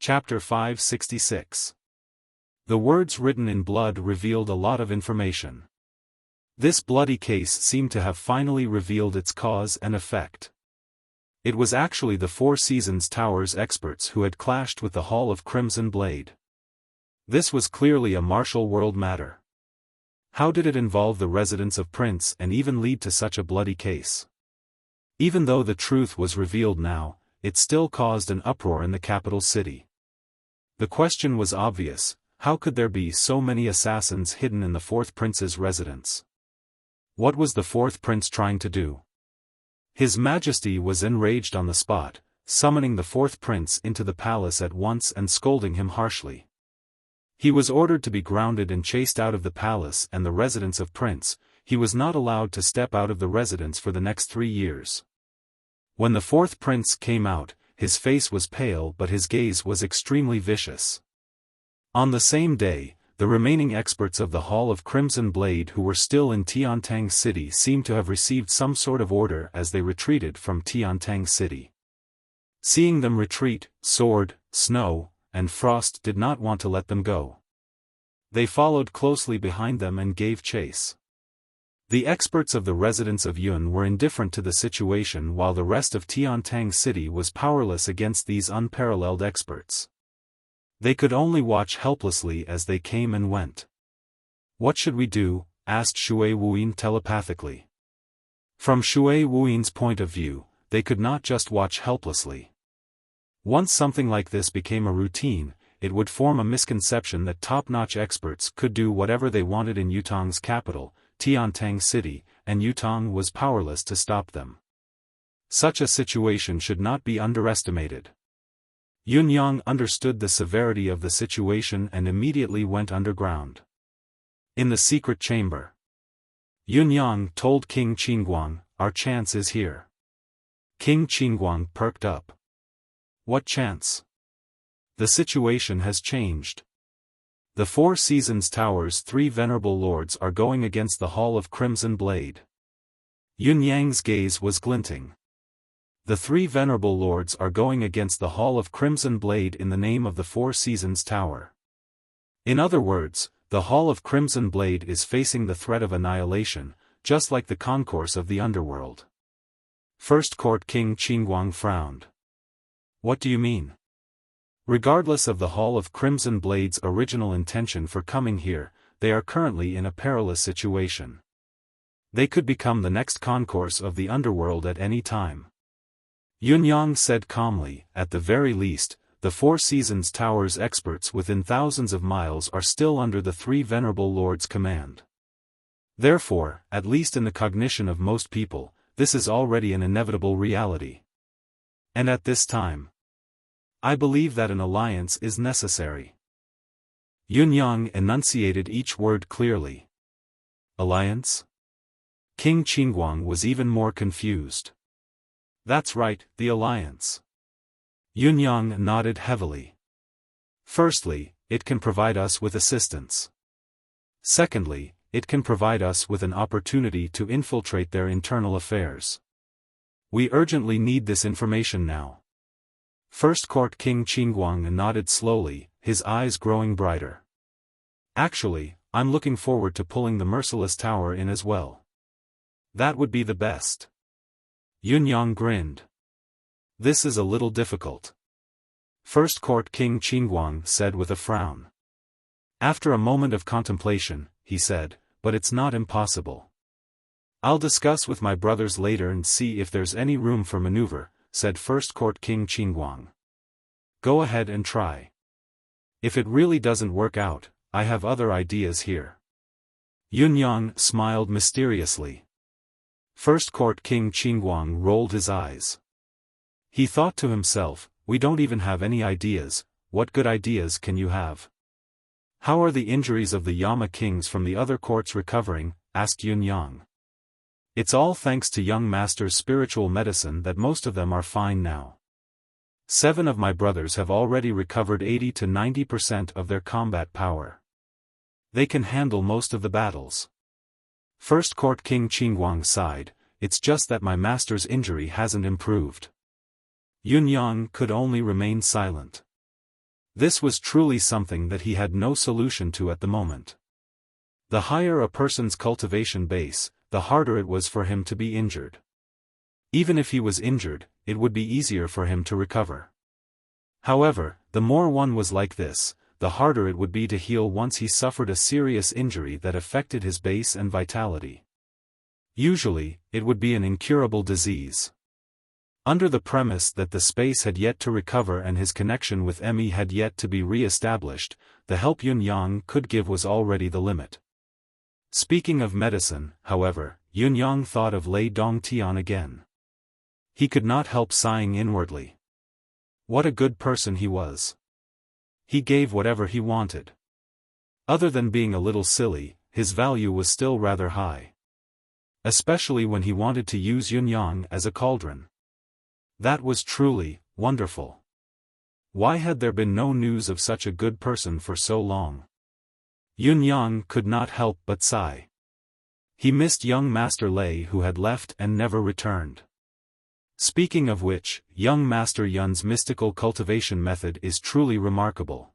Chapter 566. The words written in blood revealed a lot of information. This bloody case seemed to have finally revealed its cause and effect. It was actually the Four Seasons Tower's experts who had clashed with the Hall of Crimson Blade. This was clearly a martial world matter. How did it involve the residence of Prince and even lead to such a bloody case? Even though the truth was revealed now, it still caused an uproar in the capital city. The question was obvious: how could there be so many assassins hidden in the fourth prince's residence? What was the fourth prince trying to do? His Majesty was enraged on the spot, summoning the fourth prince into the palace at once and scolding him harshly. He was ordered to be grounded and chased out of the palace and the residence of Prince. He was not allowed to step out of the residence for the next 3 years. When the fourth prince came out, his face was pale but his gaze was extremely vicious. On the same day, the remaining experts of the Hall of Crimson Blade who were still in Tiantang City seemed to have received some sort of order as they retreated from Tiantang City. Seeing them retreat, Sword, Snow, and Frost did not want to let them go. They followed closely behind them and gave chase. The experts of the residence of Yun were indifferent to the situation while the rest of Tiantang City was powerless against these unparalleled experts. They could only watch helplessly as they came and went. "What should we do?" asked Shui Wuyin telepathically. From Shui Wuyin's point of view, they could not just watch helplessly. Once something like this became a routine, it would form a misconception that top-notch experts could do whatever they wanted in Yutong's capital, Tiantang City, and Yutong was powerless to stop them. Such a situation should not be underestimated. Yun Yang understood the severity of the situation and immediately went underground. In the secret chamber, Yun Yang told King Qingguang, "Our chance is here." King Qingguang perked up. "What chance?" "The situation has changed. The Four Seasons Tower's 3 venerable lords are going against the Hall of Crimson Blade." Yun Yang's gaze was glinting. "The 3 venerable lords are going against the Hall of Crimson Blade in the name of the Four Seasons Tower. In other words, the Hall of Crimson Blade is facing the threat of annihilation, just like the concourse of the underworld." First Court King Qingguang frowned. "What do you mean?" "Regardless of the Hall of Crimson Blade's original intention for coming here, they are currently in a perilous situation. They could become the next concourse of the underworld at any time." Yun Yang said calmly, "At the very least, the Four Seasons Tower's experts within thousands of miles are still under the 3 venerable lords' command. Therefore, at least in the cognition of most people, this is already an inevitable reality. And at this time, I believe that an alliance is necessary." Yun Yang enunciated each word clearly. "Alliance?" King Qingguang was even more confused. "That's right, the alliance." Yun Yang nodded heavily. "Firstly, it can provide us with assistance. Secondly, it can provide us with an opportunity to infiltrate their internal affairs. We urgently need this information now." First Court King Qingguang nodded slowly, his eyes growing brighter. "Actually, I'm looking forward to pulling the Merciless Tower in as well. That would be the best." Yun Yang grinned. "This is a little difficult," First Court King Qingguang said with a frown. After a moment of contemplation, he said, "But it's not impossible." "I'll discuss with my brothers later and see if there's any room for maneuver," said First Court King Qingguang. "Go ahead and try. If it really doesn't work out, I have other ideas here." Yun Yang smiled mysteriously. First Court King Qingguang rolled his eyes. He thought to himself, "We don't even have any ideas. What good ideas can you have?" "How are the injuries of the Yama kings from the other courts recovering?" asked Yun Yang. "It's all thanks to young master's spiritual medicine that most of them are fine now. 7 of my brothers have already recovered 80 to 90% of their combat power. They can handle most of the battles." First Court King Qingguang sighed, "It's just that my master's injury hasn't improved." Yun Yang could only remain silent. This was truly something that he had no solution to at the moment. The higher a person's cultivation base, the harder it was for him to be injured. Even if he was injured, it would be easier for him to recover. However, the more one was like this, the harder it would be to heal once he suffered a serious injury that affected his base and vitality. Usually, it would be an incurable disease. Under the premise that the space had yet to recover and his connection with Emmy had yet to be re-established, the help Yun Yang could give was already the limit. Speaking of medicine, however, Yun Yang thought of Lei Dongtian again. He could not help sighing inwardly. What a good person he was. He gave whatever he wanted. Other than being a little silly, his value was still rather high. Especially when he wanted to use Yun Yang as a cauldron. That was truly wonderful. Why had there been no news of such a good person for so long? Yun Yang could not help but sigh. He missed young Master Lei who had left and never returned. Speaking of which, young Master Yun's mystical cultivation method is truly remarkable.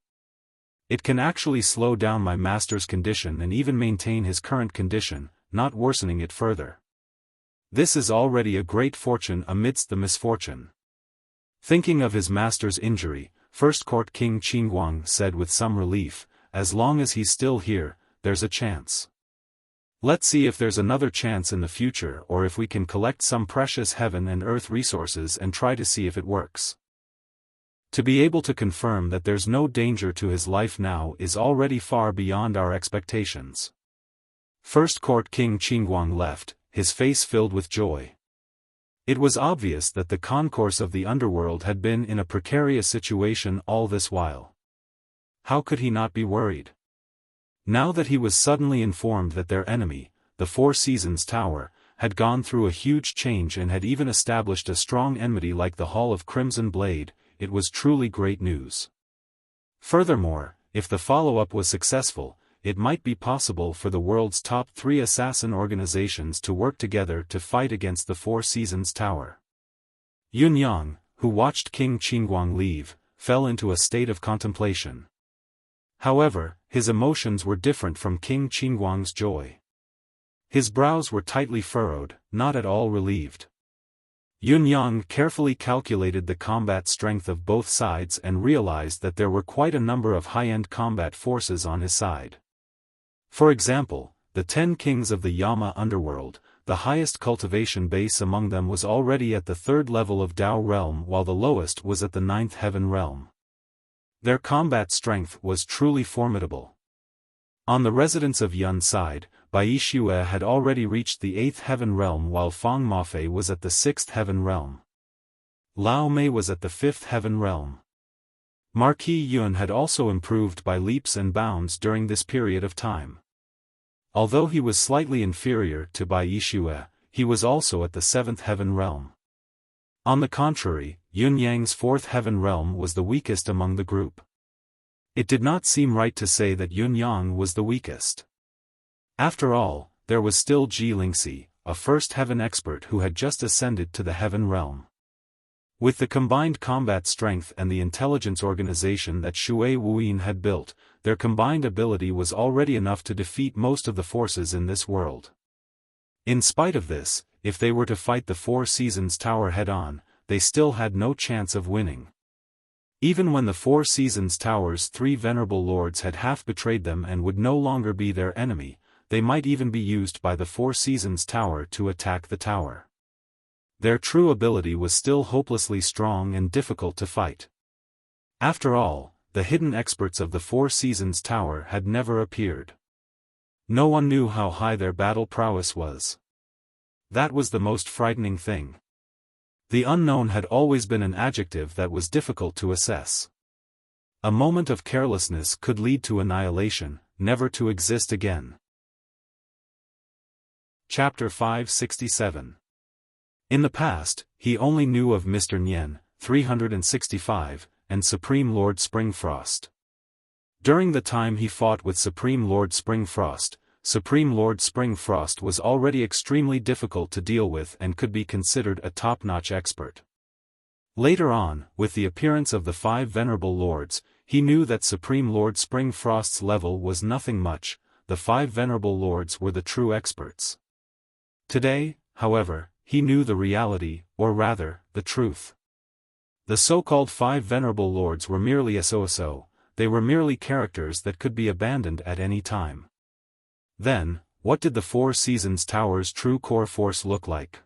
It can actually slow down my master's condition and even maintain his current condition, not worsening it further. This is already a great fortune amidst the misfortune. Thinking of his master's injury, First Court King Qingguang said with some relief, as long as he's still here, there's a chance. Let's see if there's another chance in the future or if we can collect some precious heaven and earth resources and try to see if it works. To be able to confirm that there's no danger to his life now is already far beyond our expectations. First Court King Qingguang left, his face filled with joy. It was obvious that the concourse of the underworld had been in a precarious situation all this while. How could he not be worried? Now that he was suddenly informed that their enemy, the Four Seasons Tower, had gone through a huge change and had even established a strong enmity like the Hall of Crimson Blade, it was truly great news. Furthermore, if the follow-up was successful, it might be possible for the world's top 3 assassin organizations to work together to fight against the Four Seasons Tower. Yun Yang, who watched King Qingguang leave, fell into a state of contemplation. However, his emotions were different from King Qingguang's joy. His brows were tightly furrowed, not at all relieved. Yun Yang carefully calculated the combat strength of both sides and realized that there were quite a number of high-end combat forces on his side. For example, the 10 kings of the Yama underworld, the highest cultivation base among them was already at the 3rd level of Tao realm while the lowest was at the 9th heaven realm. Their combat strength was truly formidable. On the residents of Yun's side, Bai Xue had already reached the 8th heaven realm while Fang Mafei was at the 6th heaven realm. Lao Mei was at the 5th heaven realm. Marquis Yun had also improved by leaps and bounds during this period of time. Although he was slightly inferior to Bai Xue, he was also at the 7th heaven realm. On the contrary, Yun Yang's 4th heaven realm was the weakest among the group. It did not seem right to say that Yun Yang was the weakest. After all, there was still Ji Lingxi, a 1st heaven expert who had just ascended to the heaven realm. With the combined combat strength and the intelligence organization that Shui Wuyin had built, their combined ability was already enough to defeat most of the forces in this world. In spite of this, if they were to fight the Four Seasons Tower head-on, they still had no chance of winning. Even when the Four Seasons Tower's 3 venerable lords had half betrayed them and would no longer be their enemy, they might even be used by the Four Seasons Tower to attack the tower. Their true ability was still hopelessly strong and difficult to fight. After all, the hidden experts of the Four Seasons Tower had never appeared. No one knew how high their battle prowess was. That was the most frightening thing. The unknown had always been an adjective that was difficult to assess. A moment of carelessness could lead to annihilation, never to exist again. Chapter 567. In the past, he only knew of Mr. Nian, 365, and Supreme Lord Springfrost. During the time he fought with Supreme Lord Springfrost, Supreme Lord Springfrost was already extremely difficult to deal with and could be considered a top-notch expert. Later on, with the appearance of the 5 venerable lords, he knew that Supreme Lord Springfrost's level was nothing much. The 5 venerable lords were the true experts. Today, however, he knew the reality, or rather, the truth. The so-called 5 venerable lords were merely so-so, they were merely characters that could be abandoned at any time. Then, what did the 4 Seasons Tower's true core force look like?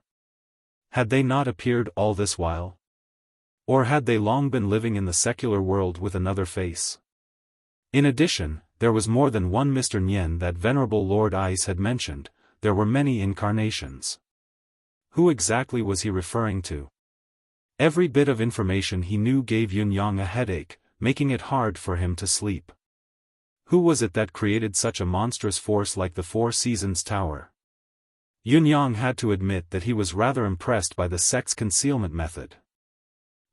Had they not appeared all this while? Or had they long been living in the secular world with another face? In addition, there was more than one Mr. Nyen that Venerable Lord Ice had mentioned. There were many incarnations. Who exactly was he referring to? Every bit of information he knew gave Yunyang a headache, making it hard for him to sleep. Who was it that created such a monstrous force like the 4 Seasons Tower? Yunyang had to admit that he was rather impressed by the sect's concealment method.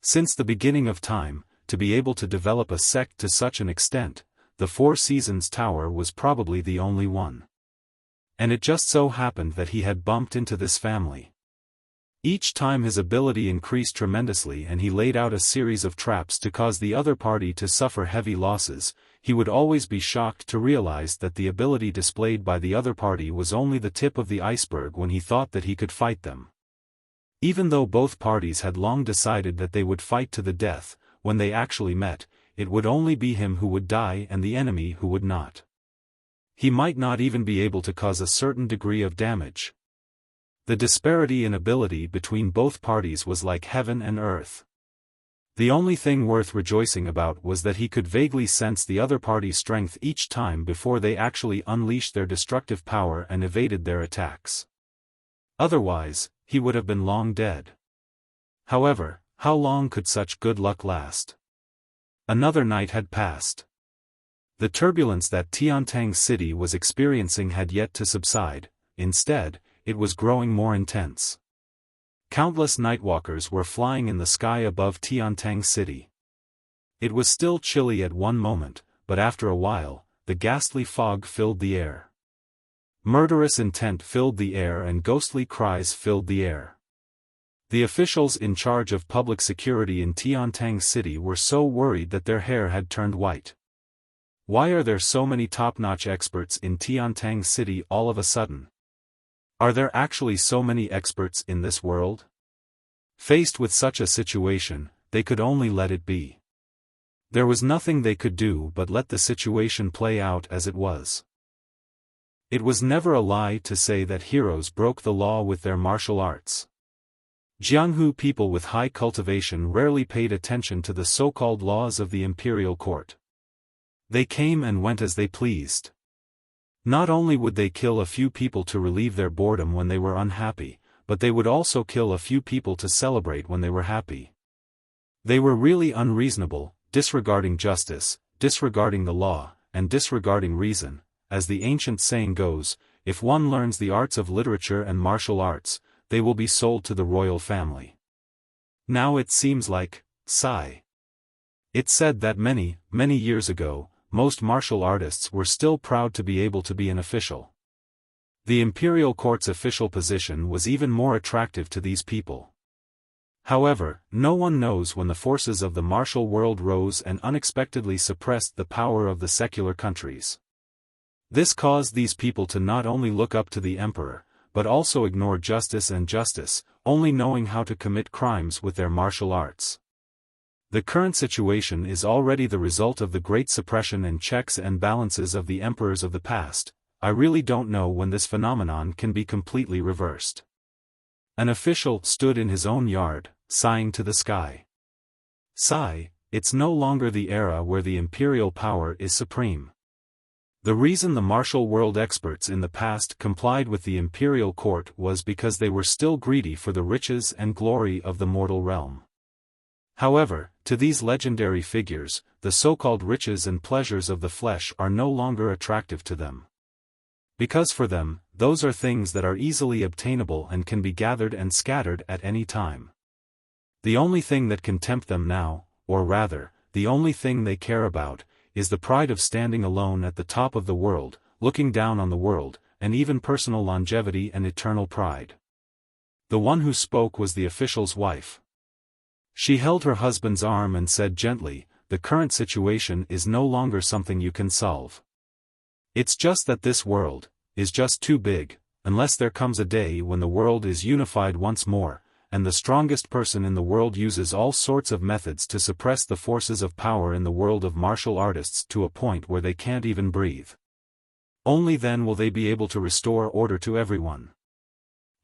Since the beginning of time, to be able to develop a sect to such an extent, the 4 Seasons Tower was probably the only one. And it just so happened that he had bumped into this family. Each time his ability increased tremendously and he laid out a series of traps to cause the other party to suffer heavy losses, he would always be shocked to realize that the ability displayed by the other party was only the tip of the iceberg when he thought that he could fight them. Even though both parties had long decided that they would fight to the death, when they actually met, it would only be him who would die and the enemy who would not. He might not even be able to cause a certain degree of damage. The disparity in ability between both parties was like heaven and earth. The only thing worth rejoicing about was that he could vaguely sense the other party's strength each time before they actually unleashed their destructive power and evaded their attacks. Otherwise, he would have been long dead. However, how long could such good luck last? Another night had passed. The turbulence that Tiantang City was experiencing had yet to subside. Instead, it was growing more intense. Countless nightwalkers were flying in the sky above Tiantang City. It was still chilly at one moment, but after a while, the ghastly fog filled the air. Murderous intent filled the air and ghostly cries filled the air. The officials in charge of public security in Tiantang City were so worried that their hair had turned white. Why are there so many top-notch experts in Tiantang City all of a sudden? Are there actually so many experts in this world? Faced with such a situation, they could only let it be. There was nothing they could do but let the situation play out as it was. It was never a lie to say that heroes broke the law with their martial arts. Jianghu people with high cultivation rarely paid attention to the so-called laws of the imperial court. They came and went as they pleased. Not only would they kill a few people to relieve their boredom when they were unhappy, but they would also kill a few people to celebrate when they were happy. They were really unreasonable, disregarding justice, disregarding the law, and disregarding reason. As the ancient saying goes, if one learns the arts of literature and martial arts, they will be sold to the royal family. Now it seems like, sigh. It's said that many, many years ago, most martial artists were still proud to be able to be an official. The imperial court's official position was even more attractive to these people. However, no one knows when the forces of the martial world rose and unexpectedly suppressed the power of the secular countries. This caused these people to not only look up to the emperor, but also ignore justice and justice, only knowing how to commit crimes with their martial arts. The current situation is already the result of the great suppression and checks and balances of the emperors of the past. I really don't know when this phenomenon can be completely reversed. An official stood in his own yard, sighing to the sky. Sigh, it's no longer the era where the imperial power is supreme. The reason the martial world experts in the past complied with the imperial court was because they were still greedy for the riches and glory of the mortal realm. However, to these legendary figures, the so-called riches and pleasures of the flesh are no longer attractive to them. Because for them, those are things that are easily obtainable and can be gathered and scattered at any time. The only thing that can tempt them now, or rather, the only thing they care about, is the pride of standing alone at the top of the world, looking down on the world, and even personal longevity and eternal pride. The one who spoke was the official's wife. She held her husband's arm and said gently, the current situation is no longer something you can solve. It's just that this world is just too big, unless there comes a day when the world is unified once more, and the strongest person in the world uses all sorts of methods to suppress the forces of power in the world of martial artists to a point where they can't even breathe. Only then will they be able to restore order to everyone.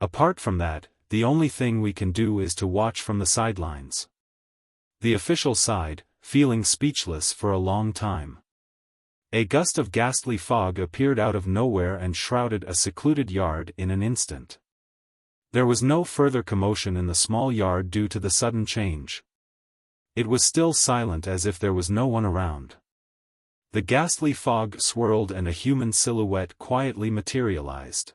Apart from that, the only thing we can do is to watch from the sidelines. The official sighed, feeling speechless for a long time. A gust of ghastly fog appeared out of nowhere and shrouded a secluded yard in an instant. There was no further commotion in the small yard due to the sudden change. It was still silent as if there was no one around. The ghastly fog swirled and a human silhouette quietly materialized.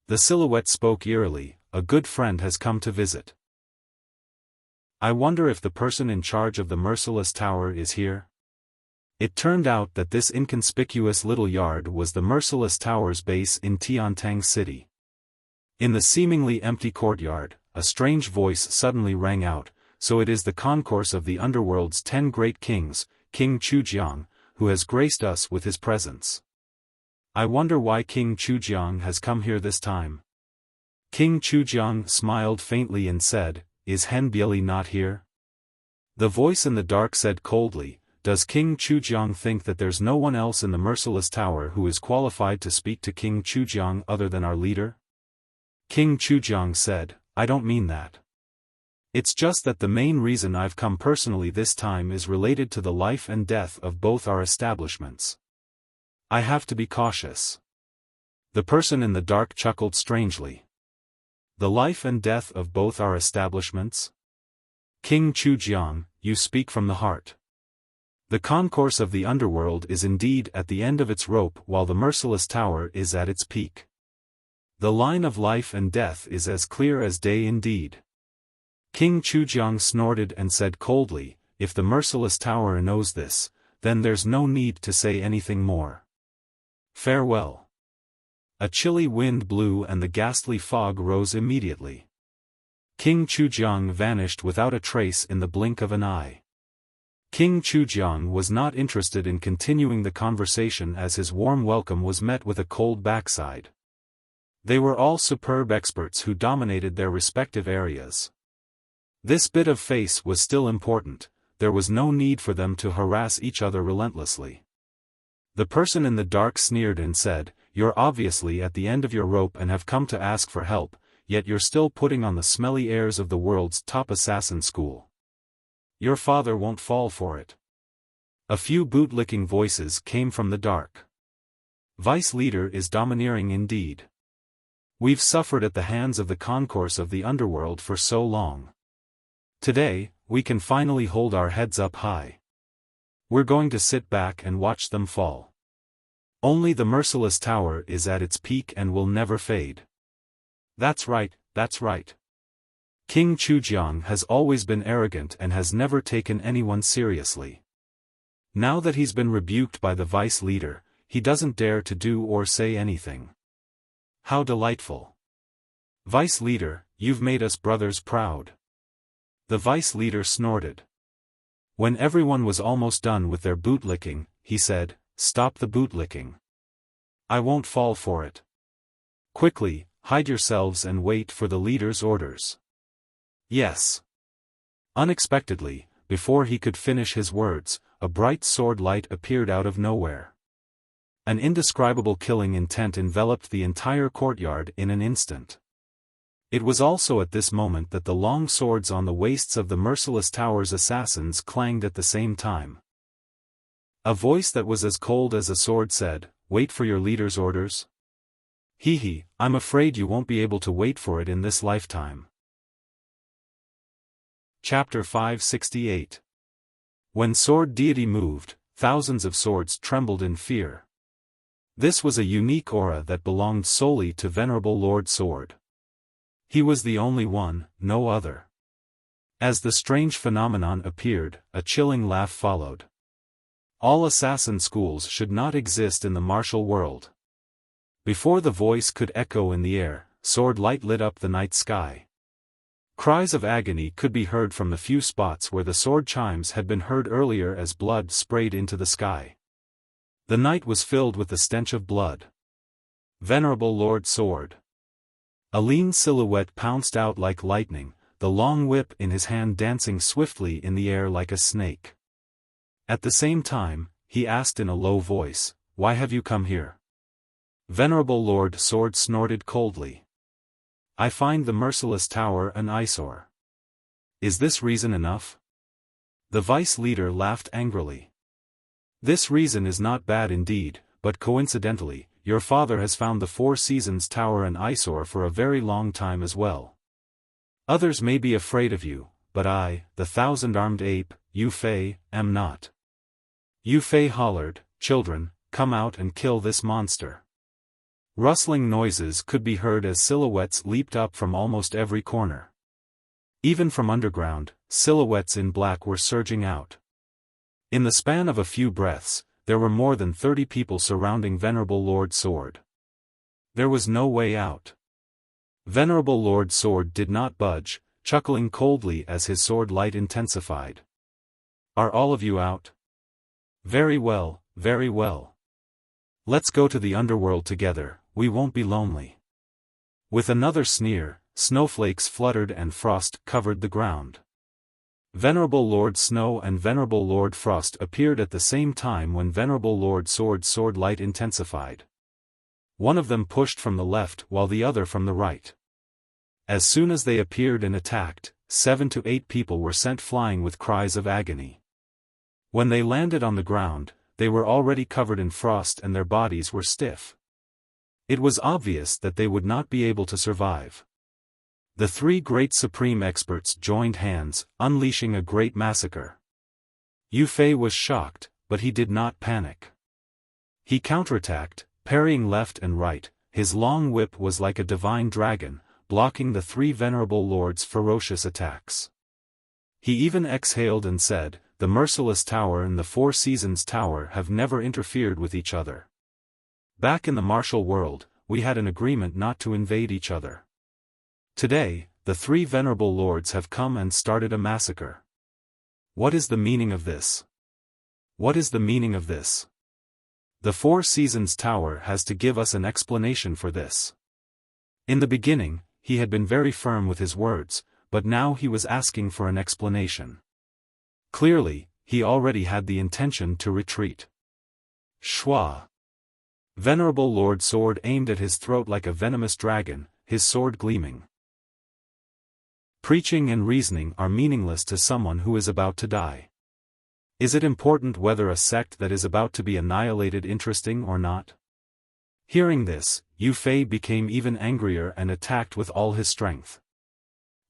The silhouette spoke eerily, "A good friend has come to visit. I wonder if the person in charge of the Merciless Tower is here?" It turned out that this inconspicuous little yard was the Merciless Tower's base in Tiantang City. In the seemingly empty courtyard, a strange voice suddenly rang out, "So it is the concourse of the underworld's 10 great kings, King Chujiang, who has graced us with his presence. I wonder why King Chujiang has come here this time." King Chujiang smiled faintly and said, "Is Hen Bieli not here?" The voice in the dark said coldly, "Does King Chujiang think that there's no one else in the Merciless Tower who is qualified to speak to King Chujiang other than our leader?" King Chujiang said, "I don't mean that. It's just that the main reason I've come personally this time is related to the life and death of both our establishments. I have to be cautious." The person in the dark chuckled strangely. "The life and death of both our establishments? King Chujiang, you speak from the heart. The concourse of the underworld is indeed at the end of its rope while the Merciless Tower is at its peak. The line of life and death is as clear as day indeed." King Chujiang snorted and said coldly, "If the Merciless Tower knows this, then there's no need to say anything more. Farewell." A chilly wind blew and the ghastly fog rose immediately. King Chujiang vanished without a trace in the blink of an eye. King Chujiang was not interested in continuing the conversation as his warm welcome was met with a cold backside. They were all superb experts who dominated their respective areas. This bit of face was still important, there was no need for them to harass each other relentlessly. The person in the dark sneered and said, "You're obviously at the end of your rope and have come to ask for help, yet you're still putting on the smelly airs of the world's top assassin school. Your father won't fall for it." A few bootlicking voices came from the dark. "Vice leader is domineering indeed. We've suffered at the hands of the concourse of the underworld for so long. Today, we can finally hold our heads up high. We're going to sit back and watch them fall. Only the Merciless Tower is at its peak and will never fade." "That's right, that's right. King Chujiang has always been arrogant and has never taken anyone seriously. Now that he's been rebuked by the vice leader, he doesn't dare to do or say anything. How delightful. Vice leader, you've made us brothers proud." The vice leader snorted. When everyone was almost done with their bootlicking, he said, "Stop the bootlicking. I won't fall for it. Quickly, hide yourselves and wait for the leader's orders." "Yes." Unexpectedly, before he could finish his words, a bright sword light appeared out of nowhere. An indescribable killing intent enveloped the entire courtyard in an instant. It was also at this moment that the long swords on the waists of the Merciless Tower's assassins clanged at the same time. A voice that was as cold as a sword said, "Wait for your leader's orders? Hee, I'm afraid you won't be able to wait for it in this lifetime." Chapter 568. When Sword Deity moved, thousands of swords trembled in fear. This was a unique aura that belonged solely to Venerable Lord Sword. He was the only one, no other. As the strange phenomenon appeared, a chilling laugh followed. All assassin schools should not exist in the martial world. Before the voice could echo in the air, sword light lit up the night sky. Cries of agony could be heard from the few spots where the sword chimes had been heard earlier as blood sprayed into the sky. The night was filled with the stench of blood. Venerable Lord Sword. A lean silhouette pounced out like lightning, the long whip in his hand dancing swiftly in the air like a snake. At the same time, he asked in a low voice, "Why have you come here?" Venerable Lord Sword snorted coldly. "I find the merciless tower an eyesore." "Is this reason enough?" The vice leader laughed angrily. "This reason is not bad indeed, but coincidentally, your father has found the Four Seasons Tower an eyesore for a very long time as well. Others may be afraid of you, but I, the thousand-armed ape, Yu Fei, am not." Yu Fei hollered, "Children, come out and kill this monster." Rustling noises could be heard as silhouettes leaped up from almost every corner. Even from underground, silhouettes in black were surging out. In the span of a few breaths, there were more than 30 people surrounding Venerable Lord Sword. There was no way out. Venerable Lord Sword did not budge, chuckling coldly as his sword light intensified. "Are all of you out? Very well, very well. Let's go to the underworld together, we won't be lonely." With another sneer, snowflakes fluttered and frost covered the ground. Venerable Lord Snow and Venerable Lord Frost appeared at the same time when Venerable Lord Sword's sword light intensified. One of them pushed from the left while the other from the right. As soon as they appeared and attacked, 7 to 8 people were sent flying with cries of agony. When they landed on the ground, they were already covered in frost and their bodies were stiff. It was obvious that they would not be able to survive. The three great supreme experts joined hands, unleashing a great massacre. Yu Fei was shocked, but he did not panic. He counterattacked, parrying left and right. His long whip was like a divine dragon, blocking the three venerable lords' ferocious attacks. He even exhaled and said, "The Merciless Tower and the Four Seasons Tower have never interfered with each other. Back in the martial world, we had an agreement not to invade each other. Today, the three venerable lords have come and started a massacre. What is the meaning of this? What is the meaning of this? The Four Seasons Tower has to give us an explanation for this." In the beginning, he had been very firm with his words, but now he was asking for an explanation. Clearly, he already had the intention to retreat. Shua! Venerable Lord Sword aimed at his throat like a venomous dragon, his sword gleaming. Preaching and reasoning are meaningless to someone who is about to die. Is it important whether a sect that is about to be annihilated interesting or not? Hearing this, Yu Fei became even angrier and attacked with all his strength.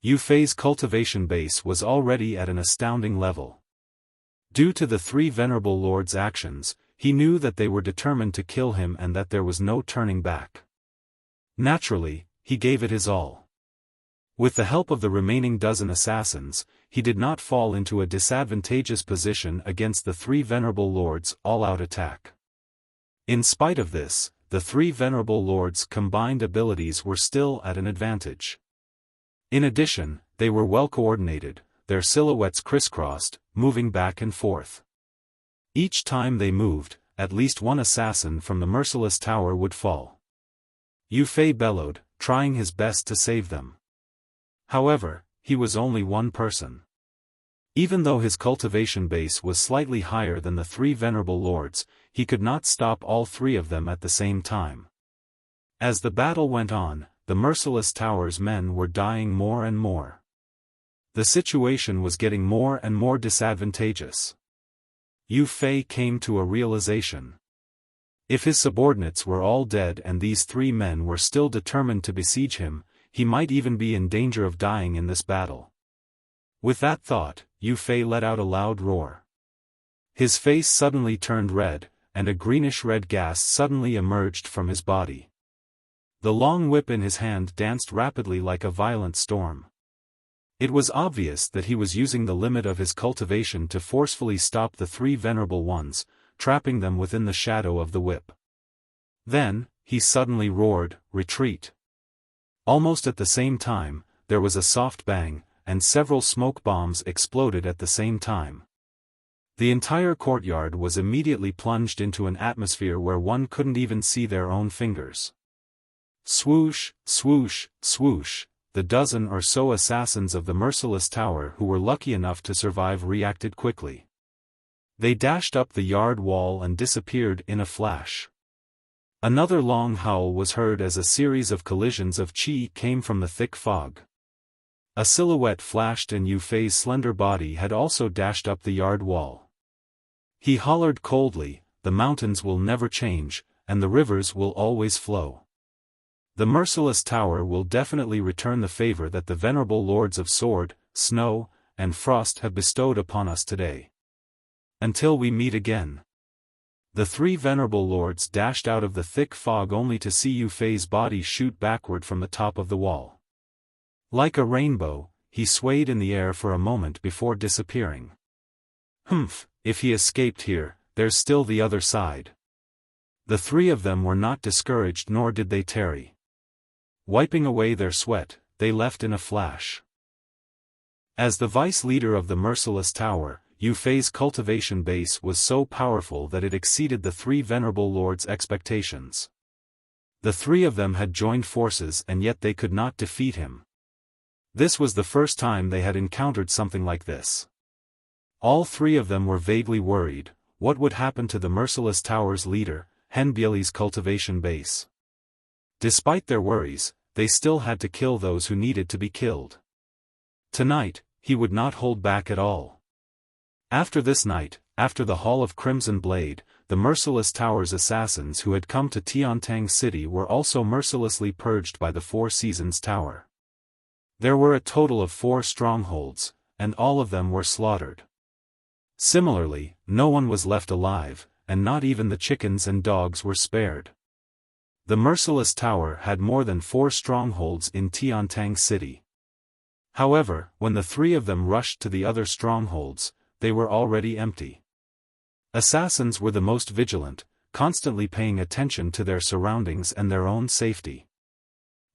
Yu Fei's cultivation base was already at an astounding level. Due to the three venerable lords' actions, he knew that they were determined to kill him and that there was no turning back. Naturally, he gave it his all. With the help of the remaining dozen assassins, he did not fall into a disadvantageous position against the three venerable lords' all-out attack. In spite of this, the three venerable lords' combined abilities were still at an advantage. In addition, they were well coordinated, their silhouettes crisscrossed, moving back and forth. Each time they moved, at least one assassin from the Merciless Tower would fall. Yu Fei bellowed, trying his best to save them. However, he was only one person. Even though his cultivation base was slightly higher than the three venerable lords, he could not stop all three of them at the same time. As the battle went on, the Merciless Tower's men were dying more and more. The situation was getting more and more disadvantageous. Yu Fei came to a realization. If his subordinates were all dead and these three men were still determined to besiege him, he might even be in danger of dying in this battle. With that thought, Yu Fei let out a loud roar. His face suddenly turned red, and a greenish-red gas suddenly emerged from his body. The long whip in his hand danced rapidly like a violent storm. It was obvious that he was using the limit of his cultivation to forcefully stop the three venerable ones, trapping them within the shadow of the whip. Then, he suddenly roared, "Retreat!" Almost at the same time, there was a soft bang, and several smoke bombs exploded at the same time. The entire courtyard was immediately plunged into an atmosphere where one couldn't even see their own fingers. Swoosh, swoosh, swoosh, the dozen or so assassins of the merciless tower who were lucky enough to survive reacted quickly. They dashed up the yard wall and disappeared in a flash. Another long howl was heard as a series of collisions of chi came from the thick fog. A silhouette flashed and Yu Fei's slender body had also dashed up the yard wall. He hollered coldly, "The mountains will never change, and the rivers will always flow. The merciless tower will definitely return the favor that the venerable lords of sword, snow, and frost have bestowed upon us today. Until we meet again." The three venerable lords dashed out of the thick fog only to see Yu Fei's body shoot backward from the top of the wall. Like a rainbow, he swayed in the air for a moment before disappearing. "Humph, if he escaped here, there's still the other side." The three of them were not discouraged nor did they tarry. Wiping away their sweat, they left in a flash. As the vice leader of the merciless tower, Yu Fei's cultivation base was so powerful that it exceeded the three venerable lords' expectations. The three of them had joined forces and yet they could not defeat him. This was the first time they had encountered something like this. All three of them were vaguely worried, what would happen to the merciless tower's leader, Henbieli's cultivation base? Despite their worries, they still had to kill those who needed to be killed. Tonight, he would not hold back at all. After this night, after the Hall of Crimson Blade, the merciless tower's assassins who had come to Tiantang City were also mercilessly purged by the Four Seasons Tower. There were a total of 4 strongholds, and all of them were slaughtered. Similarly, no one was left alive, and not even the chickens and dogs were spared. The merciless tower had more than 4 strongholds in Tiantang City. However, when the three of them rushed to the other strongholds, they were already empty. Assassins were the most vigilant, constantly paying attention to their surroundings and their own safety.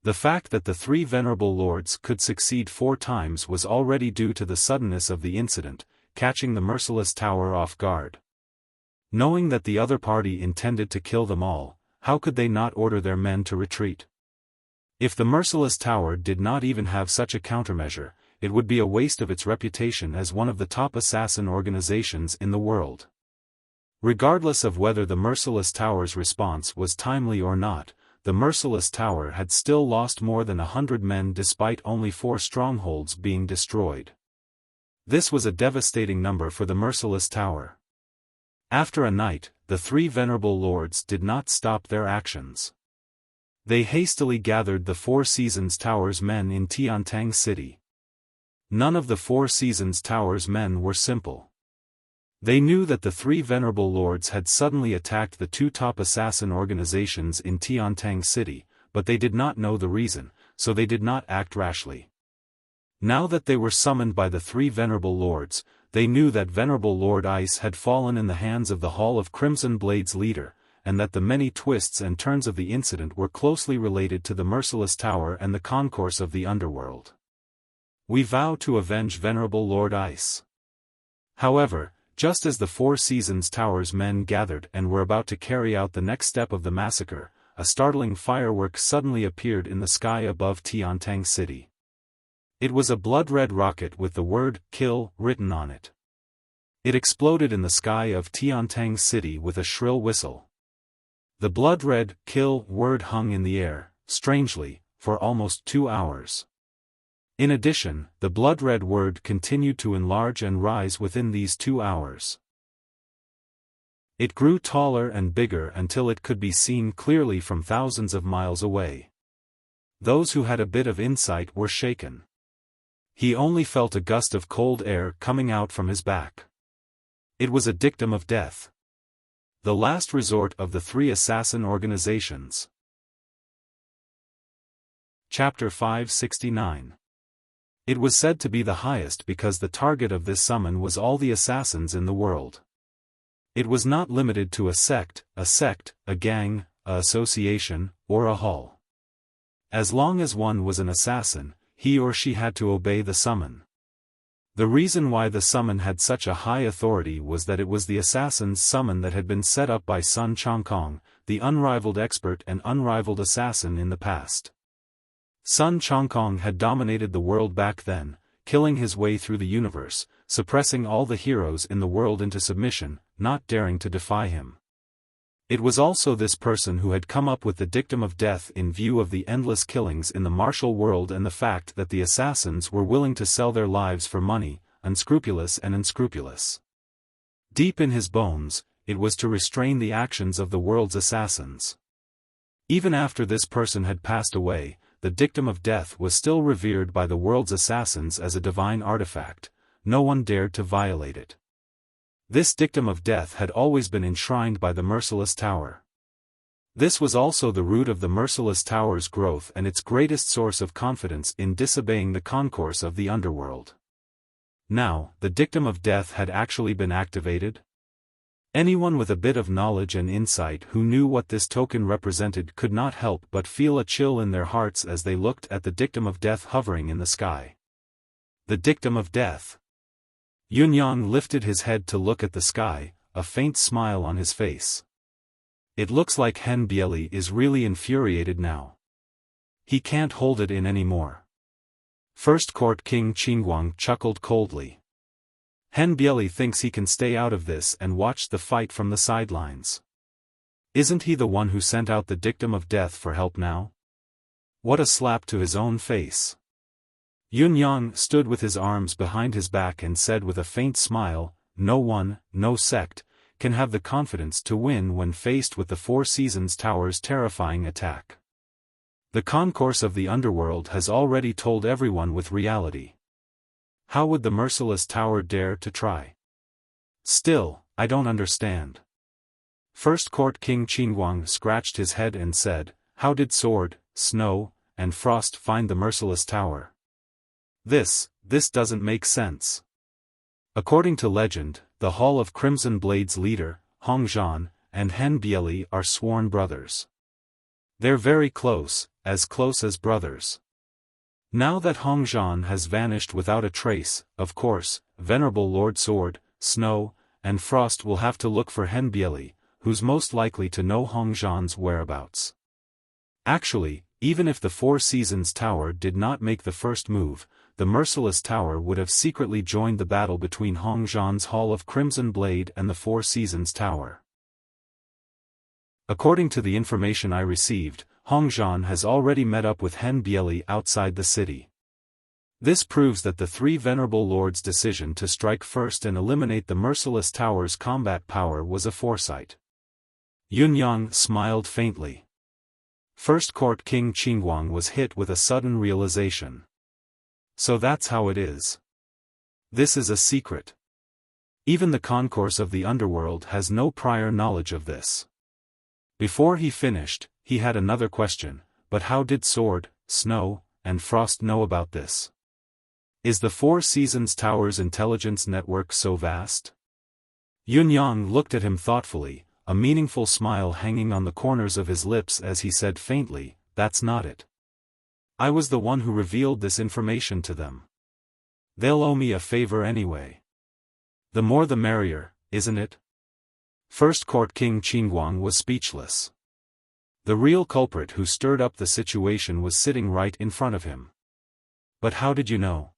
The fact that the three venerable lords could succeed 4 times was already due to the suddenness of the incident, catching the merciless tower off guard. Knowing that the other party intended to kill them all, how could they not order their men to retreat? If the merciless tower did not even have such a countermeasure, it would be a waste of its reputation as one of the top assassin organizations in the world. Regardless of whether the merciless tower's response was timely or not, the merciless tower had still lost more than 100 men despite only 4 strongholds being destroyed. This was a devastating number for the merciless tower. After a night, the three venerable lords did not stop their actions. They hastily gathered the Four Seasons Tower's men in Tiantang City. None of the Four Seasons Tower's men were simple. They knew that the three venerable lords had suddenly attacked the 2 top assassin organizations in Tiantang City, but they did not know the reason, so they did not act rashly. Now that they were summoned by the 3 venerable lords, they knew that Venerable Lord Ice had fallen in the hands of the Hall of Crimson Blade's leader, and that the many twists and turns of the incident were closely related to the merciless tower and the concourse of the underworld. "We vow to avenge Venerable Lord Ice." However, just as the Four Seasons Tower's men gathered and were about to carry out the next step of the massacre, a startling firework suddenly appeared in the sky above Tiantang City. It was a blood-red rocket with the word "kill" written on it. It exploded in the sky of Tiantang City with a shrill whistle. The blood-red "kill" word hung in the air, strangely, for almost 2 hours. In addition, the blood-red word continued to enlarge and rise within these 2 hours. It grew taller and bigger until it could be seen clearly from thousands of miles away. Those who had a bit of insight were shaken. He only felt a gust of cold air coming out from his back. It was a dictum of death. The last resort of the 3 assassin organizations. Chapter 569. It was said to be the highest because the target of this summon was all the assassins in the world. It was not limited to a sect, a gang, a association, or a hall. As long as one was an assassin, he or she had to obey the summon. The reason why the summon had such a high authority was that it was the assassin's summon that had been set up by Sun Chongkong, the unrivaled expert and unrivaled assassin in the past. Sun Chongkong had dominated the world back then, killing his way through the universe, suppressing all the heroes in the world into submission, not daring to defy him. It was also this person who had come up with the dictum of death in view of the endless killings in the martial world and the fact that the assassins were willing to sell their lives for money, unscrupulous and unscrupulous. Deep in his bones, it was to restrain the actions of the world's assassins. Even after this person had passed away, the dictum of death was still revered by the world's assassins as a divine artifact. No one dared to violate it. This dictum of death had always been enshrined by the Merciless Tower. This was also the root of the Merciless Tower's growth and its greatest source of confidence in disobeying the concourse of the underworld. Now, the dictum of death had actually been activated. Anyone with a bit of knowledge and insight who knew what this token represented could not help but feel a chill in their hearts as they looked at the dictum of death hovering in the sky. The dictum of death. Yunyang lifted his head to look at the sky, a faint smile on his face. It looks like Hen Bieli is really infuriated now. He can't hold it in anymore. First Court King Qingguang chuckled coldly. Hen Bieli thinks he can stay out of this and watch the fight from the sidelines. Isn't he the one who sent out the dictum of death for help now? What a slap to his own face. Yunyang stood with his arms behind his back and said with a faint smile, "No one, no sect, can have the confidence to win when faced with the Four Seasons Tower's terrifying attack. The concourse of the underworld has already told everyone with reality. How would the Merciless Tower dare to try? Still, I don't understand." First Court King Qingguang scratched his head and said, "How did Sword, Snow, and Frost find the Merciless Tower? This doesn't make sense." According to legend, the Hall of Crimson Blade's leader, Hong Zhan, and Hen Bieli are sworn brothers. They're very close as brothers. Now that Hong Zhan has vanished without a trace, of course, Venerable Lord Sword, Snow, and Frost will have to look for Hen Bieli, who's most likely to know Hong Zhan's whereabouts. Actually, even if the Four Seasons Tower did not make the first move, the Merciless Tower would have secretly joined the battle between Hong Zhan's Hall of Crimson Blade and the Four Seasons Tower. According to the information I received, Hong Zhan has already met up with Hen Bieli outside the city. This proves that the three Venerable Lords' decision to strike first and eliminate the Merciless Tower's combat power was a foresight. Yunyang smiled faintly. First Court King Qingguang was hit with a sudden realization. So that's how it is. This is a secret. Even the concourse of the underworld has no prior knowledge of this. Before he finished, he had another question, but how did Sword, Snow, and Frost know about this? Is the Four Seasons Tower's intelligence network so vast? Yunyang looked at him thoughtfully, a meaningful smile hanging on the corners of his lips as he said faintly, "That's not it. I was the one who revealed this information to them. They'll owe me a favor anyway. The more the merrier, isn't it?" First Court King Qingguang was speechless. The real culprit who stirred up the situation was sitting right in front of him. "But how did you know?"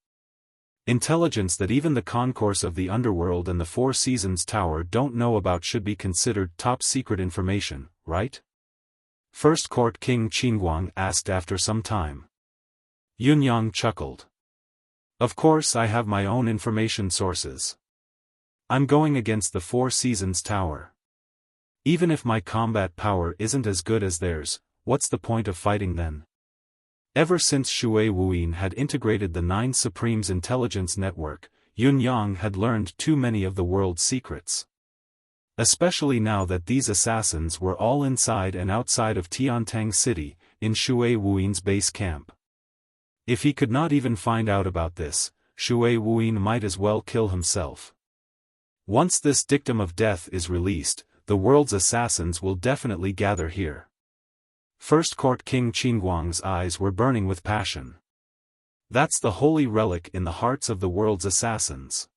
Intelligence that even the concourse of the underworld and the Four Seasons Tower don't know about should be considered top-secret information, right? First Court King Qingguang asked after some time. Yunyang chuckled. "Of course I have my own information sources. I'm going against the Four Seasons Tower. Even if my combat power isn't as good as theirs, what's the point of fighting then?" Ever since Shui Wuyin had integrated the Nine Supremes intelligence network, Yunyang had learned too many of the world's secrets. Especially now that these assassins were all inside and outside of Tiantang City, in Shui Wuyin's base camp. If he could not even find out about this, Shui Wuyin might as well kill himself. Once this dictum of death is released, the world's assassins will definitely gather here. First Court King Qingguang's eyes were burning with passion. That's the holy relic in the hearts of the world's assassins.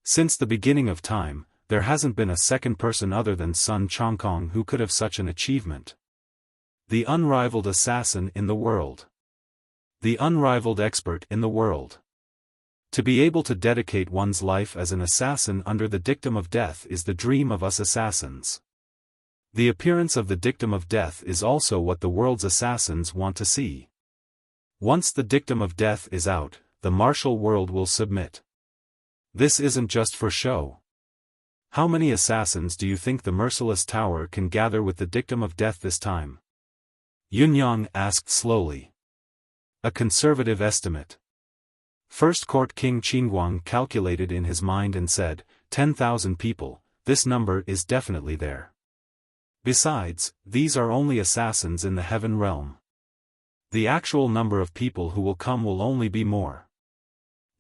Since the beginning of time, there hasn't been a second person other than Sun Chongkong who could have such an achievement. The unrivaled assassin in the world. The unrivaled expert in the world. To be able to dedicate one's life as an assassin under the dictum of death is the dream of us assassins. The appearance of the dictum of death is also what the world's assassins want to see. Once the dictum of death is out, the martial world will submit. This isn't just for show. How many assassins do you think the merciless tower can gather with the dictum of death this time? Yunyang asked slowly. A conservative estimate. First Court King Qingguang calculated in his mind and said, 10,000 people, this number is definitely there. Besides, these are only assassins in the heaven realm. The actual number of people who will come will only be more.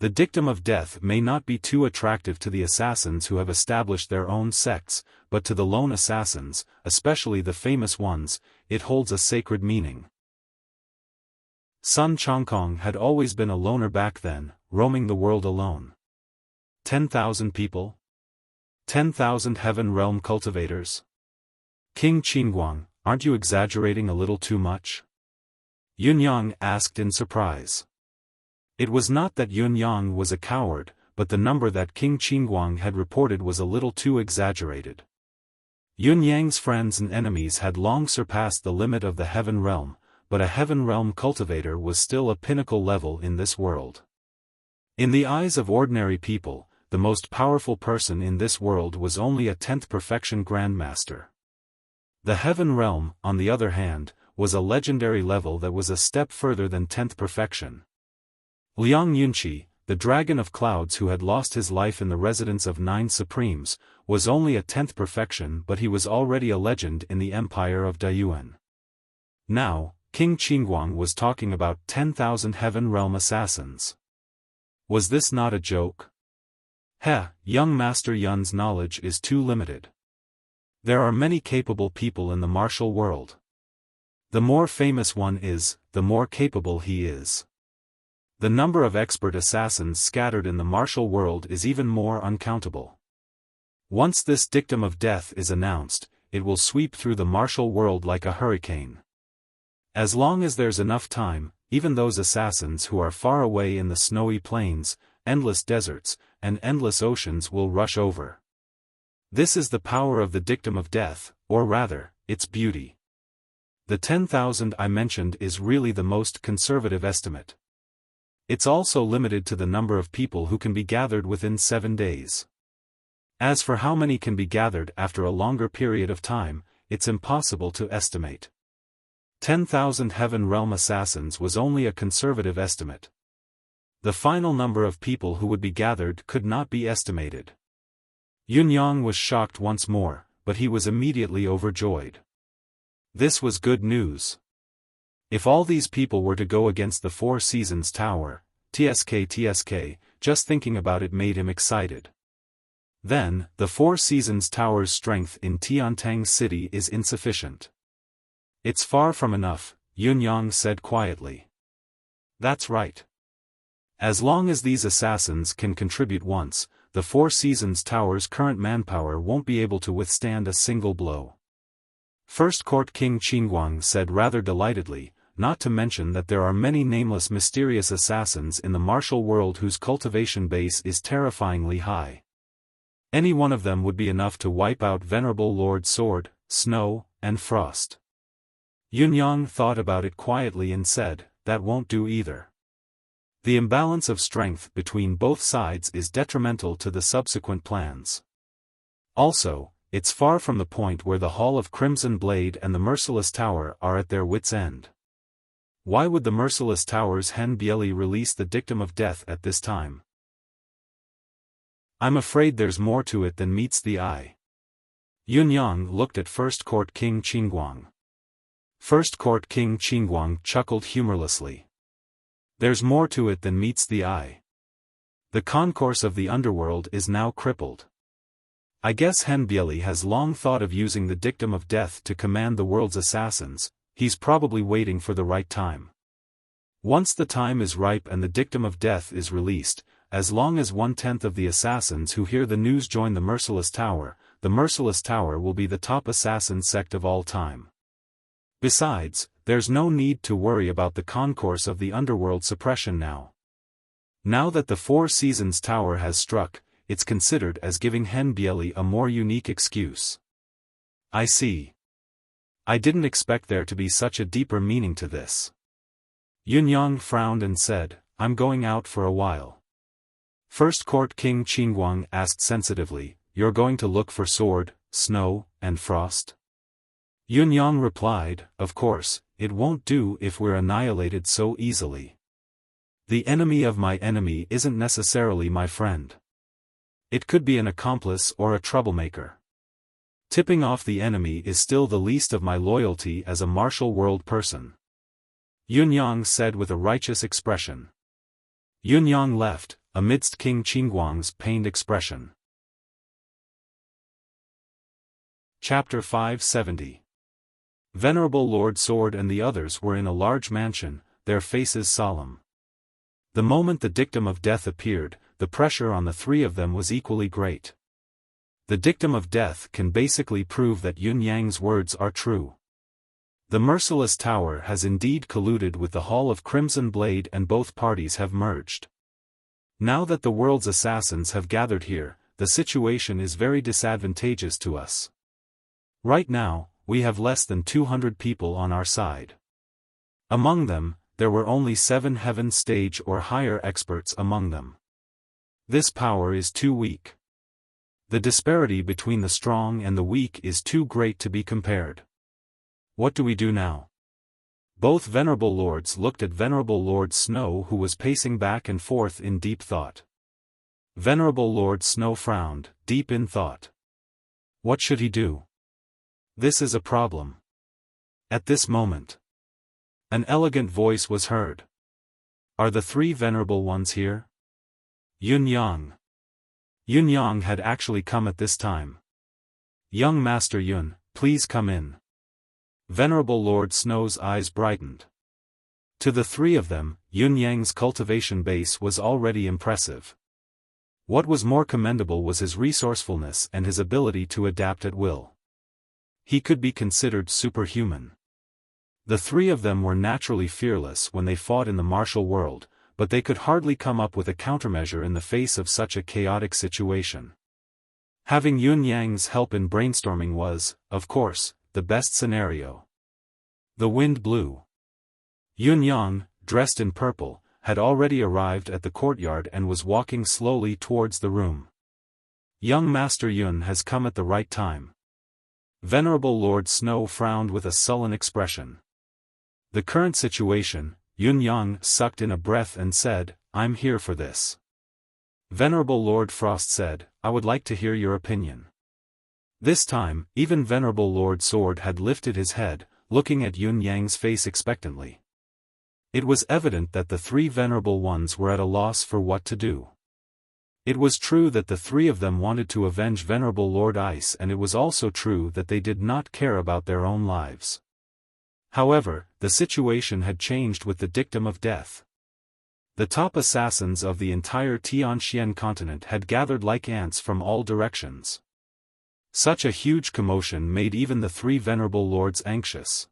The dictum of death may not be too attractive to the assassins who have established their own sects, but to the lone assassins, especially the famous ones, it holds a sacred meaning. Sun Chongkong had always been a loner back then, roaming the world alone. 10,000 people? 10,000 heaven realm cultivators? King Qingguang, aren't you exaggerating a little too much? Yunyang asked in surprise. It was not that Yunyang was a coward, but the number that King Qingguang had reported was a little too exaggerated. Yunyang's friends and enemies had long surpassed the limit of the heaven realm, but a heaven realm cultivator was still a pinnacle level in this world. In the eyes of ordinary people, the most powerful person in this world was only a 10th perfection grandmaster. The heaven realm, on the other hand, was a legendary level that was a step further than 10th perfection. Liang Yunqi, the dragon of clouds who had lost his life in the residence of 9 supremes, was only a 10th perfection, but he was already a legend in the empire of Dayuan. Now, King Qingguang was talking about 10,000 heaven realm assassins. Was this not a joke? Young Master Yun's knowledge is too limited. There are many capable people in the martial world. The more famous one is, the more capable he is. The number of expert assassins scattered in the martial world is even more uncountable. Once this dictum of death is announced, it will sweep through the martial world like a hurricane. As long as there's enough time, even those assassins who are far away in the snowy plains, endless deserts, and endless oceans will rush over. This is the power of the dictum of death, or rather, its beauty. The 10,000 I mentioned is really the most conservative estimate. It's also limited to the number of people who can be gathered within 7 days. As for how many can be gathered after a longer period of time, it's impossible to estimate. 10,000 heaven realm assassins was only a conservative estimate. The final number of people who would be gathered could not be estimated. Yunyang was shocked once more, but he was immediately overjoyed. This was good news. If all these people were to go against the Four Seasons Tower, TSK, just thinking about it made him excited. Then, the Four Seasons Tower's strength in Tiantang City is insufficient. It's far from enough, Yunyang said quietly. That's right. As long as these assassins can contribute once, the Four Seasons Tower's current manpower won't be able to withstand a single blow. First Court King Qingguang said rather delightedly, not to mention that there are many nameless mysterious assassins in the martial world whose cultivation base is terrifyingly high. Any one of them would be enough to wipe out Venerable Lord Sword, Snow, and Frost. Yunyang thought about it quietly and said, that won't do either. The imbalance of strength between both sides is detrimental to the subsequent plans. Also, it's far from the point where the Hall of Crimson Blade and the Merciless Tower are at their wits' end. Why would the Merciless Tower's Hen Bieli release the dictum of death at this time? I'm afraid there's more to it than meets the eye. Yunyang looked at First Court King Qingguang. First Court King Qingguang chuckled humorlessly. There's more to it than meets the eye. The concourse of the underworld is now crippled. I guess Hen Bieli has long thought of using the dictum of death to command the world's assassins. He's probably waiting for the right time. Once the time is ripe and the dictum of death is released, as long as 1/10 of the assassins who hear the news join the Merciless Tower, the Merciless Tower will be the top assassin sect of all time. Besides, there's no need to worry about the concourse of the underworld suppression now. Now that the Four Seasons Tower has struck, it's considered as giving Hen Bieli a more unique excuse. I see. I didn't expect there to be such a deeper meaning to this. Yunyang frowned and said, I'm going out for a while. First Court King Qingguang asked sensitively, You're going to look for sword, snow, and frost? Yunyang replied, Of course, it won't do if we're annihilated so easily. The enemy of my enemy isn't necessarily my friend. It could be an accomplice or a troublemaker. Tipping off the enemy is still the least of my loyalty as a martial world person. Yunyang said with a righteous expression. Yunyang left, amidst King Qingguang's pained expression. Chapter 570. Venerable Lord Sword and the others were in a large mansion, their faces solemn. The moment the dictum of death appeared, the pressure on the three of them was equally great. The dictum of death can basically prove that Yunyang's words are true. The Merciless Tower has indeed colluded with the Hall of Crimson Blade and both parties have merged. Now that the world's assassins have gathered here, the situation is very disadvantageous to us. Right now, we have less than 200 people on our side. Among them, there were only 7 heaven stage or higher experts among them. This power is too weak. The disparity between the strong and the weak is too great to be compared. What do we do now? Both venerable lords looked at Venerable Lord Snow, who was pacing back and forth in deep thought. Venerable Lord Snow frowned, deep in thought. What should he do? This is a problem. At this moment, an elegant voice was heard. Are the 3 venerable ones here? Yunyang. Yunyang had actually come at this time. Young Master Yun, please come in. Venerable Lord Snow's eyes brightened. To the 3 of them, Yunyang's cultivation base was already impressive. What was more commendable was his resourcefulness and his ability to adapt at will. He could be considered superhuman. The 3 of them were naturally fearless when they fought in the martial world, but they could hardly come up with a countermeasure in the face of such a chaotic situation. Having Yunyang's help in brainstorming was, of course, the best scenario. The wind blew. Yunyang, dressed in purple, had already arrived at the courtyard and was walking slowly towards the room. Young Master Yun has come at the right time. Venerable Lord Snow frowned with a sullen expression. The current situation, Yunyang sucked in a breath and said, I'm here for this. Venerable Lord Frost said, I would like to hear your opinion. This time, even Venerable Lord Sword had lifted his head, looking at Yunyang's face expectantly. It was evident that the 3 venerable ones were at a loss for what to do. It was true that the 3 of them wanted to avenge Venerable Lord Ice, and it was also true that they did not care about their own lives. However, the situation had changed with the dictum of death. The top assassins of the entire Tianxian continent had gathered like ants from all directions. Such a huge commotion made even the 3 venerable lords anxious.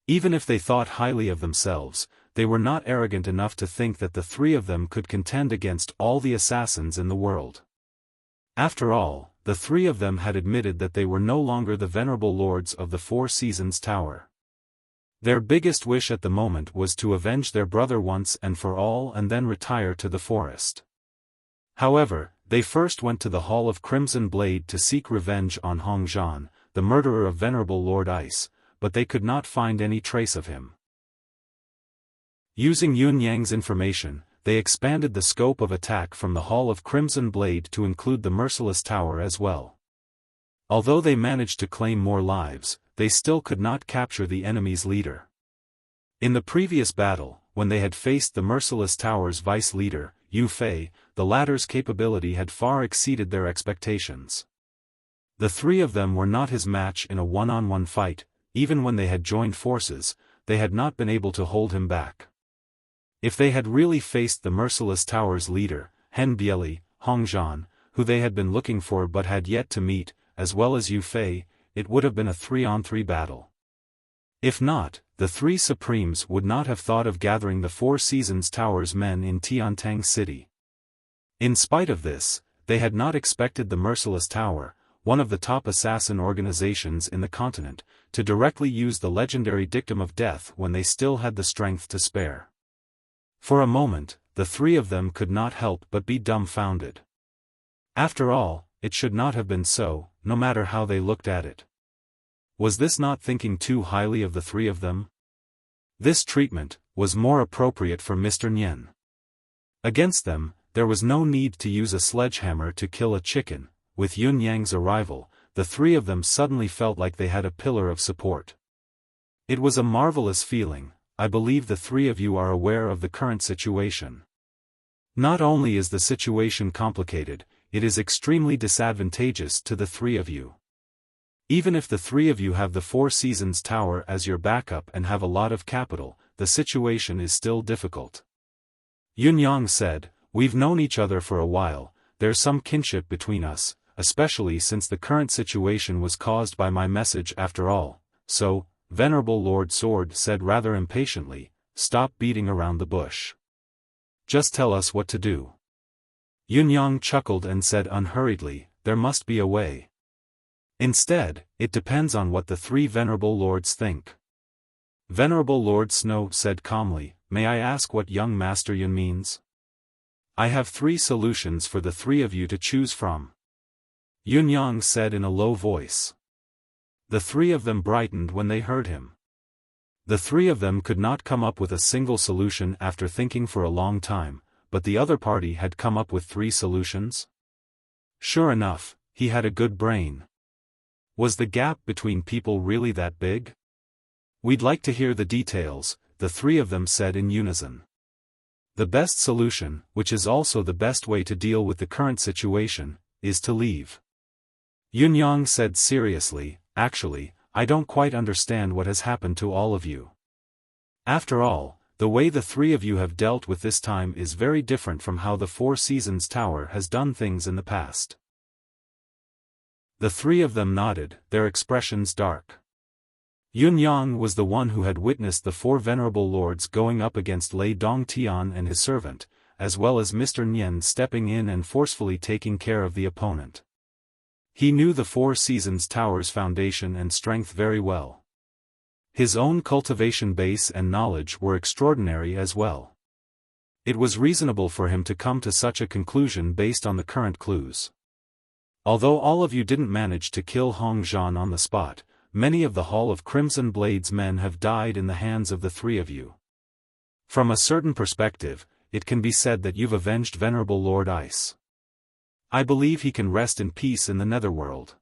Even if they thought highly of themselves, they were not arrogant enough to think that the 3 of them could contend against all the assassins in the world. After all, the 3 of them had admitted that they were no longer the venerable lords of the Four Seasons Tower. Their biggest wish at the moment was to avenge their brother once and for all and then retire to the forest. However, they first went to the Hall of Crimson Blade to seek revenge on Hong Zhan, the murderer of Venerable Lord Ice, but they could not find any trace of him. Using Yunyang's information, they expanded the scope of attack from the Hall of Crimson Blade to include the Merciless Tower as well. Although they managed to claim more lives, they still could not capture the enemy's leader. In the previous battle, when they had faced the Merciless Tower's vice leader, Yu Fei, the latter's capability had far exceeded their expectations. The 3 of them were not his match in a one-on-one fight. Even when they had joined forces, they had not been able to hold him back. If they had really faced the merciless tower's leader, Hen Bieli, Hongzhan, who they had been looking for but had yet to meet, as well as Yu Fei, it would have been a 3-on-3 battle. If not, the three Supremes would not have thought of gathering the Four Seasons Tower's men in Tiantang City. In spite of this, they had not expected the Merciless Tower, one of the top assassin organizations in the continent, to directly use the legendary dictum of death when they still had the strength to spare. For a moment, the three of them could not help but be dumbfounded. After all, it should not have been so, no matter how they looked at it. Was this not thinking too highly of the three of them? This treatment was more appropriate for Mr. Nian. Against them, there was no need to use a sledgehammer to kill a chicken. With Yun Yang's arrival, the three of them suddenly felt like they had a pillar of support. It was a marvelous feeling. I believe the three of you are aware of the current situation. Not only is the situation complicated, it is extremely disadvantageous to the three of you. Even if the three of you have the Four Seasons Tower as your backup and have a lot of capital, the situation is still difficult. Yun Yang said, "We've known each other for a while, there's some kinship between us, especially since the current situation was caused by my message after all, so," Venerable Lord Sword said rather impatiently, "stop beating around the bush. Just tell us what to do." Yun Yang chuckled and said unhurriedly, "There must be a way. Instead, it depends on what the three Venerable Lords think." Venerable Lord Snow said calmly, "May I ask what young Master Yun means? I have 3 solutions for the three of you to choose from." Yun Yang said in a low voice. The three of them brightened when they heard him. The three of them could not come up with a single solution after thinking for a long time, but the other party had come up with 3 solutions? Sure enough, he had a good brain. Was the gap between people really that big? "We'd like to hear the details," the three of them said in unison. "The best solution, which is also the best way to deal with the current situation, is to leave." Yun Yang said seriously, "Actually, I don't quite understand what has happened to all of you. After all, the way the three of you have dealt with this time is very different from how the Four Seasons Tower has done things in the past." The three of them nodded, their expressions dark. Yun Yang was the one who had witnessed the 4 venerable lords going up against Lei Dongtian and his servant, as well as Mr. Nian stepping in and forcefully taking care of the opponent. He knew the Four Seasons Tower's foundation and strength very well. His own cultivation base and knowledge were extraordinary as well. It was reasonable for him to come to such a conclusion based on the current clues. Although all of you didn't manage to kill Hongzhan on the spot, many of the Hall of Crimson Blade's men have died in the hands of the three of you. From a certain perspective, it can be said that you've avenged Venerable Lord Ice. I believe he can rest in peace in the netherworld."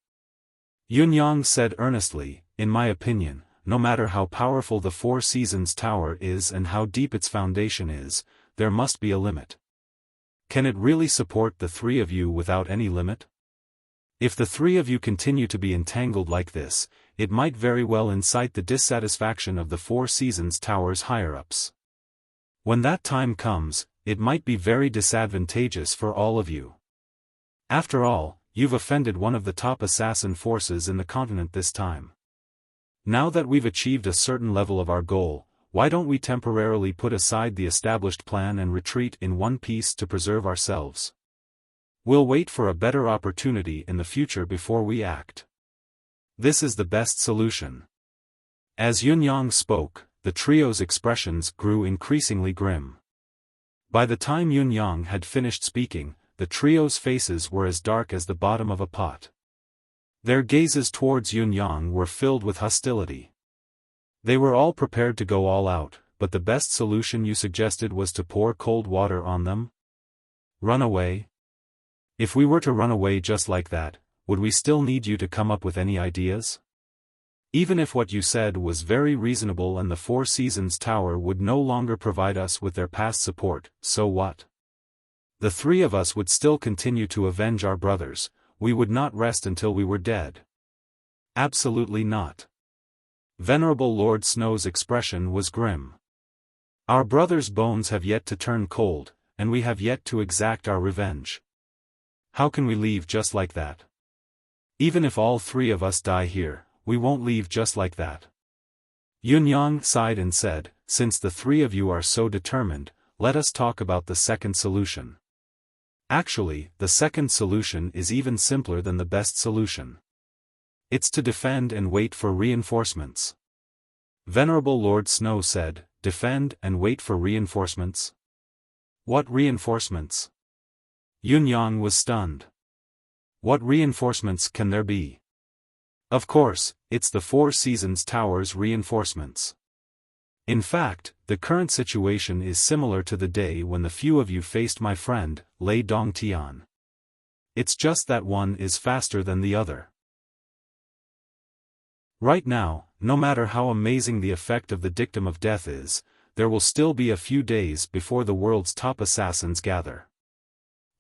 Yun Yang said earnestly, "In my opinion, no matter how powerful the Four Seasons Tower is and how deep its foundation is, there must be a limit. Can it really support the three of you without any limit? If the three of you continue to be entangled like this, it might very well incite the dissatisfaction of the Four Seasons Tower's higher-ups. When that time comes, it might be very disadvantageous for all of you. After all, you've offended one of the top assassin forces in the continent this time. Now that we've achieved a certain level of our goal, why don't we temporarily put aside the established plan and retreat in one piece to preserve ourselves? We'll wait for a better opportunity in the future before we act. This is the best solution." As Yun Yang spoke, the trio's expressions grew increasingly grim. By the time Yun Yang had finished speaking, the trio's faces were as dark as the bottom of a pot. Their gazes towards Yun Yang were filled with hostility. They were all prepared to go all out, but the best solution you suggested was to pour cold water on them? Run away? If we were to run away just like that, would we still need you to come up with any ideas? Even if what you said was very reasonable and the Four Seasons Tower would no longer provide us with their past support, so what? The three of us would still continue to avenge our brothers, we would not rest until we were dead. Absolutely not. Venerable Lord Snow's expression was grim. Our brother's bones have yet to turn cold, and we have yet to exact our revenge. How can we leave just like that? Even if all three of us die here, we won't leave just like that. Yunyang sighed and said, since the three of you are so determined, let us talk about the second solution. Actually, the second solution is even simpler than the best solution. It's to defend and wait for reinforcements. Venerable Lord Snow said, defend and wait for reinforcements? What reinforcements? Yunyang was stunned. What reinforcements can there be? Of course, it's the Four Seasons Tower's reinforcements. In fact, the current situation is similar to the day when the few of you faced my friend, Lei Dongtian. It's just that one is faster than the other. Right now, no matter how amazing the effect of the dictum of death is, there will still be a few days before the world's top assassins gather.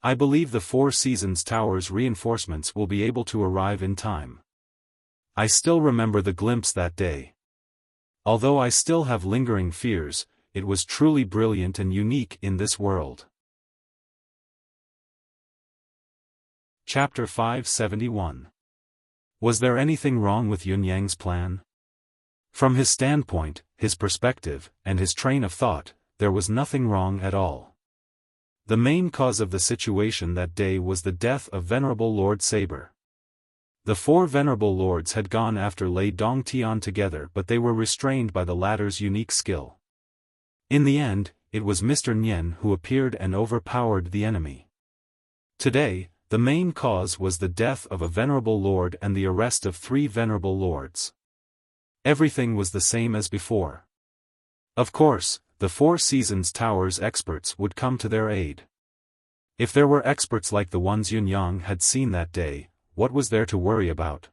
I believe the Four Seasons Tower's reinforcements will be able to arrive in time. I still remember the glimpse that day. Although I still have lingering fears, it was truly brilliant and unique in this world. Chapter 571. Was there anything wrong with Yunyang's plan? From his standpoint, his perspective, and his train of thought, there was nothing wrong at all. The main cause of the situation that day was the death of Venerable Lord Saber. The four Venerable Lords had gone after Lei Dongtian together, but they were restrained by the latter's unique skill. In the end, it was Mr. Nian who appeared and overpowered the enemy. Today, the main cause was the death of a Venerable Lord and the arrest of 3 Venerable Lords. Everything was the same as before. Of course, the Four Seasons Tower's experts would come to their aid. If there were experts like the ones Yunyang had seen that day, what was there to worry about?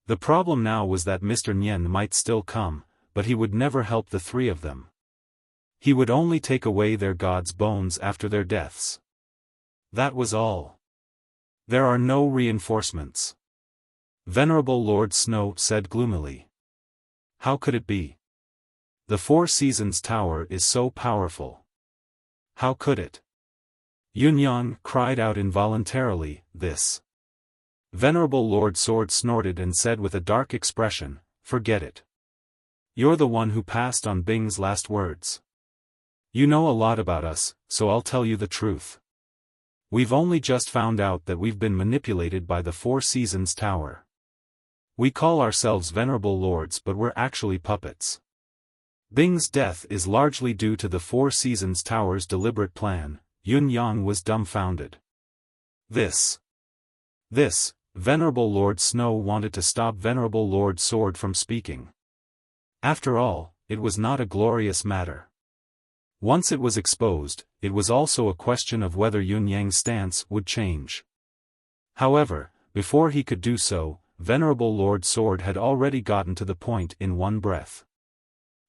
The problem now was that Mr. Nian might still come, but he would never help the 3 of them. He would only take away their gods' bones after their deaths. That was all. There are no reinforcements. Venerable Lord Snow said gloomily. How could it be? The Four Seasons Tower is so powerful. How could it? Yunyang cried out involuntarily, this. Venerable Lord Sword snorted and said with a dark expression, forget it. You're the one who passed on Bing's last words. You know a lot about us, so I'll tell you the truth. We've only just found out that we've been manipulated by the Four Seasons Tower. We call ourselves Venerable Lords, but we're actually puppets. Bing's death is largely due to the Four Seasons Tower's deliberate plan. Yunyang was dumbfounded. This, Venerable Lord Snow wanted to stop Venerable Lord Sword from speaking. After all, it was not a glorious matter. Once it was exposed, it was also a question of whether Yunyang's stance would change. However, before he could do so, Venerable Lord Sword had already gotten to the point in one breath.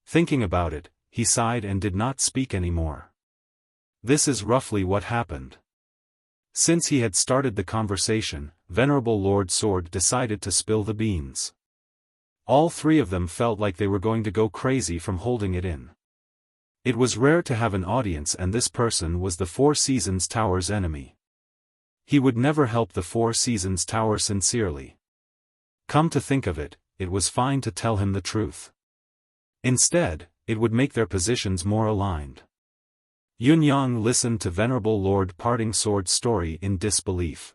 Thinking about it, he sighed and did not speak anymore. This is roughly what happened. Since he had started the conversation, Venerable Lord Sword decided to spill the beans. All 3 of them felt like they were going to go crazy from holding it in. It was rare to have an audience, and this person was the Four Seasons Tower's enemy. He would never help the Four Seasons Tower sincerely. Come to think of it, it was fine to tell him the truth. Instead, it would make their positions more aligned. Yunyang listened to Venerable Lord Parting Sword's story in disbelief.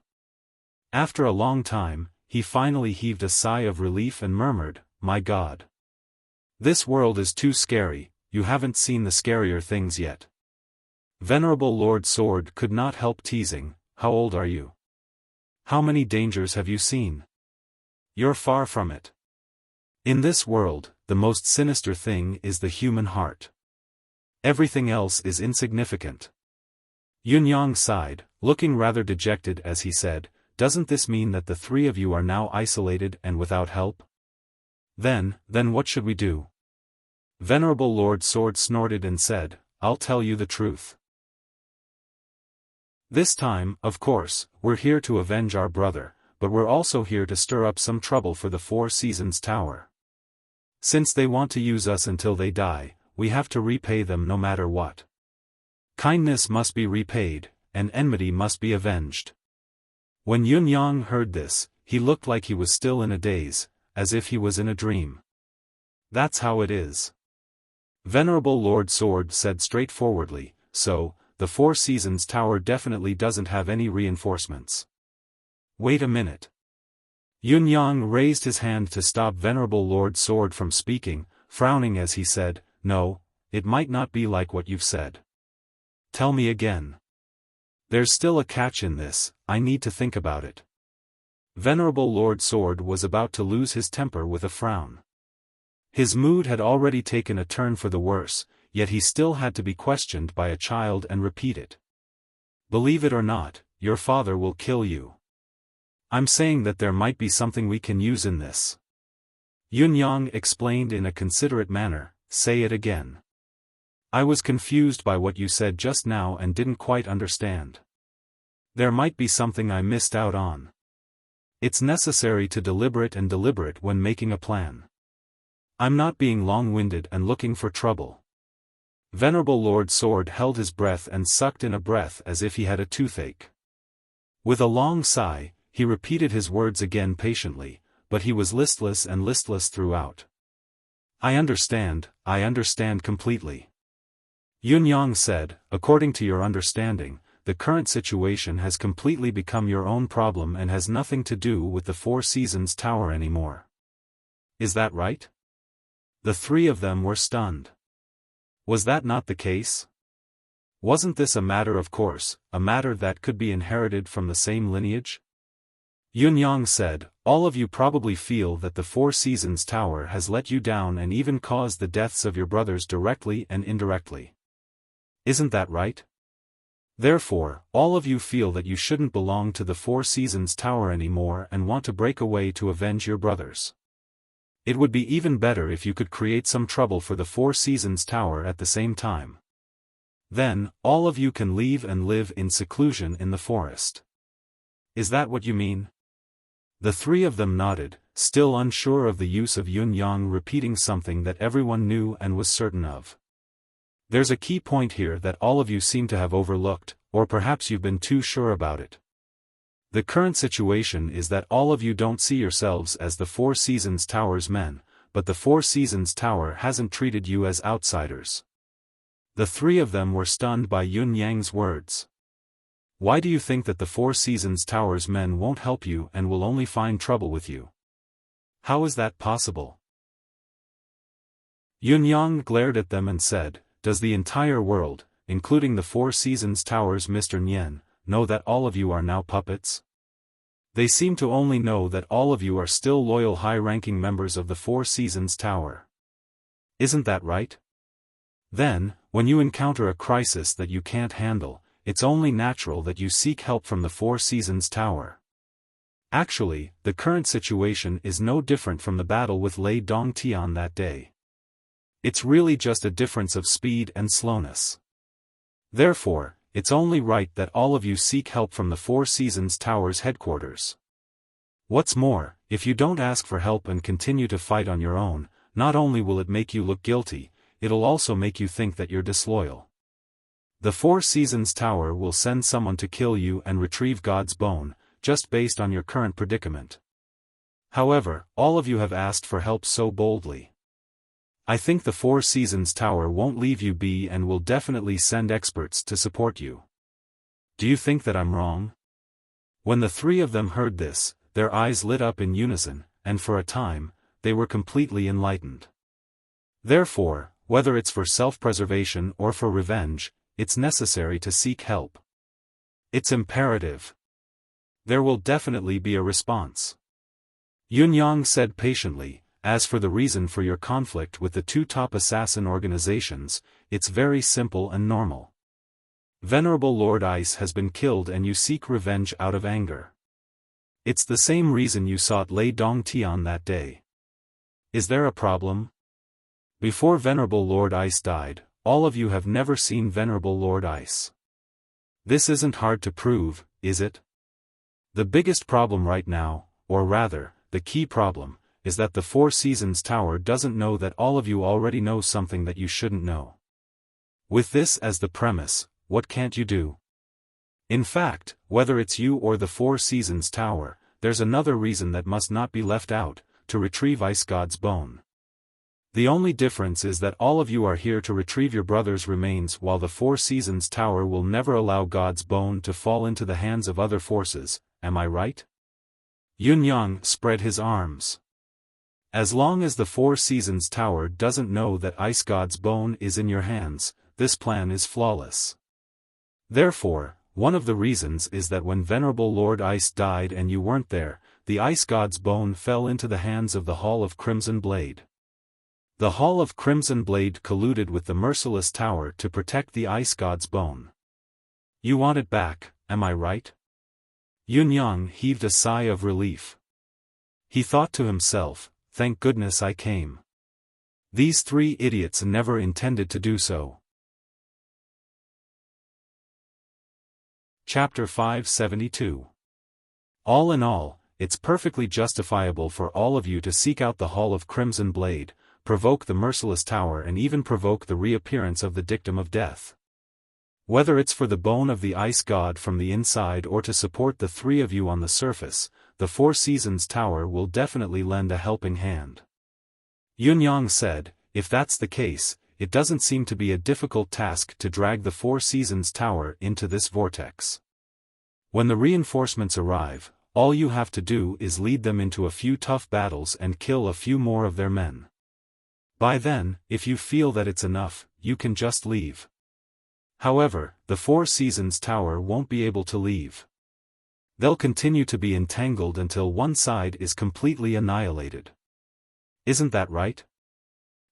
After a long time, he finally heaved a sigh of relief and murmured, "My God. This world is too scary, you haven't seen the scarier things yet." Venerable Lord Sword could not help teasing, "How old are you? How many dangers have you seen? You're far from it. In this world, the most sinister thing is the human heart. Everything else is insignificant." Yunyang sighed, looking rather dejected as he said, "Doesn't this mean that the 3 of you are now isolated and without help? Then what should we do?" Venerable Lord Sword snorted and said, "I'll tell you the truth. This time, of course, we're here to avenge our brother, but we're also here to stir up some trouble for the Four Seasons Tower. Since they want to use us until they die, we have to repay them no matter what. Kindness must be repaid, and enmity must be avenged. When Yunyang heard this, he looked like he was still in a daze, as if he was in a dream. That's how it is. Venerable Lord Sword said straightforwardly, so, the Four Seasons Tower definitely doesn't have any reinforcements. Wait a minute. Yunyang raised his hand to stop Venerable Lord Sword from speaking, frowning as he said, "No, it might not be like what you've said. Tell me again. There's still a catch in this, I need to think about it." Venerable Lord Sword was about to lose his temper with a frown. His mood had already taken a turn for the worse, yet he still had to be questioned by a child and repeat it. "Believe it or not, your father will kill you. I'm saying that there might be something we can use in this." Yunyang explained in a considerate manner, "Say it again. I was confused by what you said just now and didn't quite understand. There might be something I missed out on. It's necessary to deliberate when making a plan. I'm not being long-winded and looking for trouble." Venerable Lord Sword held his breath and sucked in a breath as if he had a toothache. With a long sigh, he repeated his words again patiently, but he was listless throughout. I understand completely." Yunyang said, "According to your understanding, the current situation has completely become your own problem and has nothing to do with the Four Seasons Tower anymore. Is that right?" The three of them were stunned. Was that not the case? Wasn't this a matter of course, a matter that could be inherited from the same lineage? Yunyang said, "All of you probably feel that the Four Seasons Tower has let you down and even caused the deaths of your brothers directly and indirectly. Isn't that right? Therefore, all of you feel that you shouldn't belong to the Four Seasons Tower anymore and want to break away to avenge your brothers. It would be even better if you could create some trouble for the Four Seasons Tower at the same time. Then, all of you can leave and live in seclusion in the forest. Is that what you mean?" The three of them nodded, still unsure of the use of Yunyang repeating something that everyone knew and was certain of. "There's a key point here that all of you seem to have overlooked, or perhaps you've been too sure about it. The current situation is that all of you don't see yourselves as the Four Seasons Tower's men, but the Four Seasons Tower hasn't treated you as outsiders." The three of them were stunned by Yunyang's words. "Why do you think that the Four Seasons Tower's men won't help you and will only find trouble with you? How is that possible?" Yunyang glared at them and said, "Does the entire world, including the Four Seasons Tower's Mr. Nian, know that all of you are now puppets? They seem to only know that all of you are still loyal high-ranking members of the Four Seasons Tower. Isn't that right? Then, when you encounter a crisis that you can't handle, it's only natural that you seek help from the Four Seasons Tower. Actually, the current situation is no different from the battle with Lei Dongtian that day. It's really just a difference of speed and slowness. Therefore, it's only right that all of you seek help from the Four Seasons Tower's headquarters. What's more, if you don't ask for help and continue to fight on your own, not only will it make you look guilty, it'll also make you think that you're disloyal. The Four Seasons Tower will send someone to kill you and retrieve God's bone, just based on your current predicament. However, all of you have asked for help so boldly. I think the Four Seasons Tower won't leave you be and will definitely send experts to support you. Do you think that I'm wrong?" When the three of them heard this, their eyes lit up in unison, and for a time, they were completely enlightened. Therefore, whether it's for self-preservation or for revenge, it's necessary to seek help. It's imperative. There will definitely be a response. Yunyang said patiently, "As for the reason for your conflict with the two top assassin organizations, it's very simple and normal. Venerable Lord Ice has been killed and you seek revenge out of anger. It's the same reason you sought Lei Dongtian that day. Is there a problem? Before Venerable Lord Ice died, all of you have never seen Venerable Lord Ice. This isn't hard to prove, is it? The biggest problem right now, or rather, the key problem, is that the Four Seasons Tower doesn't know that all of you already know something that you shouldn't know. With this as the premise, what can't you do? In fact, whether it's you or the Four Seasons Tower, there's another reason that must not be left out: to retrieve Ice God's bone. The only difference is that all of you are here to retrieve your brother's remains, while the Four Seasons Tower will never allow God's bone to fall into the hands of other forces. Am I right? Yunyang spread his arms. As long as the Four Seasons Tower doesn't know that Ice God's bone is in your hands, this plan is flawless. Therefore, one of the reasons is that when Venerable Lord Ice died and you weren't there, the Ice God's bone fell into the hands of the Hall of Crimson Blade. The Hall of Crimson Blade colluded with the Merciless Tower to protect the Ice God's bone. You want it back, am I right? Yunyang heaved a sigh of relief. He thought to himself, thank goodness I came. These three idiots never intended to do so. Chapter 572. All in all, it's perfectly justifiable for all of you to seek out the Hall of Crimson Blade, provoke the Merciless Tower, and even provoke the reappearance of the Dictum of Death. Whether it's for the bone of the Ice God from the inside or to support the three of you on the surface, the Four Seasons Tower will definitely lend a helping hand. Yunyang said, if that's the case, it doesn't seem to be a difficult task to drag the Four Seasons Tower into this vortex. When the reinforcements arrive, all you have to do is lead them into a few tough battles and kill a few more of their men. By then, if you feel that it's enough, you can just leave. However, the Four Seasons Tower won't be able to leave. They'll continue to be entangled until one side is completely annihilated. Isn't that right?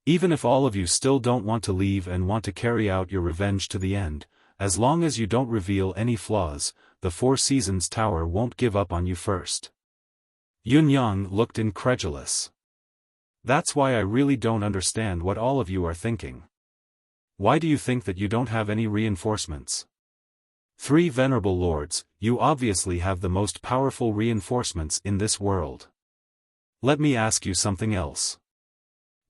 Even if all of you still don't want to leave and want to carry out your revenge to the end, as long as you don't reveal any flaws, the Four Seasons Tower won't give up on you first. Yunyang looked incredulous. That's why I really don't understand what all of you are thinking. Why do you think that you don't have any reinforcements? Three venerable lords, you obviously have the most powerful reinforcements in this world. Let me ask you something else.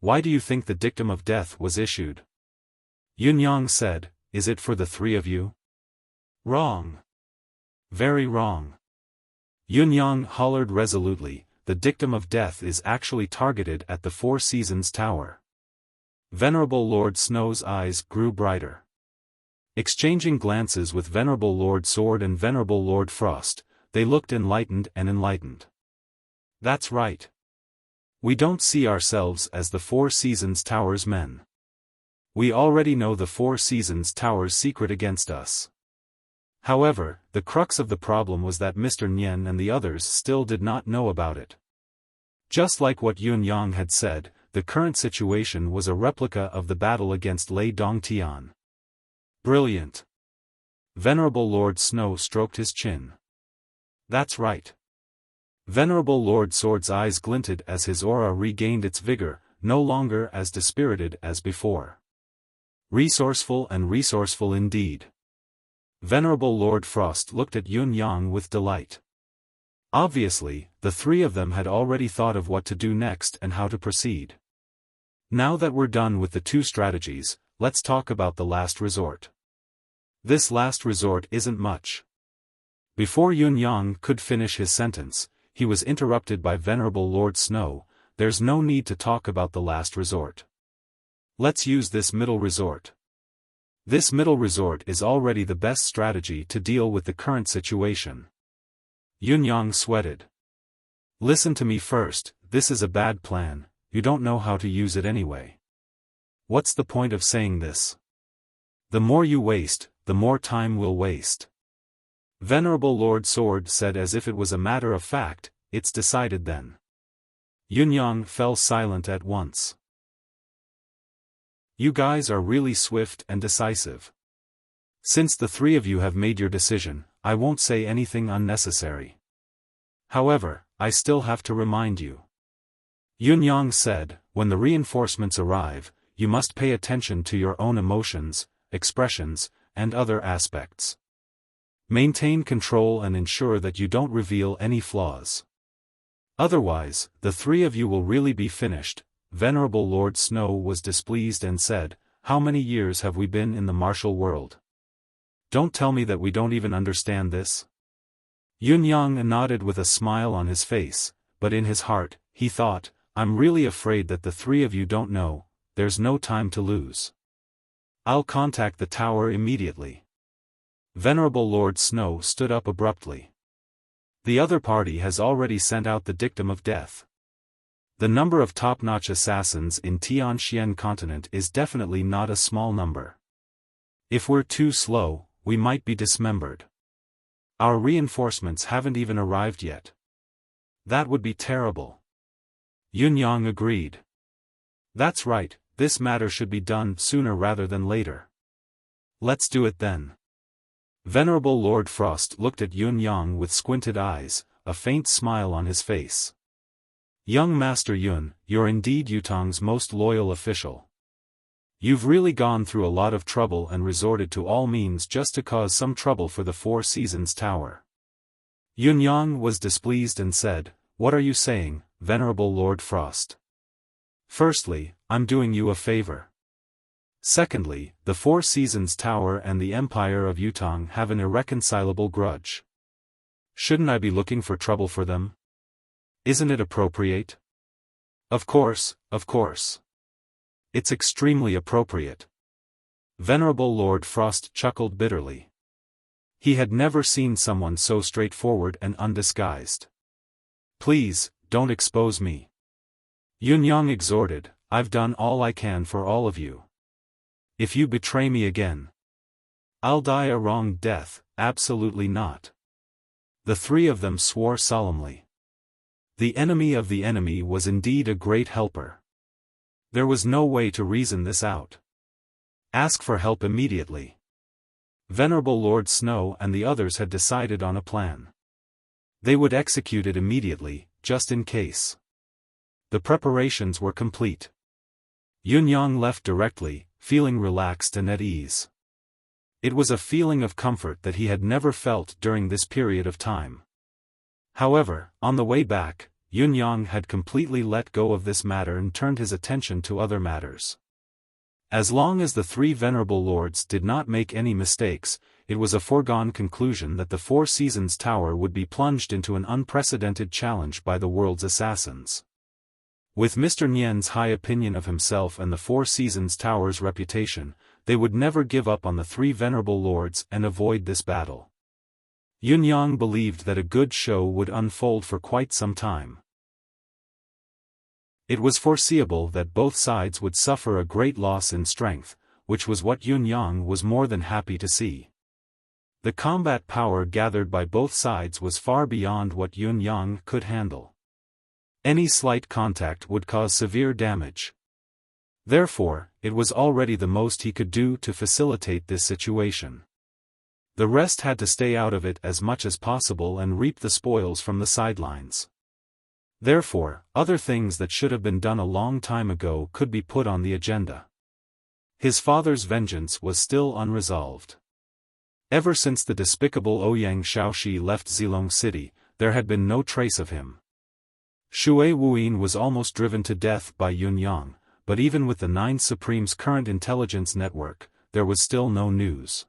Why do you think the Dictum of Death was issued? Yunyang said, is it for the three of you? Wrong. Very wrong. Yunyang hollered resolutely, the Dictum of Death is actually targeted at the Four Seasons Tower. Venerable Lord Snow's eyes grew brighter. Exchanging glances with Venerable Lord Sword and Venerable Lord Frost, they looked enlightened and enlightened. That's right. We don't see ourselves as the Four Seasons Tower's men. We already know the Four Seasons Tower's secret against us. However, the crux of the problem was that Mr. Nian and the others still did not know about it. Just like what Yunyang had said, the current situation was a replica of the battle against Lei Dongtian. Brilliant. Venerable Lord Snow stroked his chin. That's right. Venerable Lord Sword's eyes glinted as his aura regained its vigor, no longer as dispirited as before. Resourceful and resourceful indeed. Venerable Lord Frost looked at Yunyang with delight. Obviously, the three of them had already thought of what to do next and how to proceed. Now that we're done with the two strategies, let's talk about the last resort. This last resort isn't much. Before Yunyang could finish his sentence, he was interrupted by Venerable Lord Snow. There's no need to talk about the last resort. Let's use this middle resort. This middle resort is already the best strategy to deal with the current situation. Yunyang sweated. Listen to me first, this is a bad plan, you don't know how to use it anyway. What's the point of saying this? The more you waste, the more time we'll waste. Venerable Lord Sword said as if it was a matter of fact, it's decided then. Yunyang fell silent at once. You guys are really swift and decisive. Since the three of you have made your decision, I won't say anything unnecessary. However, I still have to remind you. Yunyang said, when the reinforcements arrive, you must pay attention to your own emotions, expressions, and other aspects. Maintain control and ensure that you don't reveal any flaws. Otherwise, the three of you will really be finished. Venerable Lord Snow was displeased and said, "How many years have we been in the martial world? Don't tell me that we don't even understand this." Yunyang nodded with a smile on his face, but in his heart, he thought, "I'm really afraid that the three of you don't know. There's no time to lose. I'll contact the tower immediately." Venerable Lord Snow stood up abruptly. "The other party has already sent out the dictum of death. The number of top-notch assassins in Tianxian continent is definitely not a small number. If we're too slow, we might be dismembered. Our reinforcements haven't even arrived yet. That would be terrible." Yunyang agreed. "That's right, this matter should be done sooner rather than later. Let's do it then." Venerable Lord Frost looked at Yunyang with squinted eyes, a faint smile on his face. "Young Master Yun, you're indeed Yutong's most loyal official. You've really gone through a lot of trouble and resorted to all means just to cause some trouble for the Four Seasons Tower." Yunyang was displeased and said, "What are you saying, Venerable Lord Frost? Firstly, I'm doing you a favor. Secondly, the Four Seasons Tower and the Empire of Yutong have an irreconcilable grudge. Shouldn't I be looking for trouble for them? Isn't it appropriate?" Of course. It's extremely appropriate." Venerable Lord Frost chuckled bitterly. He had never seen someone so straightforward and undisguised. "Please, don't expose me," Yunyang exhorted. "I've done all I can for all of you. If you betray me again, I'll die a wrong death." "Absolutely not." The three of them swore solemnly. The enemy of the enemy was indeed a great helper. There was no way to reason this out. Ask for help immediately. Venerable Lord Snow and the others had decided on a plan. They would execute it immediately, just in case. The preparations were complete. Yunyang left directly, feeling relaxed and at ease. It was a feeling of comfort that he had never felt during this period of time. However, on the way back, Yunyang had completely let go of this matter and turned his attention to other matters. As long as the three venerable lords did not make any mistakes, it was a foregone conclusion that the Four Seasons Tower would be plunged into an unprecedented challenge by the world's assassins. With Mr. Nian's high opinion of himself and the Four Seasons Tower's reputation, they would never give up on the three venerable lords and avoid this battle. Yunyang believed that a good show would unfold for quite some time. It was foreseeable that both sides would suffer a great loss in strength, which was what Yunyang was more than happy to see. The combat power gathered by both sides was far beyond what Yunyang could handle. Any slight contact would cause severe damage. Therefore, it was already the most he could do to facilitate this situation. The rest had to stay out of it as much as possible and reap the spoils from the sidelines. Therefore, other things that should have been done a long time ago could be put on the agenda. His father's vengeance was still unresolved. Ever since the despicable Ouyang Shaoxi left Zilong City, there had been no trace of him. Shui Wuyin was almost driven to death by Yunyang, but even with the Nine Supreme's current intelligence network, there was still no news.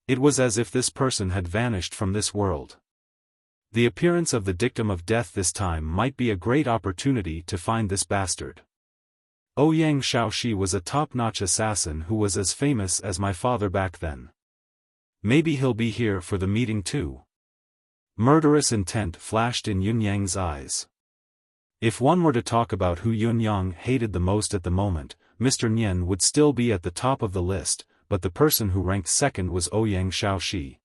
It was as if this person had vanished from this world. The appearance of the dictum of death this time might be a great opportunity to find this bastard. Ouyang Shaoxi was a top-notch assassin who was as famous as my father back then. Maybe he'll be here for the meeting too. Murderous intent flashed in Yunyang's eyes. If one were to talk about who Yunyang hated the most at the moment, Mr. Nian would still be at the top of the list, but the person who ranked second was Ouyang Shaoxi.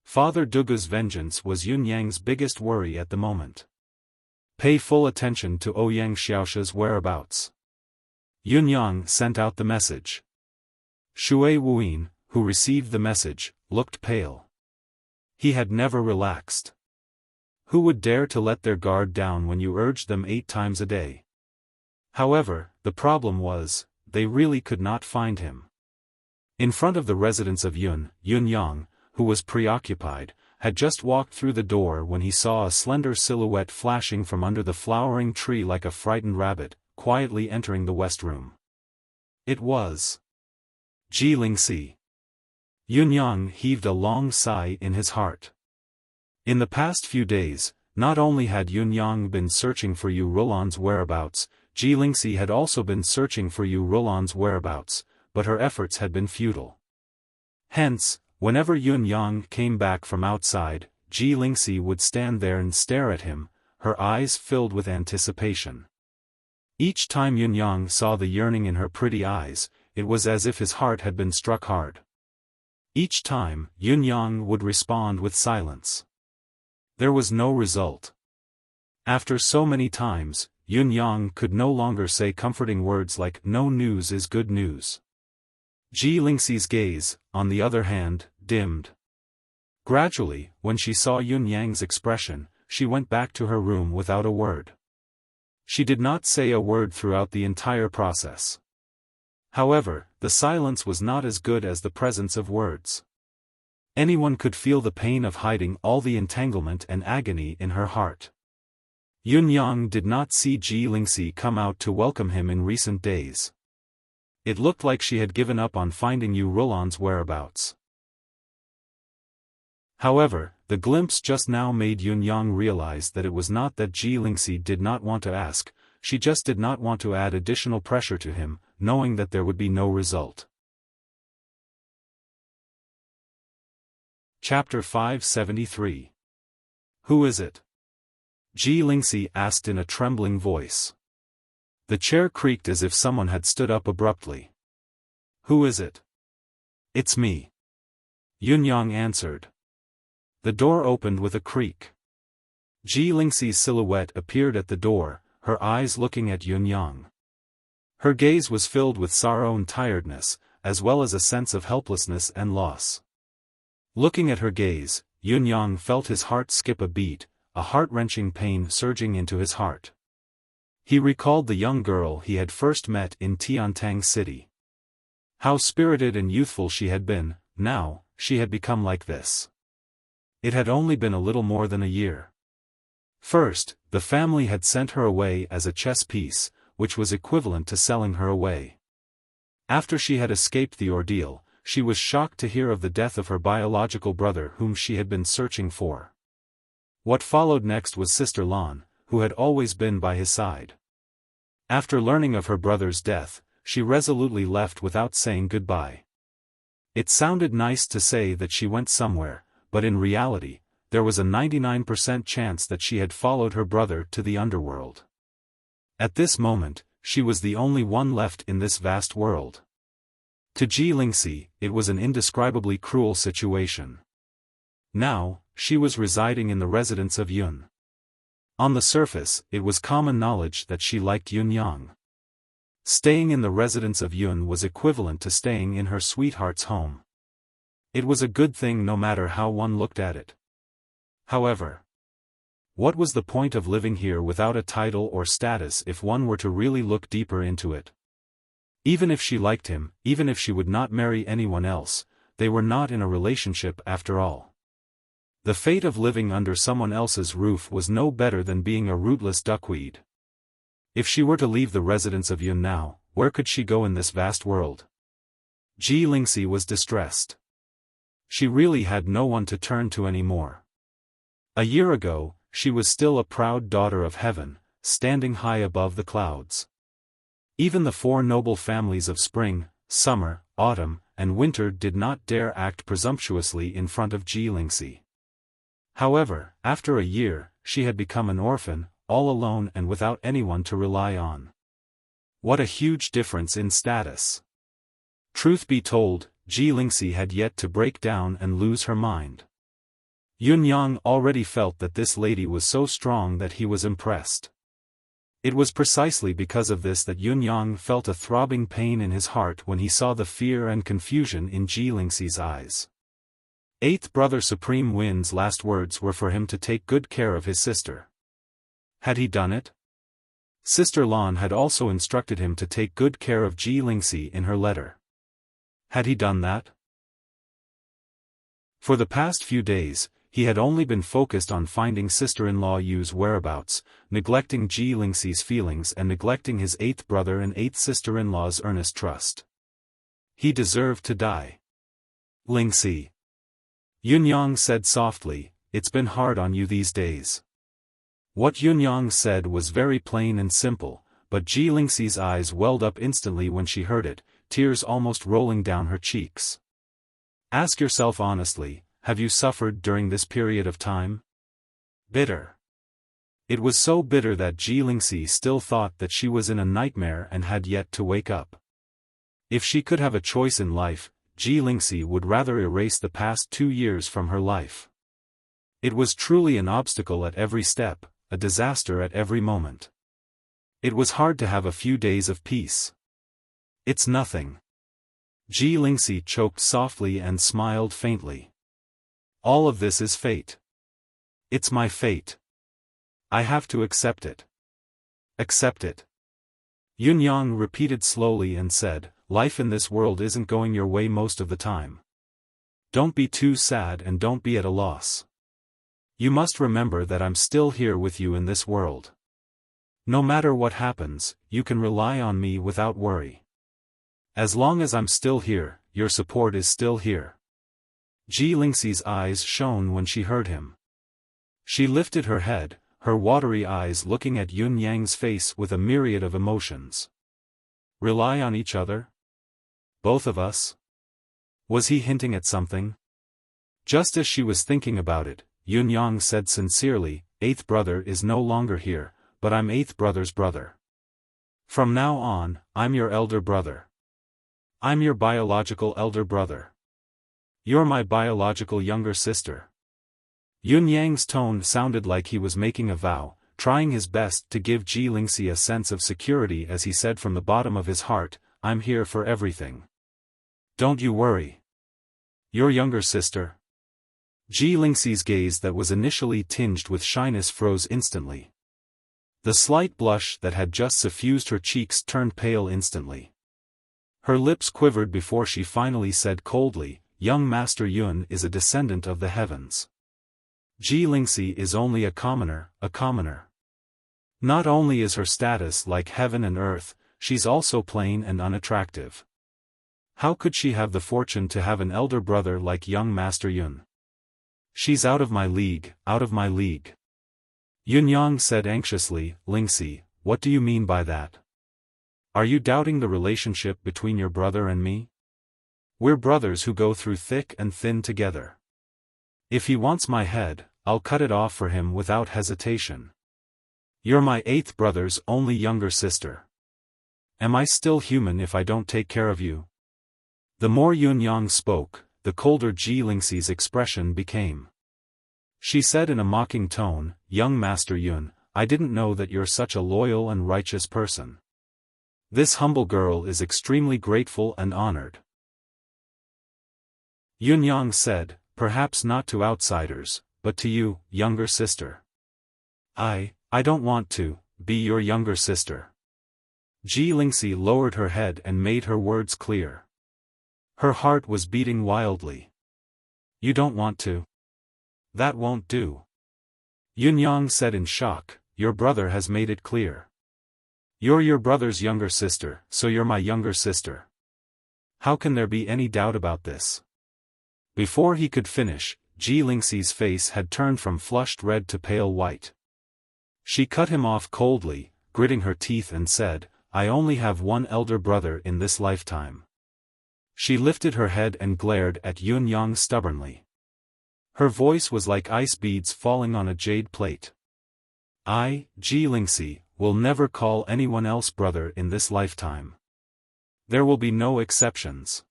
Father Dugu's vengeance was Yunyang's biggest worry at the moment. Pay full attention to Ouyang Shaoxi's whereabouts. Yunyang sent out the message. Shui Wuyin, who received the message, looked pale. He had never relaxed. Who would dare to let their guard down when you urged them 8 times a day? However, the problem was, they really could not find him. In front of the residence of Yunyang, who was preoccupied, had just walked through the door when he saw a slender silhouette flashing from under the flowering tree like a frightened rabbit, quietly entering the west room. It was Ji Lingxi. Yunyang heaved a long sigh in his heart. In the past few days, not only had Yunyang been searching for Yu Rolan's whereabouts, Ji Lingxi had also been searching for Yu Rolan's whereabouts, but her efforts had been futile. Hence, whenever Yunyang came back from outside, Ji Lingxi would stand there and stare at him, her eyes filled with anticipation. Each time Yunyang saw the yearning in her pretty eyes, it was as if his heart had been struck hard. Each time, Yunyang would respond with silence. There was no result. After so many times, Yunyang could no longer say comforting words like "no news is good news." Ji Lingxi's gaze, on the other hand, dimmed. Gradually, when she saw Yunyang's expression, she went back to her room without a word. She did not say a word throughout the entire process. However, the silence was not as good as the presence of words. Anyone could feel the pain of hiding all the entanglement and agony in her heart. Yunyang did not see Ji Lingxi come out to welcome him in recent days. It looked like she had given up on finding Yu Rolan's whereabouts. However, the glimpse just now made Yunyang realize that it was not that Ji Lingxi did not want to ask, she just did not want to add additional pressure to him, knowing that there would be no result. Chapter 573. Who is it? Ji Lingxi asked in a trembling voice. The chair creaked as if someone had stood up abruptly. Who is it? It's me. Yunyang answered. The door opened with a creak. Ji Lingxi's silhouette appeared at the door, her eyes looking at Yunyang. Her gaze was filled with sorrow and tiredness, as well as a sense of helplessness and loss. Looking at her gaze, Yunyang felt his heart skip a beat, a heart-wrenching pain surging into his heart. He recalled the young girl he had first met in Tiantang City. How spirited and youthful she had been, now, she had become like this. It had only been a little more than a year. First, the family had sent her away as a chess piece, which was equivalent to selling her away. After she had escaped the ordeal, she was shocked to hear of the death of her biological brother whom she had been searching for. What followed next was Sister Lan, who had always been by his side. After learning of her brother's death, she resolutely left without saying goodbye. It sounded nice to say that she went somewhere, but in reality, there was a 99% chance that she had followed her brother to the underworld. At this moment, she was the only one left in this vast world. To Ji Lingxi, it was an indescribably cruel situation. Now, she was residing in the residence of Yun. On the surface, it was common knowledge that she liked Yunyang. Staying in the residence of Yun was equivalent to staying in her sweetheart's home. It was a good thing no matter how one looked at it. However, what was the point of living here without a title or status if one were to really look deeper into it? Even if she liked him, even if she would not marry anyone else, they were not in a relationship after all. The fate of living under someone else's roof was no better than being a rootless duckweed. If she were to leave the residence of Yun now, where could she go in this vast world? Ji Lingxi was distressed. She really had no one to turn to anymore. A year ago, she was still a proud daughter of heaven, standing high above the clouds. Even the four noble families of spring, summer, autumn, and winter did not dare act presumptuously in front of Ji Lingxi. However, after a year, she had become an orphan, all alone and without anyone to rely on. What a huge difference in status! Truth be told, Ji Lingxi had yet to break down and lose her mind. Yunyang already felt that this lady was so strong that he was impressed. It was precisely because of this that Yunyang felt a throbbing pain in his heart when he saw the fear and confusion in Ji Lingxi's eyes. Eighth Brother Supreme Win's last words were for him to take good care of his sister. Had he done it? Sister Lan had also instructed him to take good care of Ji Lingxi in her letter. Had he done that? For the past few days, he had only been focused on finding sister-in-law Yu's whereabouts, neglecting Ji Lingxi's feelings and neglecting his eighth brother and eighth sister-in-law's earnest trust. He deserved to die. Lingxi. Yunyang said softly, "It's been hard on you these days." What Yunyang said was very plain and simple, but Ji Lingxi's eyes welled up instantly when she heard it, tears almost rolling down her cheeks. Ask yourself honestly, have you suffered during this period of time? Bitter. It was so bitter that Ji Lingxi still thought that she was in a nightmare and had yet to wake up. If she could have a choice in life, Ji Lingxi would rather erase the past 2 years from her life. It was truly an obstacle at every step, a disaster at every moment. It was hard to have a few days of peace. It's nothing. Ji Lingxi choked softly and smiled faintly. All of this is fate. It's my fate. I have to accept it. Accept it. Yunyang repeated slowly and said, "Life in this world isn't going your way most of the time. Don't be too sad and don't be at a loss. You must remember that I'm still here with you in this world. No matter what happens, you can rely on me without worry. As long as I'm still here, your support is still here." Ji Lingxi's eyes shone when she heard him. She lifted her head, her watery eyes looking at Yunyang's face with a myriad of emotions. Rely on each other? Both of us? Was he hinting at something? Just as she was thinking about it, Yunyang said sincerely, "Eighth brother is no longer here, but I'm eighth brother's brother. From now on, I'm your elder brother. I'm your biological elder brother. You're my biological younger sister." Yunyang's tone sounded like he was making a vow, trying his best to give Ji Lingxi a sense of security as he said from the bottom of his heart, "I'm here for everything. Don't you worry. Your younger sister." Ji Lingxi's gaze that was initially tinged with shyness froze instantly. The slight blush that had just suffused her cheeks turned pale instantly. Her lips quivered before she finally said coldly, "Young Master Yun is a descendant of the heavens. Ji Lingxi is only a commoner, a commoner. Not only is her status like heaven and earth, she's also plain and unattractive. How could she have the fortune to have an elder brother like young Master Yun? She's out of my league, out of my league." Yunyang said anxiously, "Lingxi, what do you mean by that? Are you doubting the relationship between your brother and me? We're brothers who go through thick and thin together. If he wants my head, I'll cut it off for him without hesitation. You're my eighth brother's only younger sister. Am I still human if I don't take care of you?" The more Yunyang spoke, the colder Ji Lingxi's expression became. She said in a mocking tone, "Young Master Yun, I didn't know that you're such a loyal and righteous person. This humble girl is extremely grateful and honored." Yunyang said, "Perhaps not to outsiders, but to you, younger sister. I don't want to be your younger sister." Ji Lingxi lowered her head and made her words clear. Her heart was beating wildly. "You don't want to? That won't do." Yunyang said in shock, "Your brother has made it clear. You're your brother's younger sister, so you're my younger sister. How can there be any doubt about this?" Before he could finish, Ji Lingxi's face had turned from flushed red to pale white. She cut him off coldly, gritting her teeth and said, "I only have one elder brother in this lifetime." She lifted her head and glared at Yunyang stubbornly. Her voice was like ice beads falling on a jade plate. "I, Ji Lingxi, will never call anyone else brother in this lifetime. There will be no exceptions."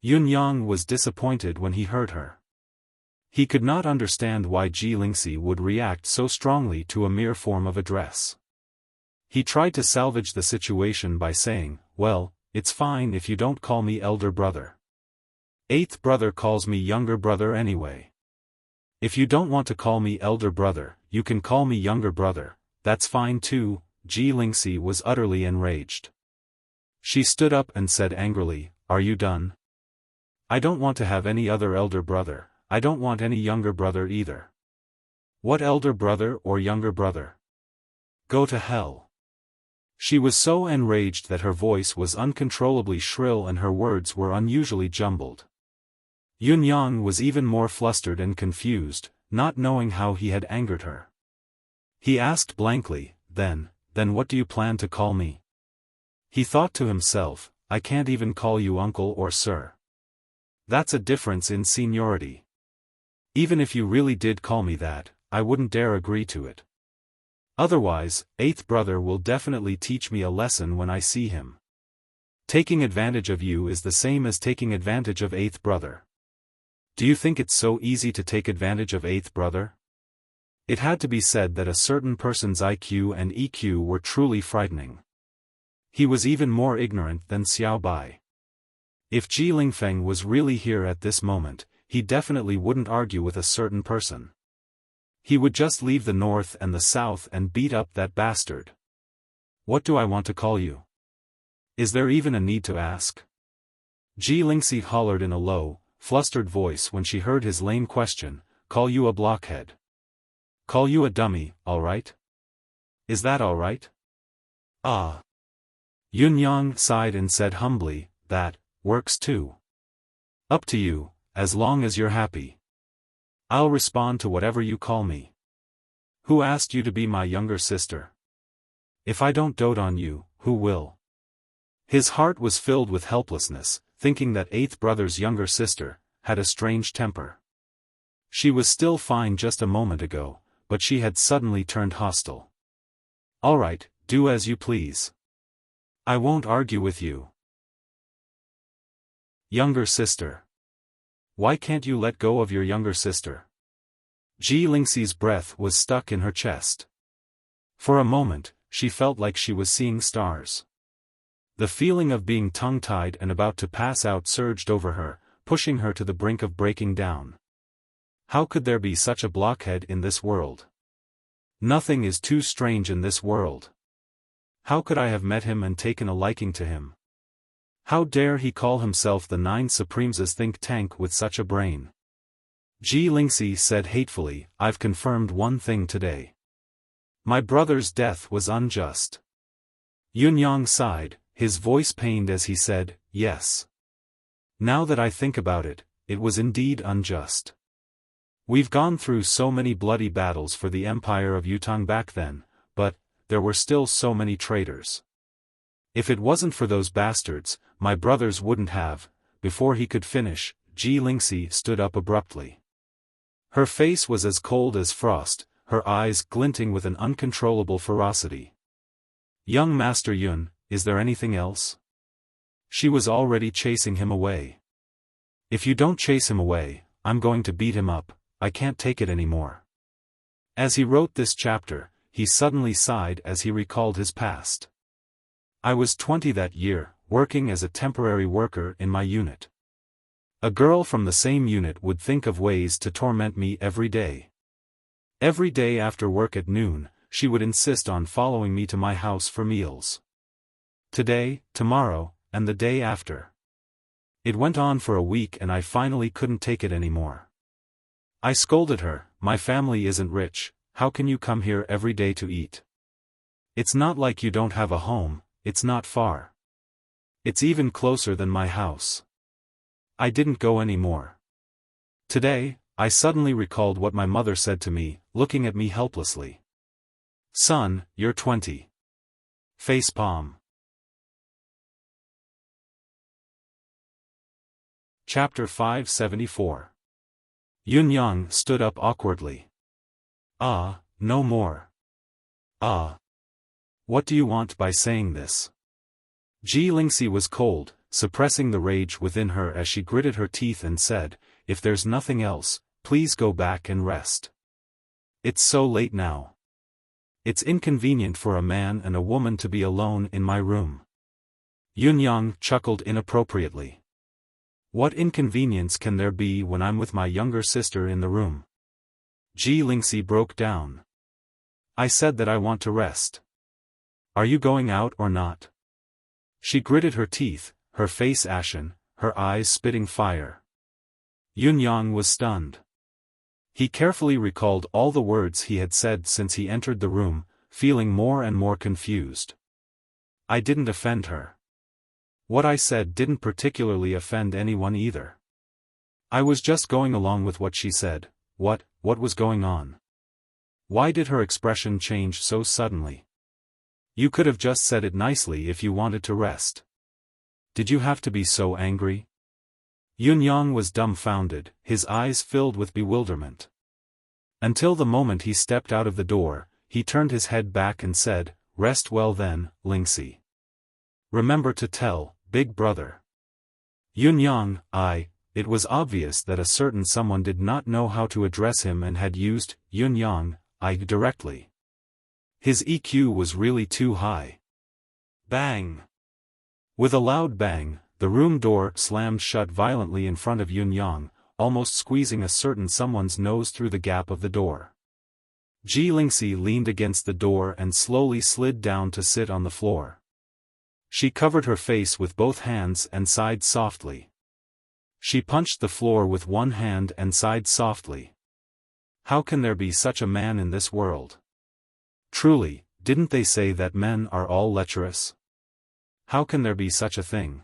Yunyang was disappointed when he heard her. He could not understand why Ji Lingxi would react so strongly to a mere form of address. He tried to salvage the situation by saying, "Well, it's fine if you don't call me elder brother. Eighth brother calls me younger brother anyway. If you don't want to call me elder brother, you can call me younger brother, that's fine too." Ji Lingxi was utterly enraged. She stood up and said angrily, "Are you done? I don't want to have any other elder brother, I don't want any younger brother either. What elder brother or younger brother? Go to hell. She was so enraged that her voice was uncontrollably shrill and her words were unusually jumbled. Yun Yang was even more flustered and confused, not knowing how he had angered her. He asked blankly, then what do you plan to call me? He thought to himself, I can't even call you uncle or sir. That's a difference in seniority. Even if you really did call me that, I wouldn't dare agree to it. Otherwise, eighth brother will definitely teach me a lesson when I see him. Taking advantage of you is the same as taking advantage of eighth brother. Do you think it's so easy to take advantage of eighth brother? It had to be said that a certain person's IQ and EQ were truly frightening. He was even more ignorant than Xiao Bai. If Ji Lingfeng was really here at this moment, he definitely wouldn't argue with a certain person. He would just leave the north and the south and beat up that bastard. What do I want to call you? Is there even a need to ask? Ji Lingxi hollered in a low, flustered voice when she heard his lame question, call you a blockhead. Call you a dummy, alright? Is that alright? Ah. Yun Yang sighed and said humbly, that works too. Up to you, as long as you're happy. I'll respond to whatever you call me. Who asked you to be my younger sister? If I don't dote on you, who will? His heart was filled with helplessness, thinking that eighth brother's younger sister had a strange temper. She was still fine just a moment ago, but she had suddenly turned hostile. All right, do as you please. I won't argue with you. Younger sister. Why can't you let go of your younger sister? Ji Lingxi's breath was stuck in her chest. For a moment, she felt like she was seeing stars. The feeling of being tongue-tied and about to pass out surged over her, pushing her to the brink of breaking down. How could there be such a blockhead in this world? Nothing is too strange in this world. How could I have met him and taken a liking to him? How dare he call himself the Nine Supremes' think tank with such a brain? Ji Lingxi said hatefully, I've confirmed one thing today. My brother's death was unjust. Yun Yang sighed, his voice pained as he said, yes. Now that I think about it, it was indeed unjust. We've gone through so many bloody battles for the empire of Yutang back then, but there were still so many traitors. If it wasn't for those bastards, my brothers wouldn't have. Before he could finish, Ji Lingxi stood up abruptly. Her face was as cold as frost, her eyes glinting with an uncontrollable ferocity. Young Master Yun, is there anything else? She was already chasing him away. If you don't chase him away, I'm going to beat him up, I can't take it anymore. As he wrote this chapter, he suddenly sighed as he recalled his past. I was 20 that year, working as a temporary worker in my unit. A girl from the same unit would think of ways to torment me every day. Every day after work at noon, she would insist on following me to my house for meals. Today, tomorrow, and the day after. It went on for a week and I finally couldn't take it anymore. I scolded her, my family isn't rich, how can you come here every day to eat? It's not like you don't have a home, it's not far. It's even closer than my house. I didn't go anymore. Today, I suddenly recalled what my mother said to me, looking at me helplessly. Son, you're 20. Facepalm. Chapter 574. Yun Yang stood up awkwardly. Ah, no more. Ah. What do you want by saying this? Ji Lingxi was cold, suppressing the rage within her as she gritted her teeth and said, if there's nothing else, please go back and rest. It's so late now. It's inconvenient for a man and a woman to be alone in my room. Yun Yang chuckled inappropriately. What inconvenience can there be when I'm with my younger sister in the room? Ji Lingxi broke down. I said that I want to rest. Are you going out or not? She gritted her teeth, her face ashen, her eyes spitting fire. Yun Yang was stunned. He carefully recalled all the words he had said since he entered the room, feeling more and more confused. I didn't offend her. What I said didn't particularly offend anyone either. I was just going along with what she said. What was going on? Why did her expression change so suddenly? You could have just said it nicely if you wanted to rest. Did you have to be so angry? Yun Yang was dumbfounded, his eyes filled with bewilderment. Until the moment he stepped out of the door, he turned his head back and said, "Rest well then, Lingxi. Remember to tell, Big Brother." Yun Yang, it was obvious that a certain someone did not know how to address him and had used Yun Yang, directly. His EQ was really too high. Bang! With a loud bang, the room door slammed shut violently in front of Yun Yang, almost squeezing a certain someone's nose through the gap of the door. Ji Lingxi leaned against the door and slowly slid down to sit on the floor. She covered her face with both hands and sighed softly. She punched the floor with one hand and sighed softly. How can there be such a man in this world? Truly, didn't they say that men are all lecherous? How can there be such a thing?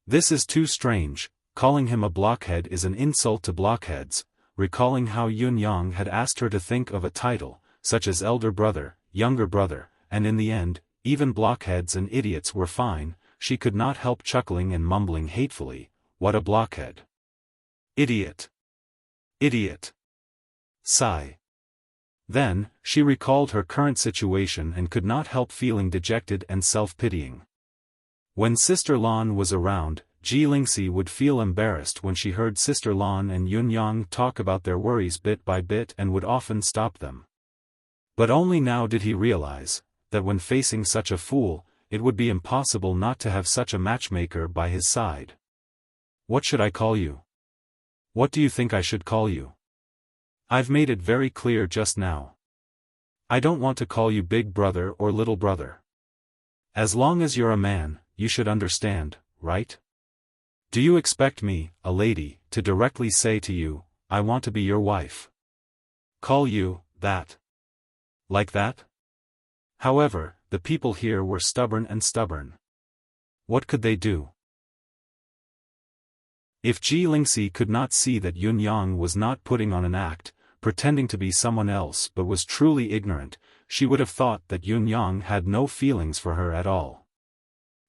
This is too strange. Calling him a blockhead is an insult to blockheads. Recalling how Yun Yang had asked her to think of a title, such as elder brother, younger brother, and in the end, even blockheads and idiots were fine, she could not help chuckling and mumbling hatefully, "What a blockhead! Idiot! Idiot!" Sigh. Then, she recalled her current situation and could not help feeling dejected and self-pitying. When Sister Lan was around, Ji Lingxi would feel embarrassed when she heard Sister Lan and Yun Yang talk about their worries bit by bit and would often stop them. But only now did he realize that when facing such a fool, it would be impossible not to have such a matchmaker by his side. What should I call you? What do you think I should call you? I've made it very clear just now. I don't want to call you Big Brother or Little Brother. As long as you're a man, you should understand, right? Do you expect me, a lady, to directly say to you, "I want to be your wife"? Call you that? Like that? However, the people here were stubborn and stubborn. What could they do? If Ji Lingxi could not see that Yun Yang was not putting on an act, pretending to be someone else but was truly ignorant, she would have thought that Yun Yang had no feelings for her at all.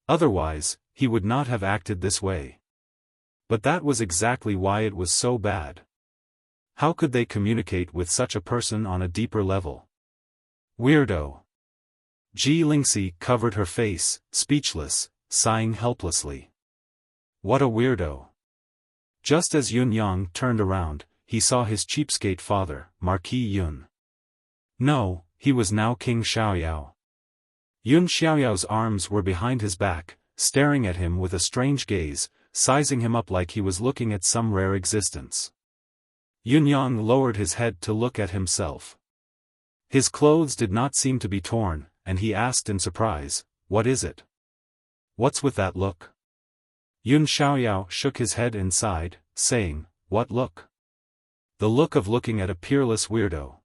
Otherwise, he would not have acted this way. But that was exactly why it was so bad. How could they communicate with such a person on a deeper level? Weirdo. Ji Lingxi covered her face, speechless, sighing helplessly. What a weirdo. Just as Yun Yang turned around, he saw his cheapskate father, Marquis Yun. No, he was now King Xiaoyao. Yun Xiaoyao's arms were behind his back, staring at him with a strange gaze, sizing him up like he was looking at some rare existence. Yun Yang lowered his head to look at himself. His clothes did not seem to be torn, and he asked in surprise, "What is it? What's with that look?" Yun Xiaoyao shook his head and sighed, saying, "What look?" "The look of looking at a peerless weirdo.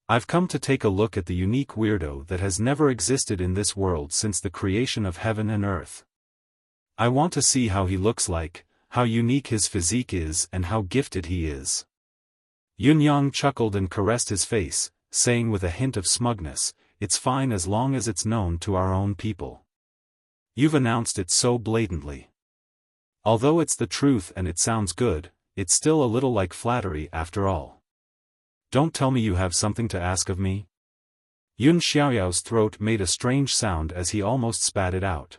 I've come to take a look at the unique weirdo that has never existed in this world since the creation of heaven and earth. I want to see how he looks like, how unique his physique is and how gifted he is." Yun Yang chuckled and caressed his face, saying with a hint of smugness, "It's fine as long as it's known to our own people. You've announced it so blatantly. Although it's the truth and it sounds good, it's still a little like flattery after all. Don't tell me you have something to ask of me?" Yun Xiaoyao's throat made a strange sound as he almost spat it out.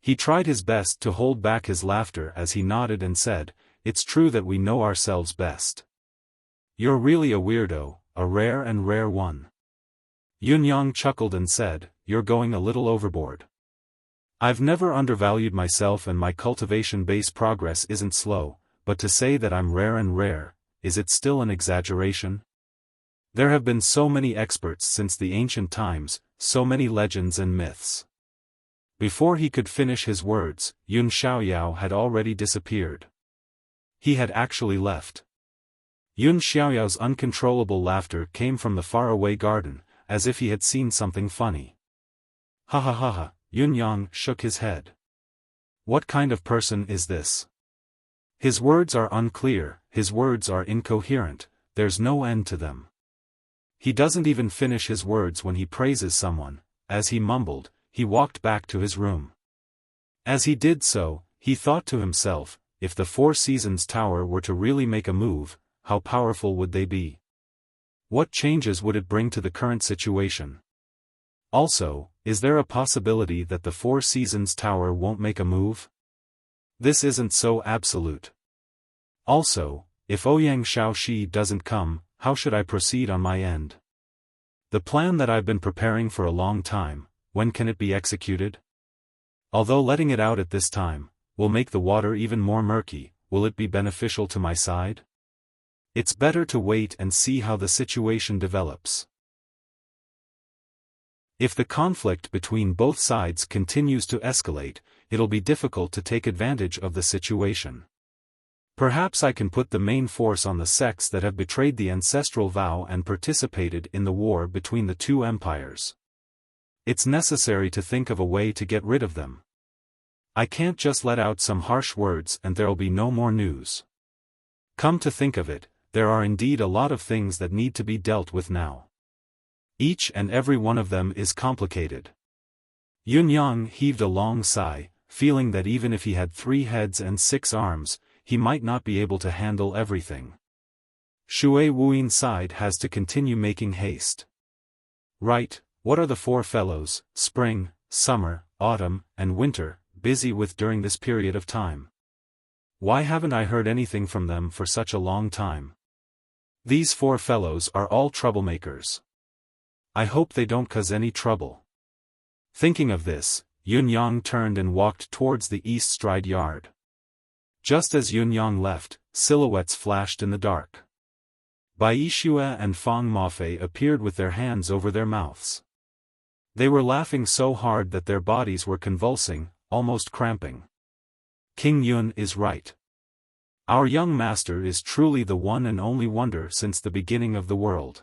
He tried his best to hold back his laughter as he nodded and said, "It's true that we know ourselves best. You're really a weirdo, a rare one." Yun Yang chuckled and said, "You're going a little overboard. I've never undervalued myself and my cultivation-based progress isn't slow, but to say that I'm rare, is it still an exaggeration? There have been so many experts since the ancient times, so many legends and myths." Before he could finish his words, Yun Xiaoyao had already disappeared. He had actually left. Yun Xiaoyao's uncontrollable laughter came from the faraway garden, as if he had seen something funny. Ha ha ha ha, Yun Yang shook his head. What kind of person is this? His words are unclear, his words are incoherent, there's no end to them. He doesn't even finish his words when he praises someone. As he mumbled, he walked back to his room. As he did so, he thought to himself, if the Four Seasons Tower were to really make a move, how powerful would they be? What changes would it bring to the current situation? Also, is there a possibility that the Four Seasons Tower won't make a move? This isn't so absolute. Also, if Ouyang Shaoxi doesn't come, how should I proceed on my end? The plan that I've been preparing for a long time, when can it be executed? Although letting it out at this time will make the water even more murky, will it be beneficial to my side? It's better to wait and see how the situation develops. If the conflict between both sides continues to escalate, it'll be difficult to take advantage of the situation. Perhaps I can put the main force on the sects that have betrayed the ancestral vow and participated in the war between the two empires. It's necessary to think of a way to get rid of them. I can't just let out some harsh words and there'll be no more news. Come to think of it, there are indeed a lot of things that need to be dealt with now. Each and every one of them is complicated. Yun Yang heaved a long sigh, feeling that even if he had 3 heads and 6 arms, he might not be able to handle everything. Shui Wuyin sighed has to continue making haste. Right, what are the 4 fellows, spring, summer, autumn, and winter, busy with during this period of time? Why haven't I heard anything from them for such a long time? These 4 fellows are all troublemakers. I hope they don't cause any trouble. Thinking of this, Yun Yang turned and walked towards the East Stride Yard. Just as Yun Yang left, silhouettes flashed in the dark. Bai Yixue and Fang Mafei appeared with their hands over their mouths. They were laughing so hard that their bodies were convulsing, almost cramping. King Yun is right. Our young master is truly the one and only wonder since the beginning of the world.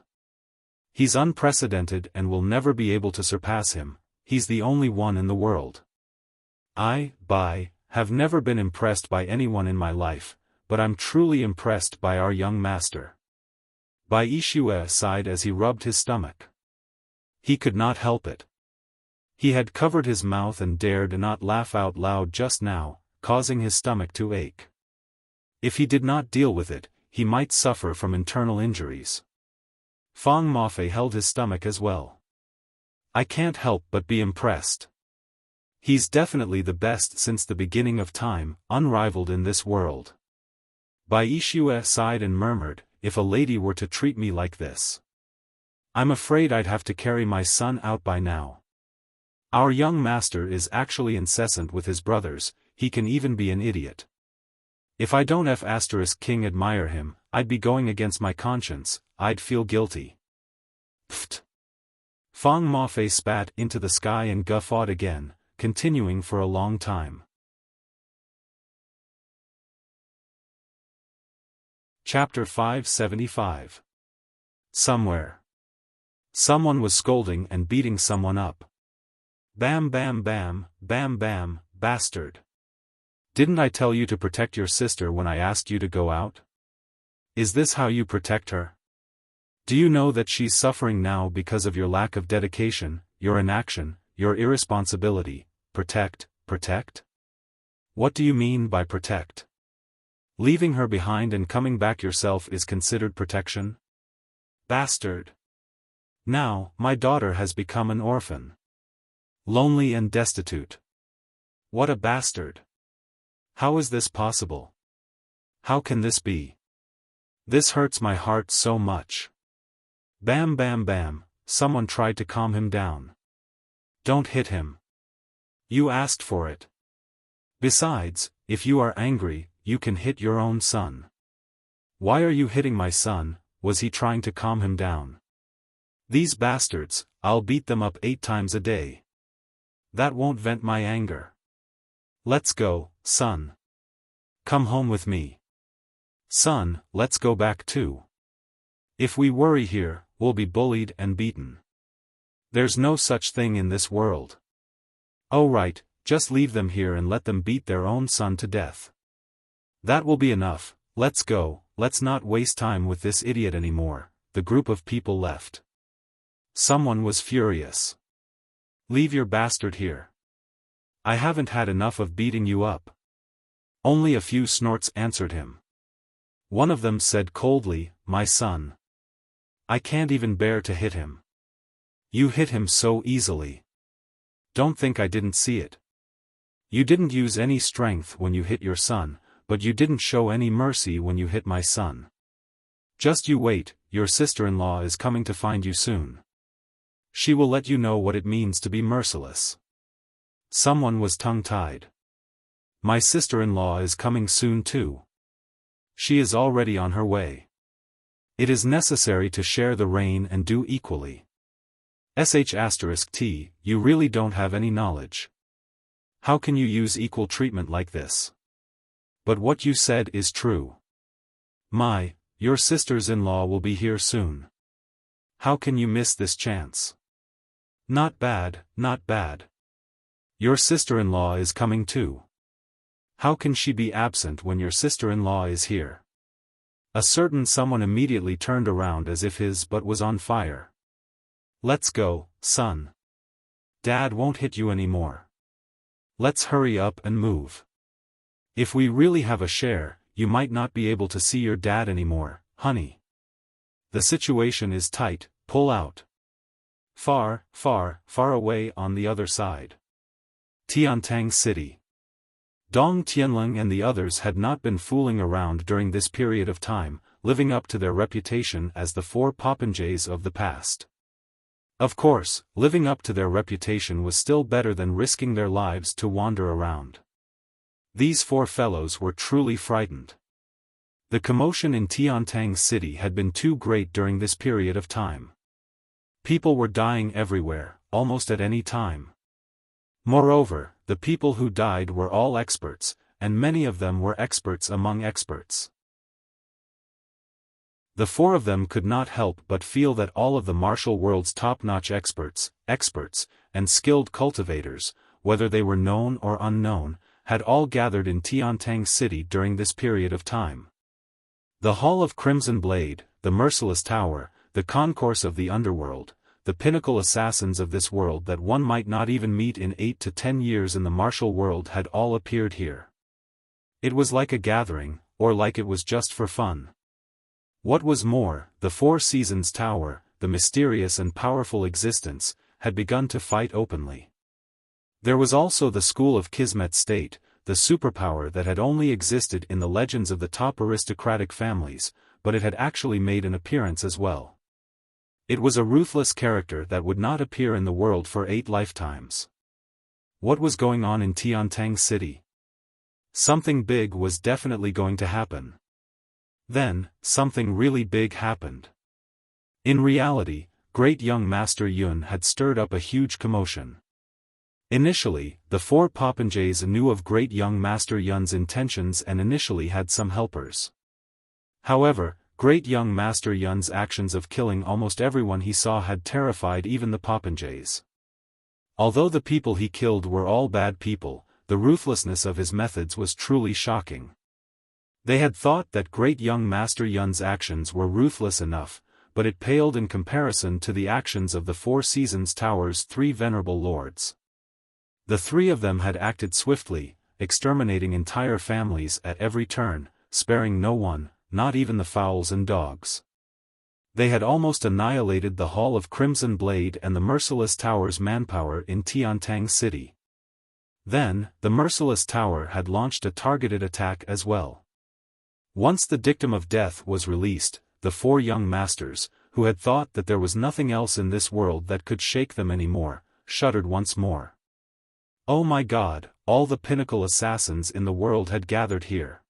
He's unprecedented and will never be able to surpass him, he's the only one in the world. Bai, have never been impressed by anyone in my life, but I'm truly impressed by our young master. Bai Yixue sighed as he rubbed his stomach. He could not help it. He had covered his mouth and dared not laugh out loud just now, causing his stomach to ache. If he did not deal with it, he might suffer from internal injuries. Fang Mafei held his stomach as well. I can't help but be impressed. He's definitely the best since the beginning of time, unrivaled in this world. Bai Yixue sighed and murmured, if a lady were to treat me like this, I'm afraid I'd have to carry my son out by now. Our young master is actually incessant with his brothers, he can even be an idiot. If I don't King admire him, I'd be going against my conscience, I'd feel guilty. Pfft. Fang Mafei spat into the sky and guffawed again, continuing for a long time. Chapter 575. Somewhere. Someone was scolding and beating someone up. Bam bam bam, bam bam, bastard. Didn't I tell you to protect your sister when I asked you to go out? Is this how you protect her? Do you know that she's suffering now because of your lack of dedication, your inaction, your irresponsibility? Protect? What do you mean by protect? Leaving her behind and coming back yourself is considered protection? Bastard. Now, my daughter has become an orphan. Lonely and destitute. What a bastard. How is this possible? How can this be? This hurts my heart so much. Bam bam bam, someone tried to calm him down. Don't hit him. You asked for it. Besides, if you are angry, you can hit your own son. Why are you hitting my son? Was he trying to calm him down? These bastards, I'll beat them up 8 times a day. That won't vent my anger. Let's go, son. Come home with me. Son, let's go back too. If we worry here, we'll be bullied and beaten. There's no such thing in this world. Oh right, just leave them here and let them beat their own son to death. That will be enough, let's go, let's not waste time with this idiot anymore. The group of people left. Someone was furious. Leave your bastard here. I haven't had enough of beating you up. Only a few snorts answered him. One of them said coldly, my son. I can't even bear to hit him. You hit him so easily. Don't think I didn't see it. You didn't use any strength when you hit your son, but you didn't show any mercy when you hit my son. Just you wait, your sister-in-law is coming to find you soon. She will let you know what it means to be merciless. Someone was tongue-tied. My sister-in-law is coming soon too. She is already on her way. It is necessary to share the reign and do equally. **T, you really don't have any knowledge. How can you use equal treatment like this? But what you said is true. Your sisters-in-law will be here soon. How can you miss this chance? Not bad, not bad. Your sister-in-law is coming too. How can she be absent when your sister-in-law is here? A certain someone immediately turned around as if his butt was on fire. Let's go, son. Dad won't hit you anymore. Let's hurry up and move. If we really have a share, you might not be able to see your dad anymore, honey. The situation is tight, pull out. Far, far, far away on the other side. Tiantang City. Dong Tianlong and the others had not been fooling around during this period of time, living up to their reputation as the four popinjays of the past. Of course, living up to their reputation was still better than risking their lives to wander around. These four fellows were truly frightened. The commotion in Tiantang City had been too great during this period of time. People were dying everywhere, almost at any time. Moreover, the people who died were all experts, and many of them were experts among experts. The four of them could not help but feel that all of the martial world's top-notch experts, and skilled cultivators, whether they were known or unknown, had all gathered in Tiantang City during this period of time. The Hall of Crimson Blade, the Merciless Tower, the concourse of the underworld, the pinnacle assassins of this world that one might not even meet in 8 to 10 years in the martial world had all appeared here. It was like a gathering, or like it was just for fun. What was more, the Four Seasons Tower, the mysterious and powerful existence, had begun to fight openly. There was also the School of Kismet State, the superpower that had only existed in the legends of the top aristocratic families, but it had actually made an appearance as well. It was a ruthless character that would not appear in the world for 8 lifetimes. What was going on in Tiantang City? Something big was definitely going to happen. Then, something really big happened. In reality, Great Young Master Yun had stirred up a huge commotion. Initially, the four popinjays knew of Great Young Master Yun's intentions and initially had some helpers. However, Great Young Master Yun's actions of killing almost everyone he saw had terrified even the popinjays. Although the people he killed were all bad people, the ruthlessness of his methods was truly shocking. They had thought that Great Young Master Yun's actions were ruthless enough, but it paled in comparison to the actions of the Four Seasons Tower's 3 venerable lords. The 3 of them had acted swiftly, exterminating entire families at every turn, sparing no one, not even the fowls and dogs. They had almost annihilated the Hall of Crimson Blade and the Merciless Tower's manpower in Tiantang City. Then, the Merciless Tower had launched a targeted attack as well. Once the dictum of death was released, the 4 young masters, who had thought that there was nothing else in this world that could shake them anymore, shuddered once more. Oh my God, all the pinnacle assassins in the world had gathered here.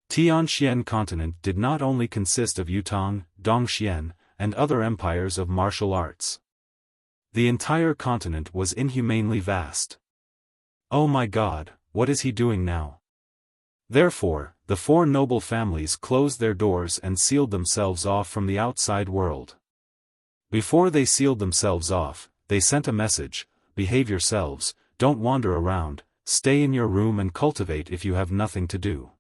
Tianxian continent did not only consist of Yutong, Dongxian, and other empires of martial arts. The entire continent was inhumanely vast. Oh my God, what is he doing now? Therefore, the four noble families closed their doors and sealed themselves off from the outside world. Before they sealed themselves off, they sent a message: behave yourselves, don't wander around, stay in your room and cultivate if you have nothing to do.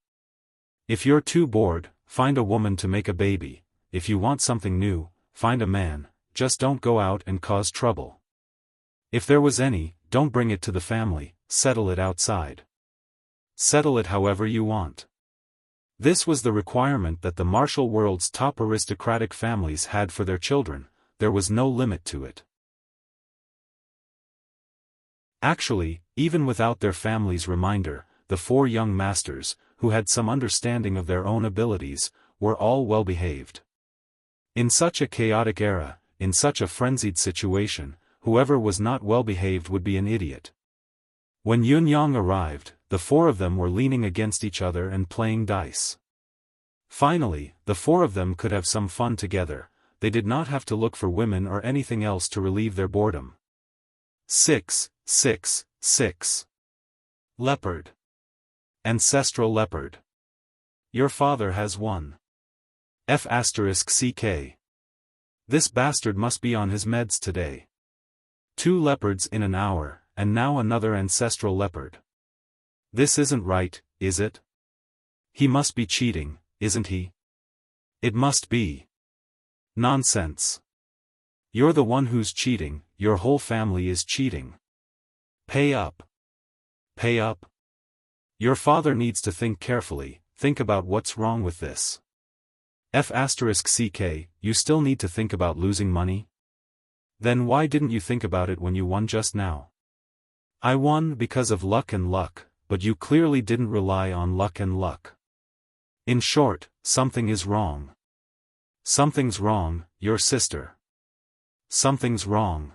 If you're too bored, find a woman to make a baby. If you want something new, find a man, just don't go out and cause trouble. If there was any, don't bring it to the family, settle it outside. Settle it however you want. This was the requirement that the martial world's top aristocratic families had for their children. There was no limit to it. Actually, even without their family's reminder, the four young masters, who had some understanding of their own abilities, were all well behaved. In such a chaotic era, in such a frenzied situation, whoever was not well behaved would be an idiot. When Yun-yang arrived, the four of them were leaning against each other and playing dice. Finally, the four of them could have some fun together. They did not have to look for women or anything else to relieve their boredom. 6, 6, 6. Leopard. Ancestral leopard. Your father has one. F***ck. This bastard must be on his meds today. 2 leopards in an hour, and now another ancestral leopard. This isn't right, is it? He must be cheating, isn't he? It must be. Nonsense. You're the one who's cheating, your whole family is cheating. Pay up. Pay up. Your father needs to think carefully, think about what's wrong with this. F***ck, you still need to think about losing money? Then why didn't you think about it when you won just now? I won because of luck and luck, but you clearly didn't rely on luck and luck. In short, something is wrong. Something's wrong, your sister. Something's wrong.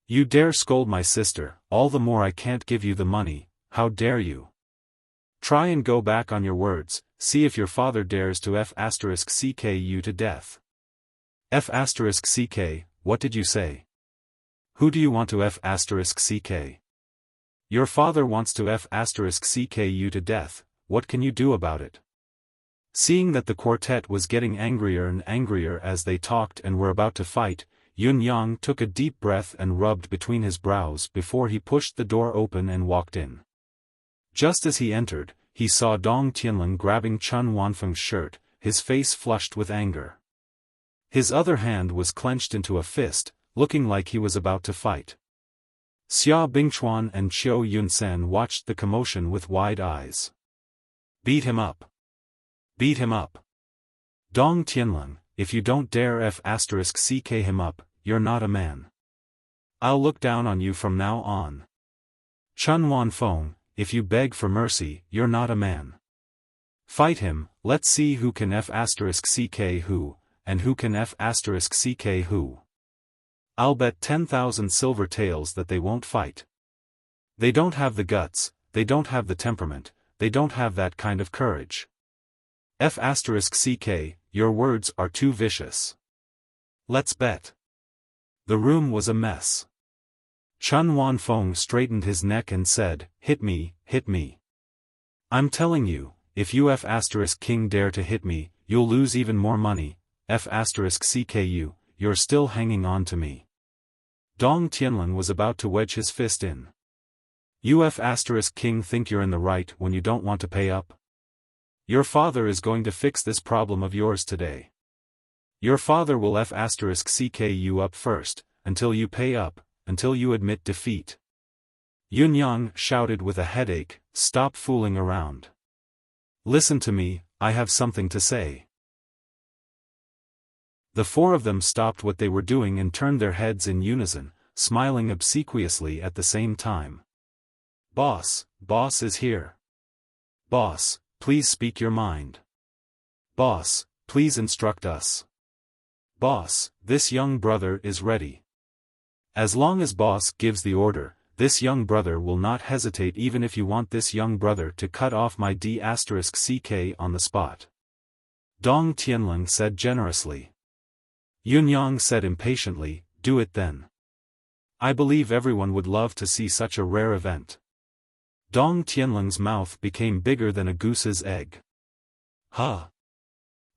You dare scold my sister, all the more I can't give you the money, how dare you? Try and go back on your words, see if your father dares to F***ck you to death. F***ck, what did you say? Who do you want to F***ck? Your father wants to F***ck you to death, what can you do about it? Seeing that the quartet was getting angrier and angrier as they talked and were about to fight, Yun-yang took a deep breath and rubbed between his brows before he pushed the door open and walked in. Just as he entered, he saw Dong Tianlin grabbing Chun Wanfeng's shirt, his face flushed with anger. His other hand was clenched into a fist, looking like he was about to fight. Xia Bingchuan and Qiu Yunsan watched the commotion with wide eyes. Beat him up. Beat him up. Dong Tianlin, if you don't dare F***ck him up, you're not a man. I'll look down on you from now on. Chun Wanfeng, if you beg for mercy, you're not a man. Fight him, let's see who can F***ck who, and who can F***ck who. I'll bet 10,000 silver taels that they won't fight. They don't have the guts, they don't have the temperament, they don't have that kind of courage. F***ck, your words are too vicious. Let's bet. The room was a mess. Chun Wanfeng straightened his neck and said, hit me, hit me. I'm telling you, if you F***king dare to hit me, you'll lose even more money, F***ck you're still hanging on to me. Dong Tianlin was about to wedge his fist in. You F***king think you're in the right when you don't want to pay up? Your father is going to fix this problem of yours today. Your father will F***ck you up first, until you pay up, until you admit defeat. Yun-yang shouted with a headache, stop fooling around. Listen to me, I have something to say. The four of them stopped what they were doing and turned their heads in unison, smiling obsequiously at the same time. Boss is here. Boss, please speak your mind. Boss, please instruct us. Boss, this young brother is ready. As long as boss gives the order, this young brother will not hesitate even if you want this young brother to cut off my D***ck on the spot. Dong Tianlin said generously. Yun-yang said impatiently, do it then. I believe everyone would love to see such a rare event. Dong Tianling's mouth became bigger than a goose's egg. Huh.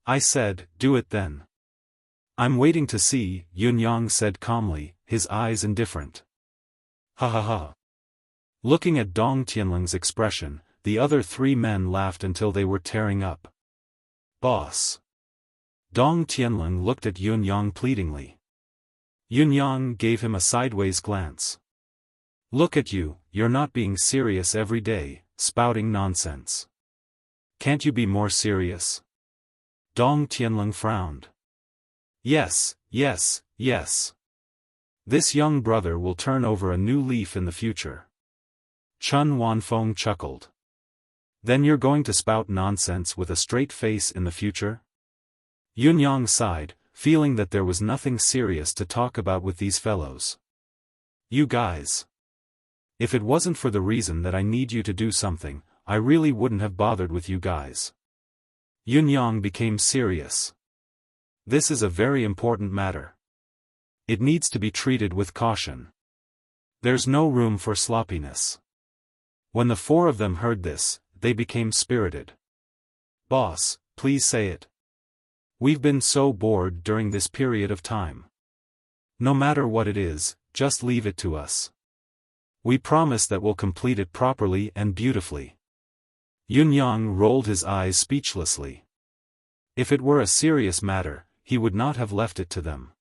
I said, do it then. I'm waiting to see, Yunyang said calmly, his eyes indifferent. Ha ha ha. Looking at Dong Tianling's expression, the other three men laughed until they were tearing up. Boss. Dong Tianling looked at Yunyang pleadingly. Yunyang gave him a sideways glance. Look at you, you're not being serious every day, spouting nonsense. Can't you be more serious? Dong Tianling frowned. Yes, yes, yes. This young brother will turn over a new leaf in the future. Chun Wanfeng chuckled. Then you're going to spout nonsense with a straight face in the future? Yunyang sighed, feeling that there was nothing serious to talk about with these fellows. You guys. If it wasn't for the reason that I need you to do something, I really wouldn't have bothered with you guys. Yunyang became serious. This is a very important matter. It needs to be treated with caution. There's no room for sloppiness. When the four of them heard this, they became spirited. Boss, please say it. We've been so bored during this period of time. No matter what it is, just leave it to us. We promise that we'll complete it properly and beautifully. Yunyang rolled his eyes speechlessly. If it were a serious matter, he would not have left it to them.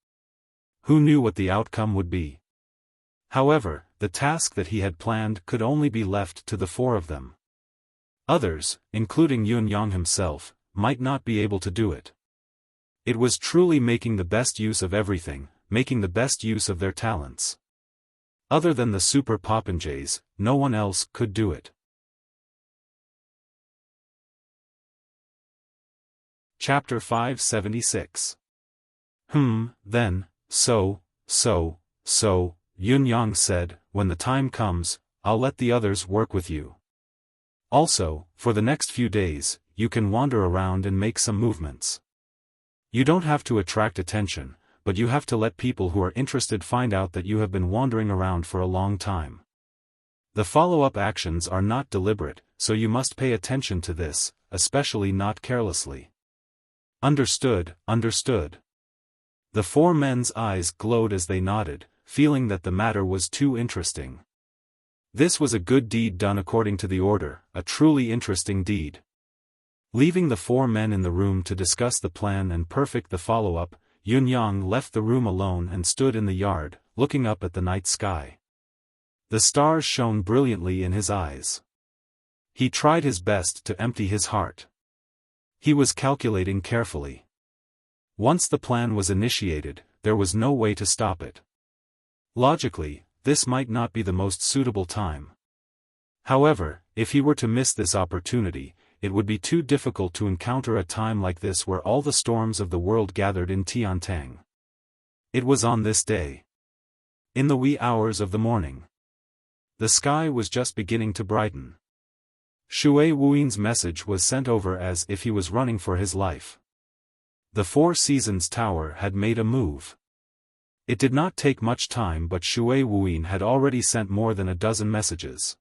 Who knew what the outcome would be? However, the task that he had planned could only be left to the four of them. Others, including Yunyang himself, might not be able to do it. It was truly making the best use of everything, making the best use of their talents. Other than the super popinjays, no one else could do it. Chapter 576. Then, so, Yunyang said, when the time comes, I'll let the others work with you. Also, for the next few days, you can wander around and make some movements. You don't have to attract attention, but you have to let people who are interested find out that you have been wandering around for a long time. The follow-up actions are not deliberate, so you must pay attention to this, especially not carelessly. Understood, understood. The four men's eyes glowed as they nodded, feeling that the matter was too interesting. This was a good deed done according to the order, a truly interesting deed. Leaving the four men in the room to discuss the plan and perfect the follow-up, Yunyang left the room alone and stood in the yard, looking up at the night sky. The stars shone brilliantly in his eyes. He tried his best to empty his heart. He was calculating carefully. Once the plan was initiated, there was no way to stop it. Logically, this might not be the most suitable time. However, if he were to miss this opportunity, it would be too difficult to encounter a time like this where all the storms of the world gathered in Tiantang. It was on this day. In the wee hours of the morning. The sky was just beginning to brighten. Shui Wuyin's message was sent over as if he was running for his life. The Four Seasons Tower had made a move. It did not take much time, but Shui Wuyin had already sent more than a dozen messages.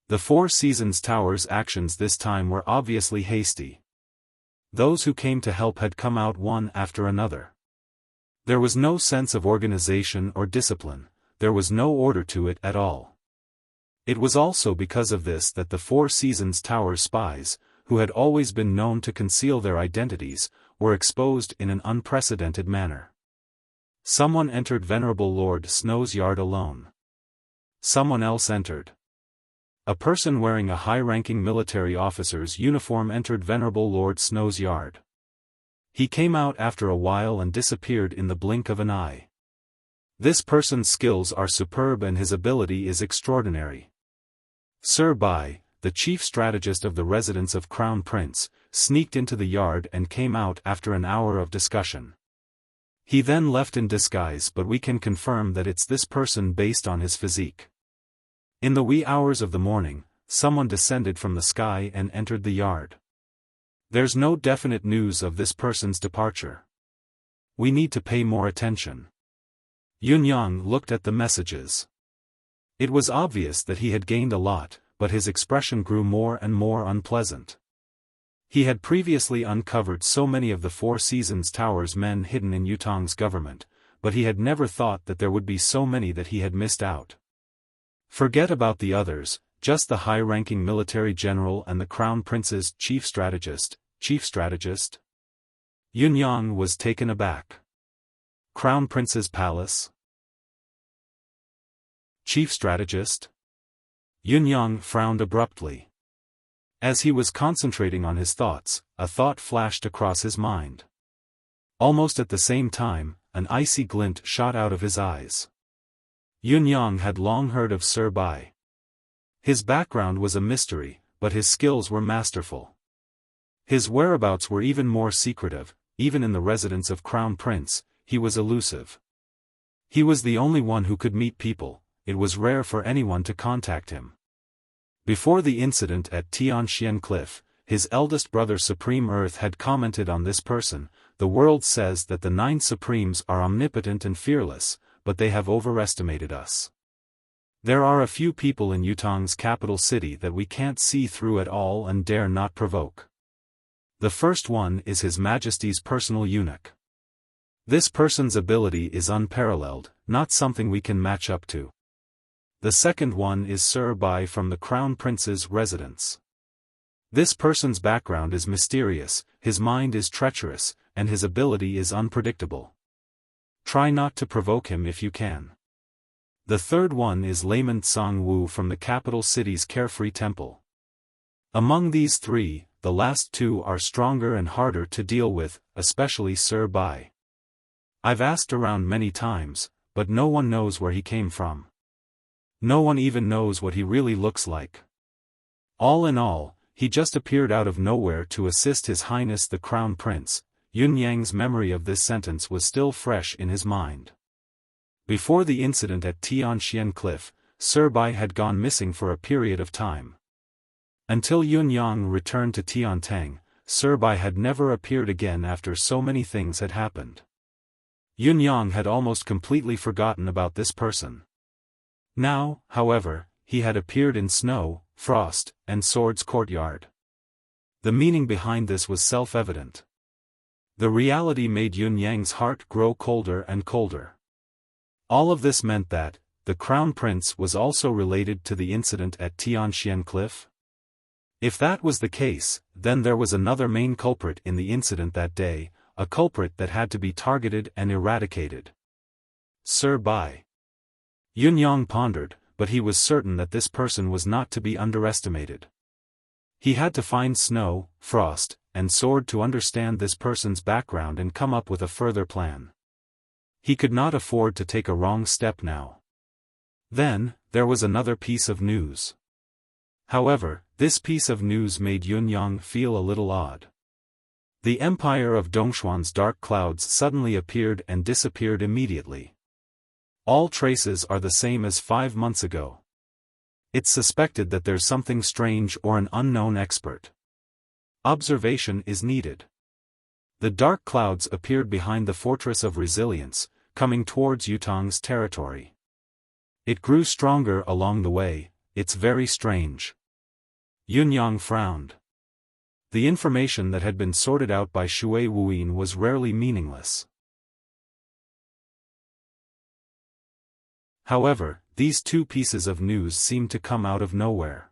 The Four Seasons Tower's actions this time were obviously hasty. Those who came to help had come out one after another. There was no sense of organization or discipline, there was no order to it at all. It was also because of this that the Four Seasons Tower's spies, who had always been known to conceal their identities, were exposed in an unprecedented manner. Someone entered Venerable Lord Snow's yard alone. Someone else entered. A person wearing a high-ranking military officer's uniform entered Venerable Lord Snow's yard. He came out after a while and disappeared in the blink of an eye. This person's skills are superb and his ability is extraordinary. Sir Bai, the chief strategist of the residence of Crown Prince, sneaked into the yard and came out after an hour of discussion. He then left in disguise, but we can confirm that it's this person based on his physique. In the wee hours of the morning, someone descended from the sky and entered the yard. There's no definite news of this person's departure. We need to pay more attention. Yunyang looked at the messages. It was obvious that he had gained a lot, but his expression grew more and more unpleasant. He had previously uncovered so many of the Four Seasons Tower's men hidden in Yutong's government, but he had never thought that there would be so many that he had missed out. Forget about the others, just the high-ranking military general and the Crown Prince's chief strategist. Yunyang was taken aback. Crown Prince's palace? Chief strategist? Yunyang frowned abruptly. As he was concentrating on his thoughts, a thought flashed across his mind. Almost at the same time, an icy glint shot out of his eyes. Yunyang had long heard of Sir Bai. His background was a mystery, but his skills were masterful. His whereabouts were even more secretive, even in the residence of Crown Prince, he was elusive. He was the only one who could meet people, it was rare for anyone to contact him. Before the incident at Tianxian Cliff, his eldest brother Supreme Earth had commented on this person. The world says that the 9 Supremes are omnipotent and fearless, but they have overestimated us. There are a few people in Yutong's capital city that we can't see through at all and dare not provoke. The first one is His Majesty's personal eunuch. This person's ability is unparalleled, not something we can match up to. The second one is Sir Bai from the Crown Prince's residence. This person's background is mysterious, his mind is treacherous, and his ability is unpredictable. Try not to provoke him if you can. The third one is Layman Tsang Wu from the capital city's carefree temple. Among these 3, the last 2 are stronger and harder to deal with, especially Sir Bai. I've asked around many times, but no one knows where he came from. No one even knows what he really looks like. All in all, he just appeared out of nowhere to assist His Highness the Crown Prince. Yunyang's memory of this sentence was still fresh in his mind. Before the incident at Tianxian Cliff, Sir Bai had gone missing for a period of time. Until Yunyang returned to Tiantang, Sir Bai had never appeared again after so many things had happened. Yunyang had almost completely forgotten about this person. Now, however, he had appeared in Snow, Frost, and Sword's courtyard. The meaning behind this was self-evident. The reality made Yunyang's heart grow colder and colder. All of this meant that, the Crown Prince was also related to the incident at Tianxian Cliff? If that was the case, then there was another main culprit in the incident that day, a culprit that had to be targeted and eradicated. Sir Bai. Yunyang pondered, but he was certain that this person was not to be underestimated. He had to find Snow, Frost, and Sword to understand this person's background and come up with a further plan. He could not afford to take a wrong step now. Then, there was another piece of news. However, this piece of news made Yunyang feel a little odd. The empire of Dongshuan's dark clouds suddenly appeared and disappeared immediately. All traces are the same as 5 months ago. It's suspected that there's something strange or an unknown expert. Observation is needed. The dark clouds appeared behind the Fortress of Resilience, coming towards Yutong's territory. It grew stronger along the way. It's very strange. Yunyang frowned. The information that had been sorted out by Shui Wuyin was rarely meaningless. However, these 2 pieces of news seemed to come out of nowhere.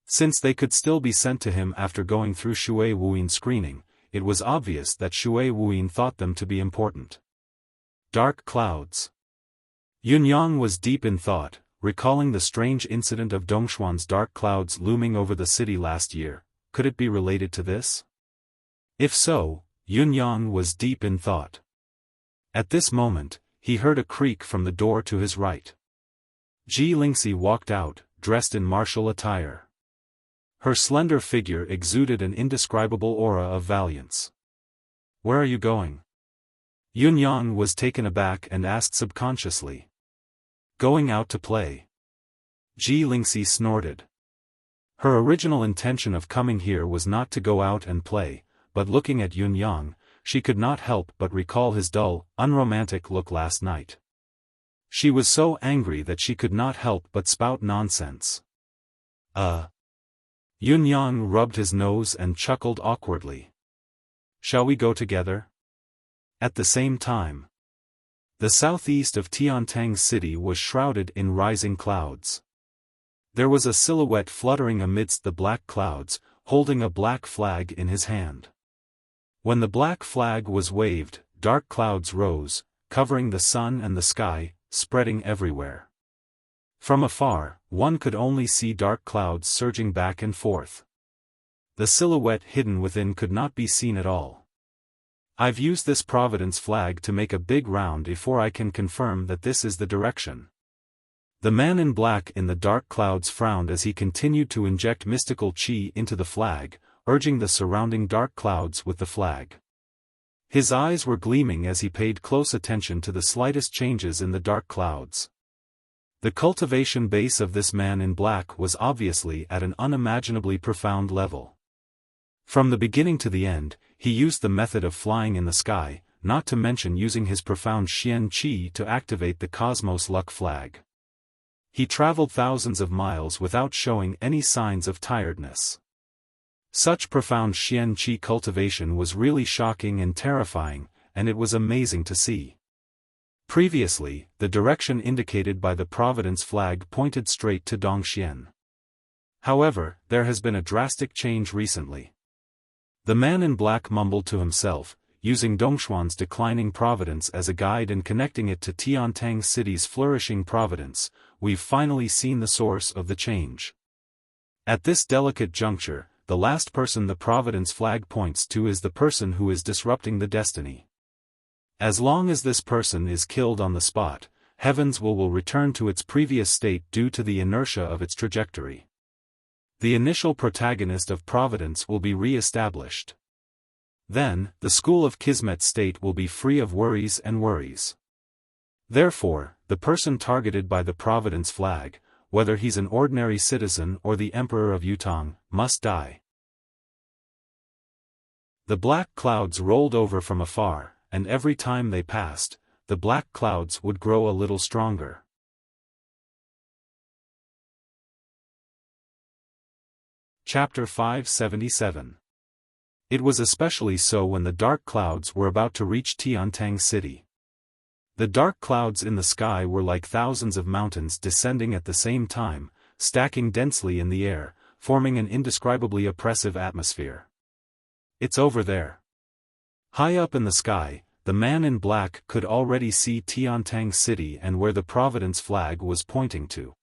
Since they could still be sent to him after going through Shui Wuyin's screening, it was obvious that Shui Wuyin thought them to be important. Dark clouds. Yunyang was deep in thought, recalling the strange incident of Dongshuan's dark clouds looming over the city last year. Could it be related to this? If so, Yunyang was deep in thought. At this moment, he heard a creak from the door to his right. Ji Lingxi walked out, dressed in martial attire. Her slender figure exuded an indescribable aura of valiance. "Where are you going?" Yunyang was taken aback and asked subconsciously. "Going out to play." Ji Lingxi snorted. Her original intention of coming here was not to go out and play, but looking at Yunyang, she could not help but recall his dull, unromantic look last night. She was so angry that she could not help but spout nonsense. Yunyang rubbed his nose and chuckled awkwardly. Shall we go together? At the same time, the southeast of Tiantang City was shrouded in rising clouds. There was a silhouette fluttering amidst the black clouds, holding a black flag in his hand. When the black flag was waved, dark clouds rose, covering the sun and the sky, spreading everywhere. From afar, one could only see dark clouds surging back and forth. The silhouette hidden within could not be seen at all. I've used this Providence flag to make a big round before I can confirm that this is the direction. The man in black in the dark clouds frowned as he continued to inject mystical chi into the flag, urging the surrounding dark clouds with the flag. His eyes were gleaming as he paid close attention to the slightest changes in the dark clouds. The cultivation base of this man in black was obviously at an unimaginably profound level. From the beginning to the end, he used the method of flying in the sky, not to mention using his profound Xian Qi to activate the Cosmos Luck flag. He traveled thousands of miles without showing any signs of tiredness. Such profound Xian Qi cultivation was really shocking and terrifying, and it was amazing to see. Previously, the direction indicated by the Providence flag pointed straight to Dongxian. However, there has been a drastic change recently. The man in black mumbled to himself, using Dongshuan's declining providence as a guide and connecting it to Tiantang City's flourishing providence. We've finally seen the source of the change. At this delicate juncture, the last person the Providence flag points to is the person who is disrupting the destiny. As long as this person is killed on the spot, heaven's will return to its previous state due to the inertia of its trajectory. The initial protagonist of Providence will be re-established. Then, the school of Kismet state will be free of worries and worries. Therefore, the person targeted by the Providence flag, whether he's an ordinary citizen or the Emperor of Yutong, must die. The black clouds rolled over from afar, and every time they passed, the black clouds would grow a little stronger. Chapter 577. It was especially so when the dark clouds were about to reach Tiantang City. The dark clouds in the sky were like thousands of mountains descending at the same time, stacking densely in the air, forming an indescribably oppressive atmosphere. It's over there. High up in the sky, the man in black could already see Tiantang City and where the Providence flag was pointing to.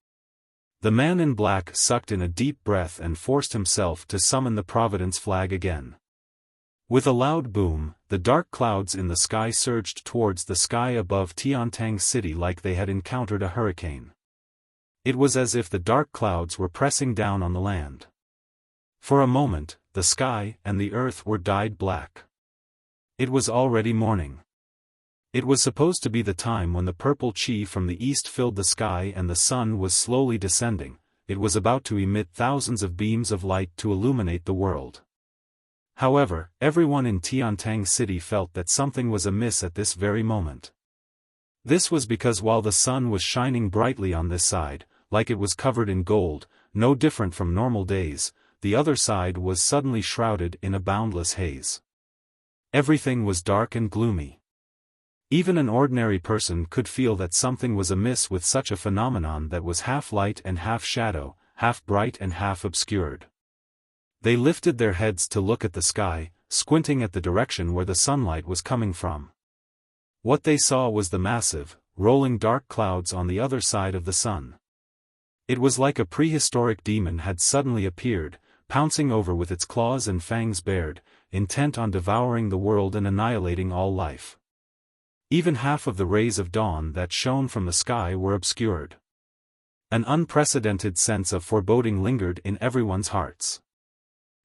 The man in black sucked in a deep breath and forced himself to summon the Providence flag again. With a loud boom, the dark clouds in the sky surged towards the sky above Tiantang City like they had encountered a hurricane. It was as if the dark clouds were pressing down on the land. For a moment, the sky and the earth were dyed black. It was already morning. It was supposed to be the time when the purple chi from the east filled the sky and the sun was slowly descending. It was about to emit thousands of beams of light to illuminate the world. However, everyone in Tiantang City felt that something was amiss at this very moment. This was because while the sun was shining brightly on this side, like it was covered in gold, no different from normal days, the other side was suddenly shrouded in a boundless haze. Everything was dark and gloomy. Even an ordinary person could feel that something was amiss with such a phenomenon that was half light and half shadow, half bright and half obscured. They lifted their heads to look at the sky, squinting at the direction where the sunlight was coming from. What they saw was the massive, rolling dark clouds on the other side of the sun. It was like a prehistoric demon had suddenly appeared, pouncing over with its claws and fangs bared, intent on devouring the world and annihilating all life. Even half of the rays of dawn that shone from the sky were obscured. An unprecedented sense of foreboding lingered in everyone's hearts.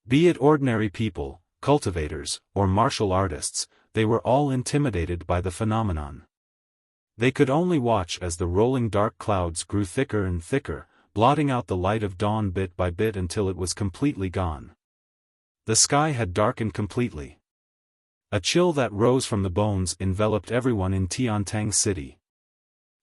Be it ordinary people, cultivators, or martial artists, they were all intimidated by the phenomenon. They could only watch as the rolling dark clouds grew thicker and thicker, blotting out the light of dawn bit by bit until it was completely gone. The sky had darkened completely. A chill that rose from the bones enveloped everyone in Tiantang City.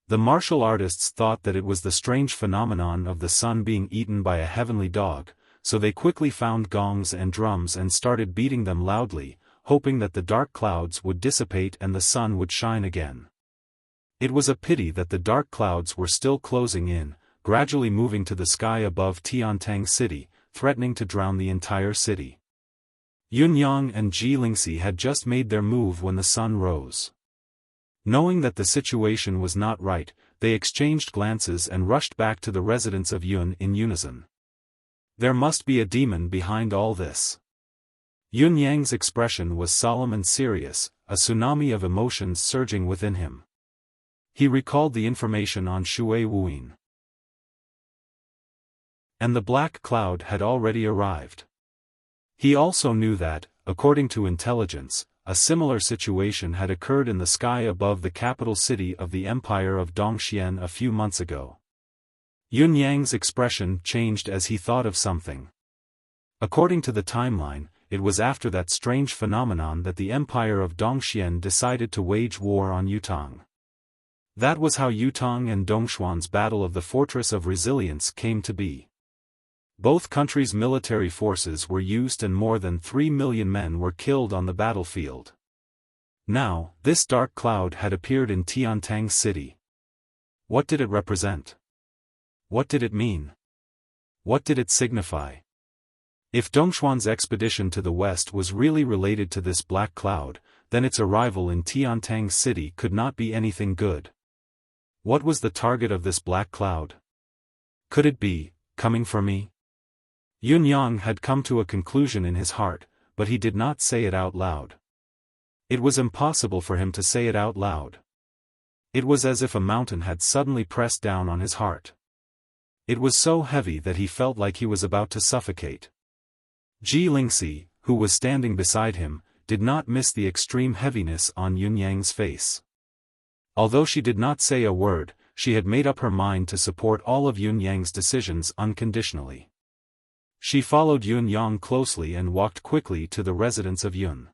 The martial artists thought that it was the strange phenomenon of the sun being eaten by a heavenly dog, so they quickly found gongs and drums and started beating them loudly, hoping that the dark clouds would dissipate and the sun would shine again. It was a pity that the dark clouds were still closing in, gradually moving to the sky above Tiantang City, threatening to drown the entire city. Yun Yang and Ji Lingxi had just made their move when the sun rose. Knowing that the situation was not right, they exchanged glances and rushed back to the residence of Yun in unison. There must be a demon behind all this. Yun Yang's expression was solemn and serious, a tsunami of emotions surging within him. He recalled the information on Shui Wuyin. And the black cloud had already arrived. He also knew that, according to intelligence, a similar situation had occurred in the sky above the capital city of the Empire of Dongxian a few months ago. Yun Yang's expression changed as he thought of something. According to the timeline, it was after that strange phenomenon that the Empire of Dongxian decided to wage war on Yutong. That was how Yutong and Dongxuan's battle of the Fortress of Resilience came to be. Both countries' military forces were used and more than 3 million men were killed on the battlefield. Now, this dark cloud had appeared in Tiantang City. What did it represent? What did it mean? What did it signify? If Dongxuan's expedition to the west was really related to this black cloud, then its arrival in Tiantang City could not be anything good. What was the target of this black cloud? Could it be coming for me? Yun Yang had come to a conclusion in his heart, but he did not say it out loud. It was impossible for him to say it out loud. It was as if a mountain had suddenly pressed down on his heart. It was so heavy that he felt like he was about to suffocate. Ji Lingxi, who was standing beside him, did not miss the extreme heaviness on Yun Yang's face. Although she did not say a word, she had made up her mind to support all of Yun Yang's decisions unconditionally. She followed Yun Yang closely and walked quickly to the residence of Yun.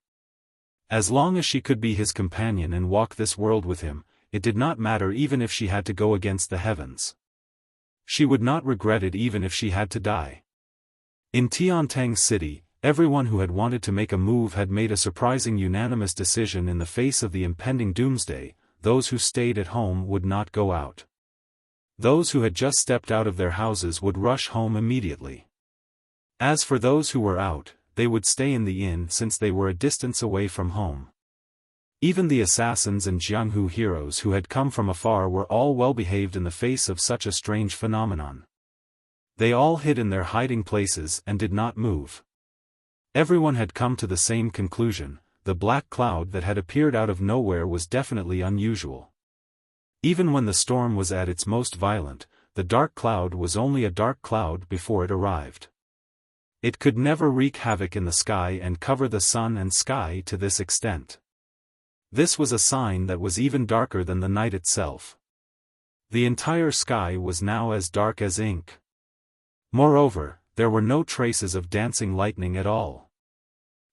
As long as she could be his companion and walk this world with him, it did not matter even if she had to go against the heavens. She would not regret it even if she had to die. In Tiantang City, everyone who had wanted to make a move had made a surprising unanimous decision in the face of the impending doomsday. Those who stayed at home would not go out. Those who had just stepped out of their houses would rush home immediately. As for those who were out, they would stay in the inn since they were a distance away from home. Even the assassins and Jianghu heroes who had come from afar were all well behaved in the face of such a strange phenomenon. They all hid in their hiding places and did not move. Everyone had come to the same conclusion: the black cloud that had appeared out of nowhere was definitely unusual. Even when the storm was at its most violent, the dark cloud was only a dark cloud before it arrived. It could never wreak havoc in the sky and cover the sun and sky to this extent. This was a sign that was even darker than the night itself. The entire sky was now as dark as ink. Moreover, there were no traces of dancing lightning at all.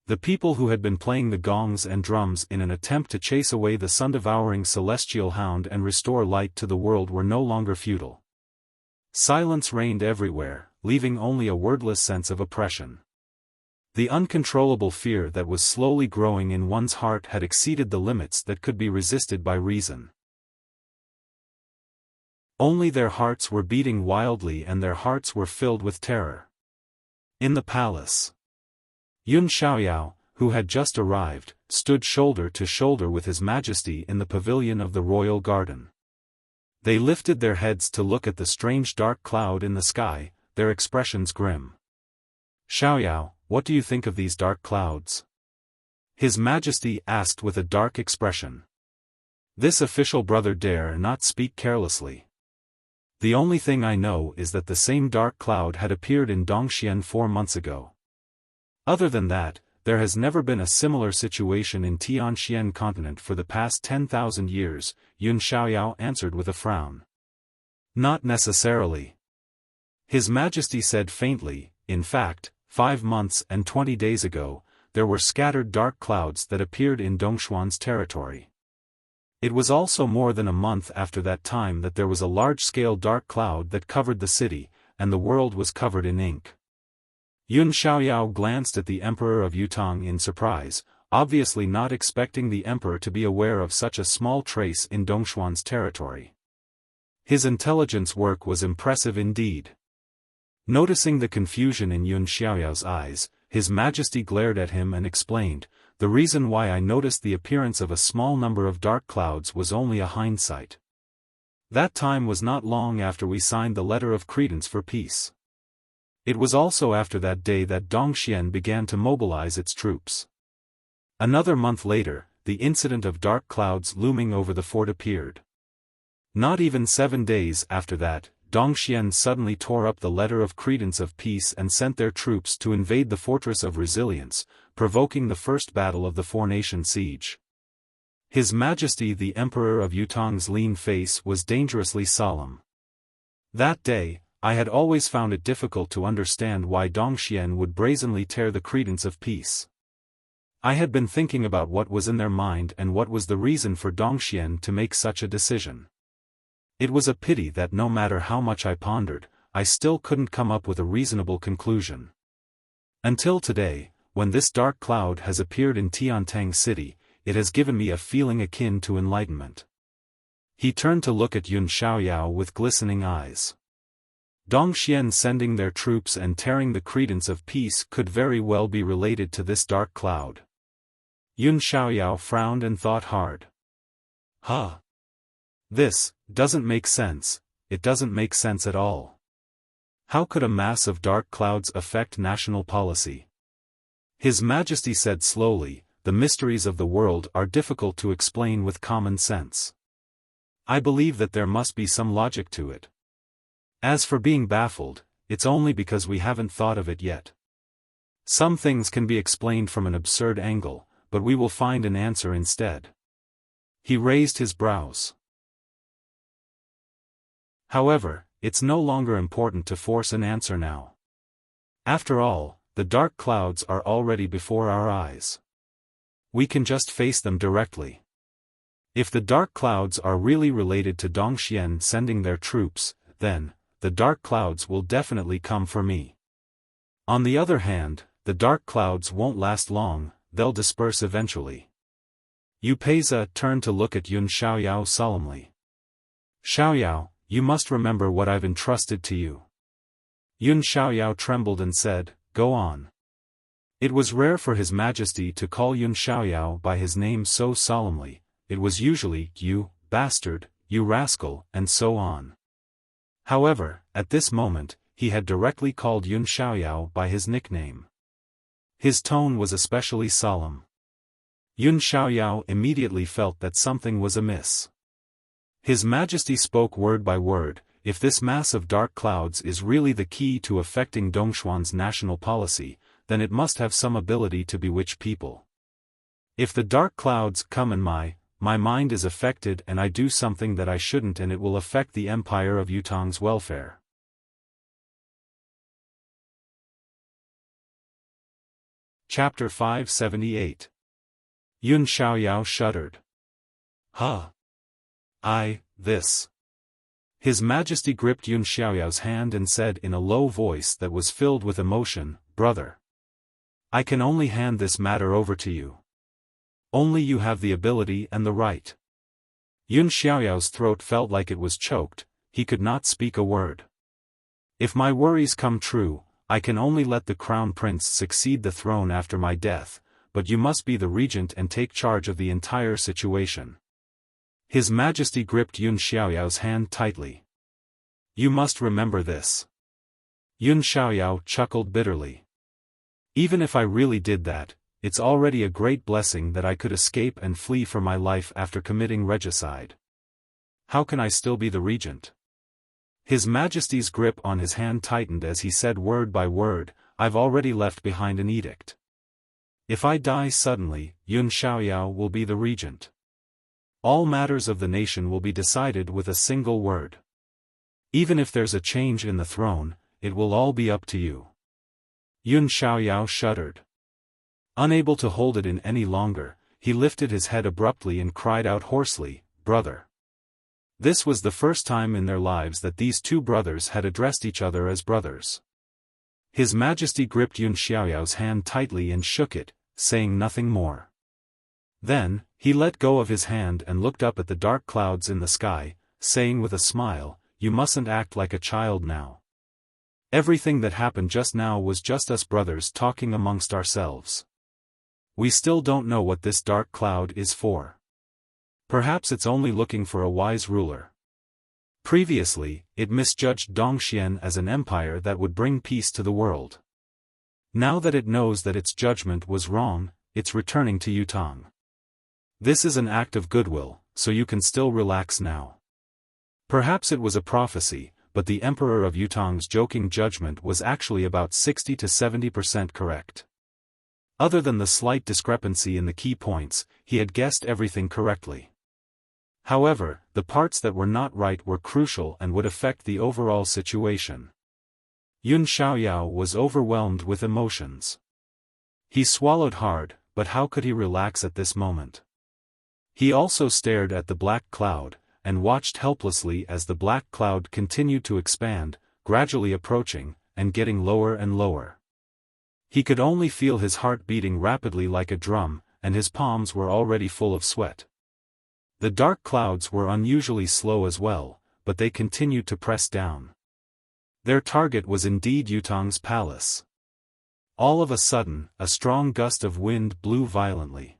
The people who had been playing the gongs and drums in an attempt to chase away the sun-devouring celestial hound and restore light to the world were no longer futile. Silence reigned everywhere, leaving only a wordless sense of oppression. The uncontrollable fear that was slowly growing in one's heart had exceeded the limits that could be resisted by reason. Only their hearts were beating wildly and their hearts were filled with terror. In the palace, Yun Xiaoyao, who had just arrived, stood shoulder to shoulder with His Majesty in the pavilion of the royal garden. They lifted their heads to look at the strange dark cloud in the sky, their expressions grim. "Xiaoyao, what do you think of these dark clouds?" His Majesty asked with a dark expression. This official brother dare not speak carelessly. "The only thing I know is that the same dark cloud had appeared in Dongxian 4 months ago. Other than that, there has never been a similar situation in Tianxian continent for the past 10,000 years, Yun Xiaoyao answered with a frown. "Not necessarily." His Majesty said faintly, "In fact, 5 months and 20 days ago, there were scattered dark clouds that appeared in Dongxuan's territory. It was also more than a month after that time that there was a large-scale dark cloud that covered the city, and the world was covered in ink. Yun Xiaoyao glanced at the Emperor of Yutang in surprise, obviously not expecting the Emperor to be aware of such a small trace in Dongxuan's territory. His intelligence work was impressive indeed. Noticing the confusion in Yun Xiaoyao's eyes, His Majesty glared at him and explained, "The reason why I noticed the appearance of a small number of dark clouds was only a hindsight. That time was not long after we signed the letter of credence for peace. It was also after that day that Dongxian began to mobilize its troops." Another month later, the incident of dark clouds looming over the fort appeared. Not even 7 days after that, Dongxian suddenly tore up the letter of credence of peace and sent their troops to invade the fortress of Resilience, provoking the first battle of the four-nation siege. His Majesty the Emperor of Yutang's lean face was dangerously solemn. That day, I had always found it difficult to understand why Dongxian would brazenly tear the credence of peace. I had been thinking about what was in their mind and what was the reason for Dongxian to make such a decision. It was a pity that no matter how much I pondered, I still couldn't come up with a reasonable conclusion. Until today, when this dark cloud has appeared in Tiantang City, it has given me a feeling akin to enlightenment. He turned to look at Yun Xiaoyao with glistening eyes. Dongxian sending their troops and tearing the credence of peace could very well be related to this dark cloud. Yun Xiaoyao frowned and thought hard. Huh. This doesn't make sense, it doesn't make sense at all. How could a mass of dark clouds affect national policy? His Majesty said slowly, "The mysteries of the world are difficult to explain with common sense. I believe that there must be some logic to it. As for being baffled, it's only because we haven't thought of it yet. Some things can be explained from an absurd angle, but we will find an answer instead." He raised his brows. However, it's no longer important to force an answer now. After all, the dark clouds are already before our eyes. We can just face them directly. If the dark clouds are really related to Dongxian sending their troops, then, the dark clouds will definitely come for me. On the other hand, the dark clouds won't last long, they'll disperse eventually. Yu Peiza turned to look at Yun Xiaoyao solemnly. "Xiaoyao, you must remember what I've entrusted to you." Yun Xiaoyao trembled and said, "Go on." It was rare for His Majesty to call Yun Xiaoyao by his name so solemnly. It was usually, "You bastard, you rascal," and so on. However, at this moment, he had directly called Yun Xiaoyao by his nickname. His tone was especially solemn. Yun Xiaoyao immediately felt that something was amiss. His Majesty spoke word by word, "If this mass of dark clouds is really the key to affecting Dongxuan's national policy, then it must have some ability to bewitch people. If the dark clouds come and my mind is affected and I do something that I shouldn't, and it will affect the Empire of Yutang's welfare." Chapter 578. Yun Xiaoyao shuddered. Huh. This. His Majesty gripped Yun Xiaoyao's hand and said in a low voice that was filled with emotion, "Brother. I can only hand this matter over to you. Only you have the ability and the right." Yun Xiaoyao's throat felt like it was choked, he could not speak a word. "If my worries come true, I can only let the Crown Prince succeed the throne after my death, but you must be the regent and take charge of the entire situation." His Majesty gripped Yun Xiaoyao's hand tightly. "You must remember this." Yun Xiaoyao chuckled bitterly. "Even if I really did that, it's already a great blessing that I could escape and flee for my life after committing regicide. How can I still be the regent?" His Majesty's grip on his hand tightened as he said word by word, "I've already left behind an edict. If I die suddenly, Yun Xiaoyao will be the regent. All matters of the nation will be decided with a single word. Even if there's a change in the throne, it will all be up to you." Yun Xiaoyao shuddered. Unable to hold it in any longer, he lifted his head abruptly and cried out hoarsely, brother." This was the first time in their lives that these two brothers had addressed each other as brothers. His Majesty gripped Yun Xiaoyao's hand tightly and shook it, saying nothing more. Then, he let go of his hand and looked up at the dark clouds in the sky, saying with a smile, "You mustn't act like a child now. Everything that happened just now was just us brothers talking amongst ourselves. We still don't know what this dark cloud is for. Perhaps it's only looking for a wise ruler. Previously, it misjudged Dongxian as an empire that would bring peace to the world. Now that it knows that its judgment was wrong, it's returning to Yutong. This is an act of goodwill, so you can still relax now." Perhaps it was a prophecy, but the Emperor of Yutong's joking judgment was actually about 60 to 70% correct. Other than the slight discrepancy in the key points, he had guessed everything correctly. However, the parts that were not right were crucial and would affect the overall situation. Yun Xiaoyao was overwhelmed with emotions. He swallowed hard, but how could he relax at this moment? He also stared at the black cloud, and watched helplessly as the black cloud continued to expand, gradually approaching, and getting lower and lower. He could only feel his heart beating rapidly like a drum, and his palms were already full of sweat. The dark clouds were unusually slow as well, but they continued to press down. Their target was indeed Yutong's palace. All of a sudden, a strong gust of wind blew violently.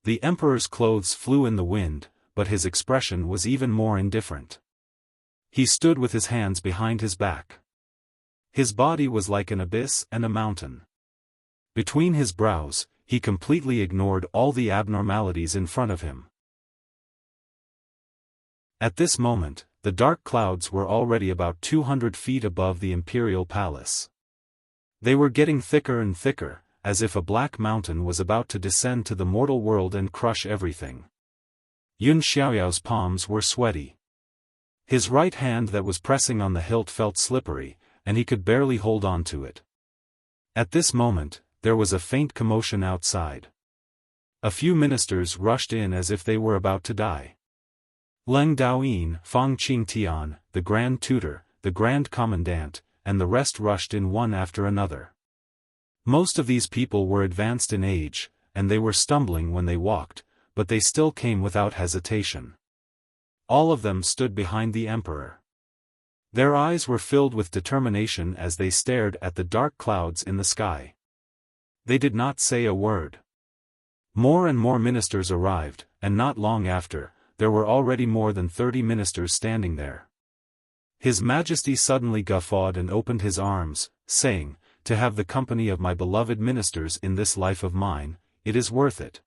The emperor's clothes flew in the wind, but his expression was even more indifferent. He stood with his hands behind his back. His body was like an abyss and a mountain. Between his brows, he completely ignored all the abnormalities in front of him. At this moment, the dark clouds were already about 200 feet above the imperial palace. They were getting thicker and thicker, as if a black mountain was about to descend to the mortal world and crush everything. Yun Xiaoyao's palms were sweaty. His right hand that was pressing on the hilt felt slippery, and he could barely hold on to it. At this moment, there was a faint commotion outside. A few ministers rushed in as if they were about to die. Leng Daoyin, Fang Qingtian, the Grand Tutor, the Grand Commandant, and the rest rushed in one after another. Most of these people were advanced in age, and they were stumbling when they walked, but they still came without hesitation. All of them stood behind the emperor. Their eyes were filled with determination as they stared at the dark clouds in the sky. They did not say a word. More and more ministers arrived, and not long after, there were already more than 30 ministers standing there. His Majesty suddenly guffawed and opened his arms, saying, "To have the company of my beloved ministers in this life of mine, it is worth it."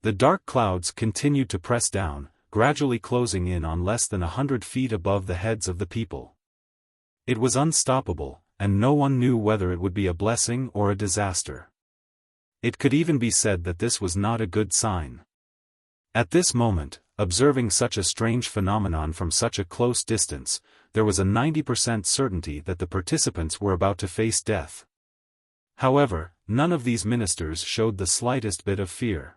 The dark clouds continued to press down, gradually closing in on less than 100 feet above the heads of the people. It was unstoppable, and no one knew whether it would be a blessing or a disaster. It could even be said that this was not a good sign. At this moment, observing such a strange phenomenon from such a close distance, there was a 90% certainty that the participants were about to face death. However, none of these ministers showed the slightest bit of fear.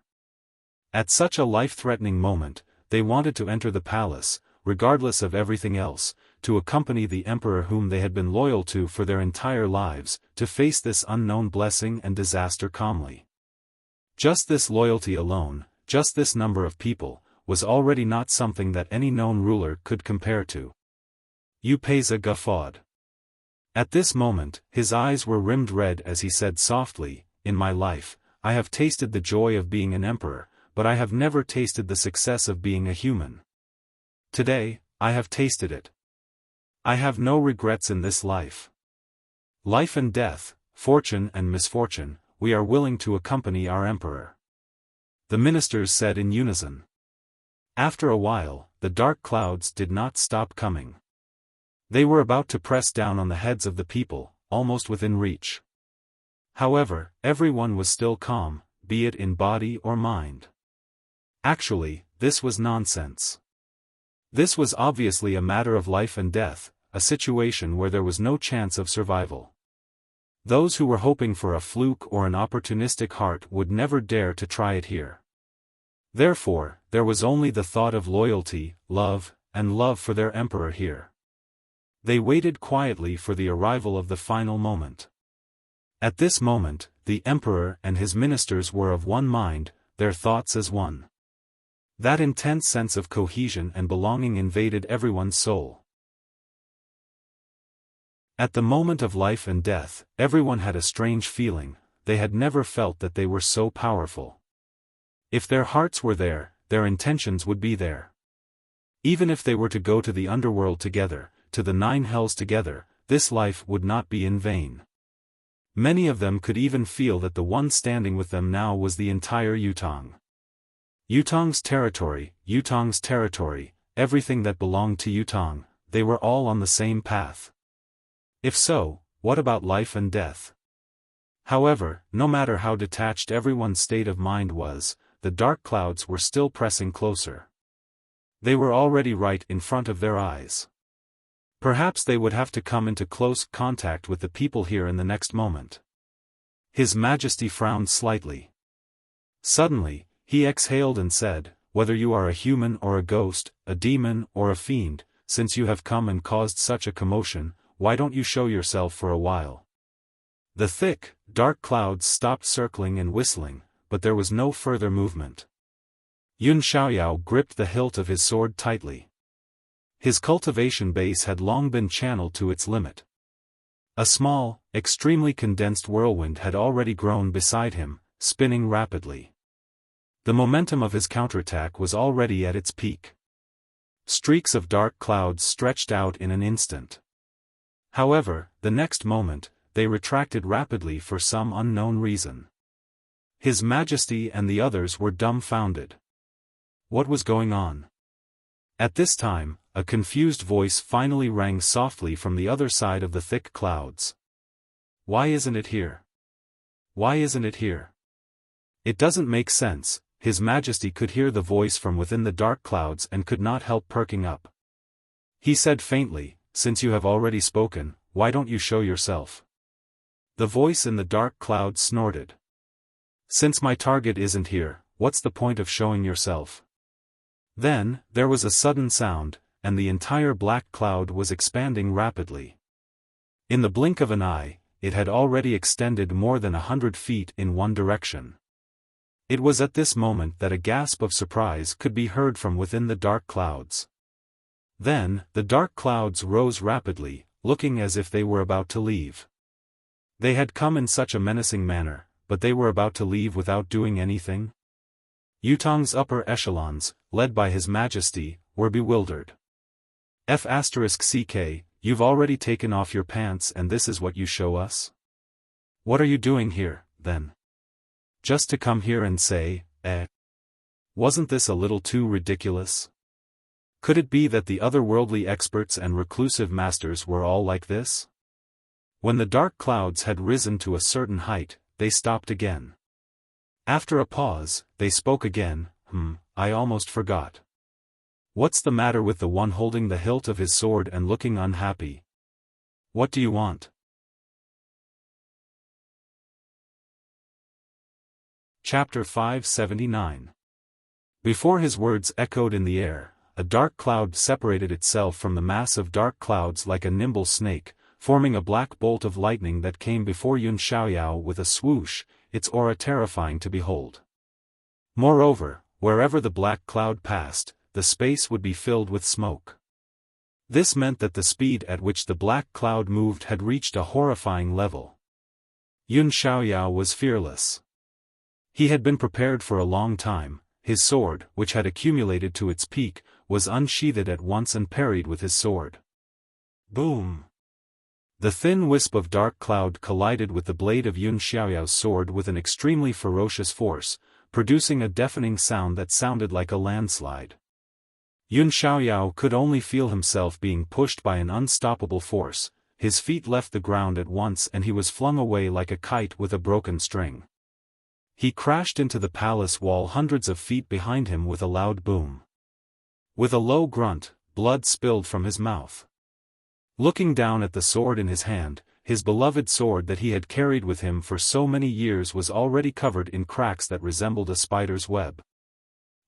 At such a life-threatening moment, they wanted to enter the palace, regardless of everything else, to accompany the emperor whom they had been loyal to for their entire lives, to face this unknown blessing and disaster calmly. Just this loyalty alone, just this number of people, was already not something that any known ruler could compare to. Yu Peiza guffawed. At this moment, his eyes were rimmed red as he said softly, "In my life, I have tasted the joy of being an emperor, but I have never tasted the success of being a human. Today, I have tasted it. I have no regrets in this life. Life and death, fortune and misfortune, we are willing to accompany our emperor," the ministers said in unison. After a while, the dark clouds did not stop coming. They were about to press down on the heads of the people, almost within reach. However, everyone was still calm, be it in body or mind. Actually, this was nonsense. This was obviously a matter of life and death, a situation where there was no chance of survival. Those who were hoping for a fluke or an opportunistic heart would never dare to try it here. Therefore, there was only the thought of loyalty, love, and love for their emperor here. They waited quietly for the arrival of the final moment. At this moment, the emperor and his ministers were of one mind, their thoughts as one. That intense sense of cohesion and belonging invaded everyone's soul. At the moment of life and death, everyone had a strange feeling. They had never felt that they were so powerful. If their hearts were there, their intentions would be there. Even if they were to go to the underworld together, to the 9 hells together, this life would not be in vain. Many of them could even feel that the one standing with them now was the entire Yutong. Yutong's territory, everything that belonged to Yutong, they were all on the same path. If so, what about life and death? However, no matter how detached everyone's state of mind was, the dark clouds were still pressing closer. They were already right in front of their eyes. Perhaps they would have to come into close contact with the people here in the next moment. His Majesty frowned slightly. Suddenly, he exhaled and said, "Whether you are a human or a ghost, a demon or a fiend, since you have come and caused such a commotion, why don't you show yourself for a while?" The thick, dark clouds stopped circling and whistling, but there was no further movement. Yun Xiaoyao gripped the hilt of his sword tightly. His cultivation base had long been channeled to its limit. A small, extremely condensed whirlwind had already grown beside him, spinning rapidly. The momentum of his counterattack was already at its peak. Streaks of dark clouds stretched out in an instant. However, the next moment, they retracted rapidly for some unknown reason. His Majesty and the others were dumbfounded. What was going on? At this time, a confused voice finally rang softly from the other side of the thick clouds. "Why isn't it here? Why isn't it here? It doesn't make sense." His Majesty could hear the voice from within the dark clouds and could not help perking up. He said faintly, "Since you have already spoken, why don't you show yourself?" The voice in the dark cloud snorted. "Since my target isn't here, what's the point of showing yourself?" Then, there was a sudden sound, and the entire black cloud was expanding rapidly. In the blink of an eye, it had already extended more than 100 feet in one direction. It was at this moment that a gasp of surprise could be heard from within the dark clouds. Then, the dark clouds rose rapidly, looking as if they were about to leave. They had come in such a menacing manner, but they were about to leave without doing anything? Yutong's upper echelons, led by His Majesty, were bewildered. F***ck, you've already taken off your pants and this is what you show us? What are you doing here, then? Just to come here and say, eh? Wasn't this a little too ridiculous? Could it be that the otherworldly experts and reclusive masters were all like this? When the dark clouds had risen to a certain height, they stopped again. After a pause, they spoke again. I almost forgot. What's the matter with the one holding the hilt of his sword and looking unhappy? What do you want?" Chapter 579. Before his words echoed in the air, a dark cloud separated itself from the mass of dark clouds like a nimble snake, forming a black bolt of lightning that came before Yun Xiaoyao with a swoosh, its aura terrifying to behold. Moreover, wherever the black cloud passed, the space would be filled with smoke. This meant that the speed at which the black cloud moved had reached a horrifying level. Yun Xiaoyao was fearless. He had been prepared for a long time. His sword, which had accumulated to its peak, was unsheathed at once and parried with his sword. Boom! The thin wisp of dark cloud collided with the blade of Yun Xiaoyao's sword with an extremely ferocious force, producing a deafening sound that sounded like a landslide. Yun Xiaoyao could only feel himself being pushed by an unstoppable force. His feet left the ground at once and he was flung away like a kite with a broken string. He crashed into the palace wall hundreds of feet behind him with a loud boom. With a low grunt, blood spilled from his mouth. Looking down at the sword in his hand, his beloved sword that he had carried with him for so many years was already covered in cracks that resembled a spider's web.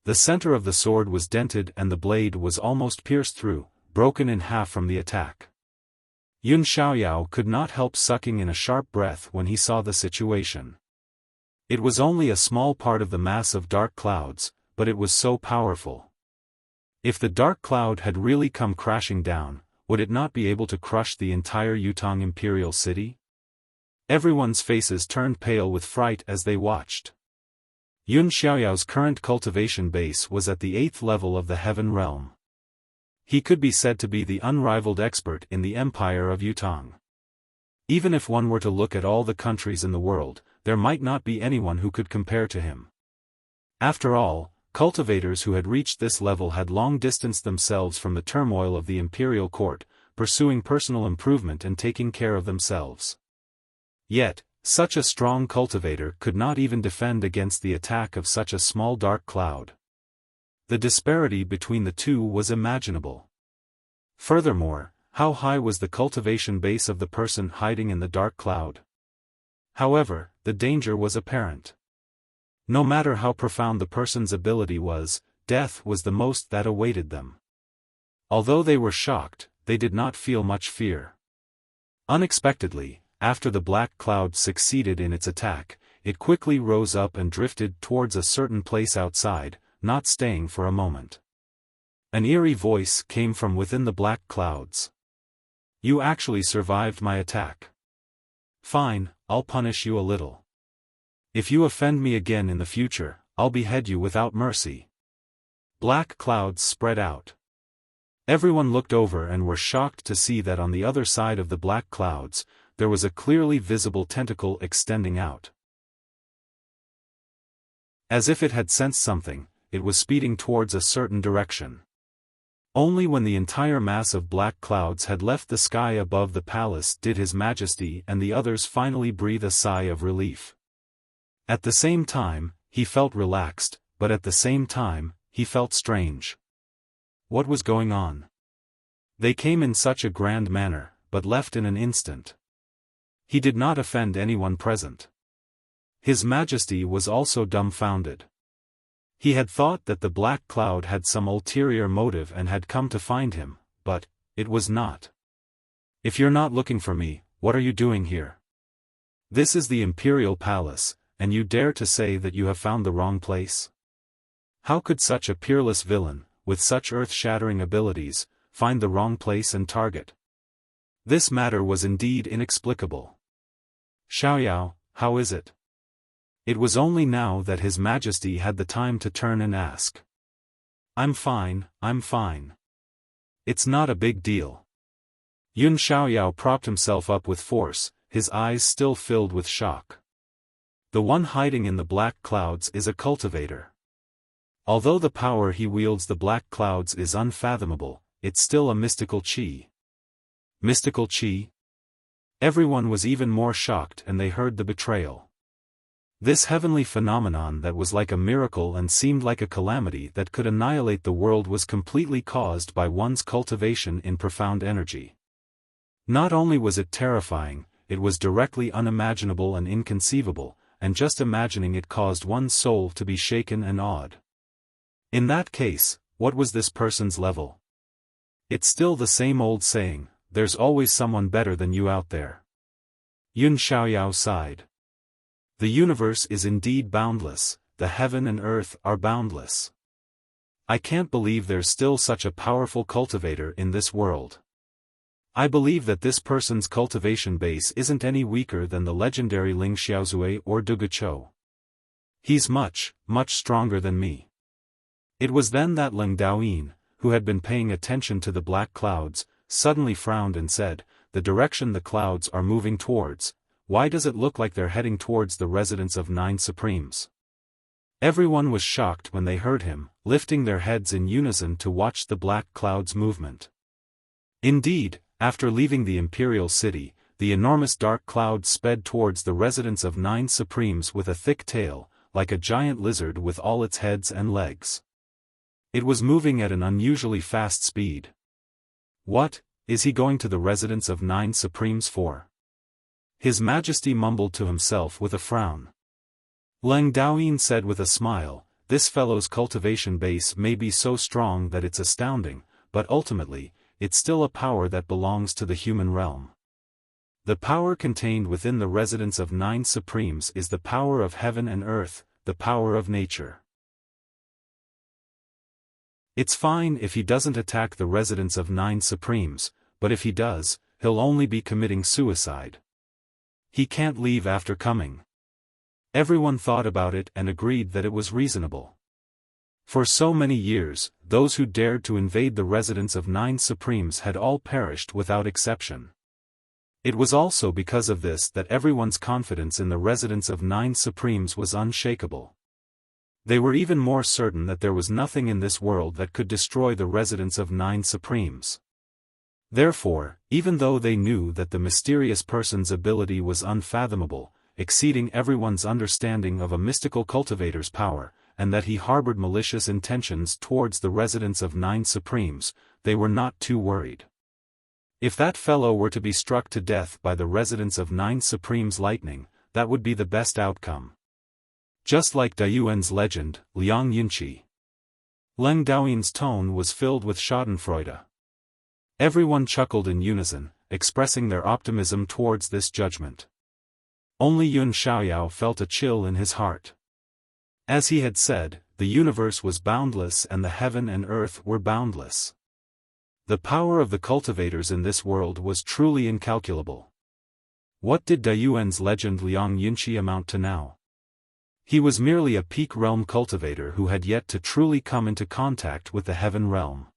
The center of the sword was dented and the blade was almost pierced through, broken in half from the attack. Yun Xiaoyao could not help sucking in a sharp breath when he saw the situation. It was only a small part of the mass of dark clouds, but it was so powerful. If the dark cloud had really come crashing down, would it not be able to crush the entire Yutong imperial city? Everyone's faces turned pale with fright as they watched. Yun Xiaoyao's current cultivation base was at the 8th level of the Heaven Realm. He could be said to be the unrivaled expert in the Empire of Yutong. Even if one were to look at all the countries in the world, there might not be anyone who could compare to him. After all, cultivators who had reached this level had long distanced themselves from the turmoil of the imperial court, pursuing personal improvement and taking care of themselves. Yet, such a strong cultivator could not even defend against the attack of such a small dark cloud. The disparity between the two was imaginable. Furthermore, how high was the cultivation base of the person hiding in the dark cloud? However, the danger was apparent. No matter how profound the person's ability was, death was the most that awaited them. Although they were shocked, they did not feel much fear. Unexpectedly, after the black cloud succeeded in its attack, it quickly rose up and drifted towards a certain place outside, not staying for a moment. An eerie voice came from within the black clouds. "You actually survived my attack. Fine, I'll punish you a little. If you offend me again in the future, I'll behead you without mercy." Black clouds spread out. Everyone looked over and were shocked to see that on the other side of the black clouds, there was a clearly visible tentacle extending out. As if it had sensed something, it was speeding towards a certain direction. Only when the entire mass of black clouds had left the sky above the palace did His Majesty and the others finally breathe a sigh of relief. At the same time, he felt relaxed, but at the same time, he felt strange. What was going on? They came in such a grand manner, but left in an instant. He did not offend anyone present. His Majesty was also dumbfounded. He had thought that the black cloud had some ulterior motive and had come to find him, but it was not. "If you're not looking for me, what are you doing here? This is the Imperial Palace, and you dare to say that you have found the wrong place? How could such a peerless villain, with such earth-shattering abilities, find the wrong place and target?" This matter was indeed inexplicable. "Xiaoyao, how is it?" It was only now that His Majesty had the time to turn and ask. I'm fine. It's not a big deal." Yun Xiaoyao propped himself up with force, his eyes still filled with shock. The one hiding in the black clouds is a cultivator. Although the power he wields the black clouds is unfathomable, it's still a mystical qi. Mystical qi? Everyone was even more shocked and they heard the betrayal. This heavenly phenomenon that was like a miracle and seemed like a calamity that could annihilate the world was completely caused by one's cultivation in profound energy. Not only was it terrifying, it was directly unimaginable and inconceivable, and just imagining it caused one's soul to be shaken and awed. In that case, what was this person's level? It's still the same old saying, there's always someone better than you out there. Yun Xiaoyao sighed. The universe is indeed boundless, the heaven and earth are boundless. I can't believe there's still such a powerful cultivator in this world. I believe that this person's cultivation base isn't any weaker than the legendary Ling Xiaozue or Duguchou. He's much, much stronger than me. It was then that Leng Daoyin, who had been paying attention to the black clouds, suddenly frowned and said, "The direction the clouds are moving towards, why does it look like they're heading towards the residence of 9 Supremes?" Everyone was shocked when they heard him, lifting their heads in unison to watch the black clouds' movement. Indeed, after leaving the imperial city, the enormous dark cloud sped towards the residence of 9 Supremes with a thick tail, like a giant lizard with all its heads and legs. It was moving at an unusually fast speed. What, is he going to the residence of 9 Supremes for? His Majesty mumbled to himself with a frown. Leng Daoyin said with a smile, this fellow's cultivation base may be so strong that it's astounding, but ultimately, it's still a power that belongs to the human realm. The power contained within the residence of 9 Supremes is the power of heaven and earth, the power of nature. It's fine if he doesn't attack the residence of 9 Supremes, but if he does, he'll only be committing suicide. He can't leave after coming. Everyone thought about it and agreed that it was reasonable. For so many years, those who dared to invade the residence of 9 Supremes had all perished without exception. It was also because of this that everyone's confidence in the residence of 9 Supremes was unshakable. They were even more certain that there was nothing in this world that could destroy the residence of 9 Supremes. Therefore, even though they knew that the mysterious person's ability was unfathomable, exceeding everyone's understanding of a mystical cultivator's power, and that he harbored malicious intentions towards the residence of 9 Supremes, they were not too worried. If that fellow were to be struck to death by the residence of 9 Supremes lightning, that would be the best outcome. Just like Dayuan's legend, Liang Yunqi. Leng Daoyin's tone was filled with schadenfreude. Everyone chuckled in unison, expressing their optimism towards this judgment. Only Yun Xiaoyao felt a chill in his heart. As he had said, the universe was boundless and the heaven and earth were boundless. The power of the cultivators in this world was truly incalculable. What did Dayuan's legend Liang Yunqi amount to now? He was merely a peak realm cultivator who had yet to truly come into contact with the heaven realm.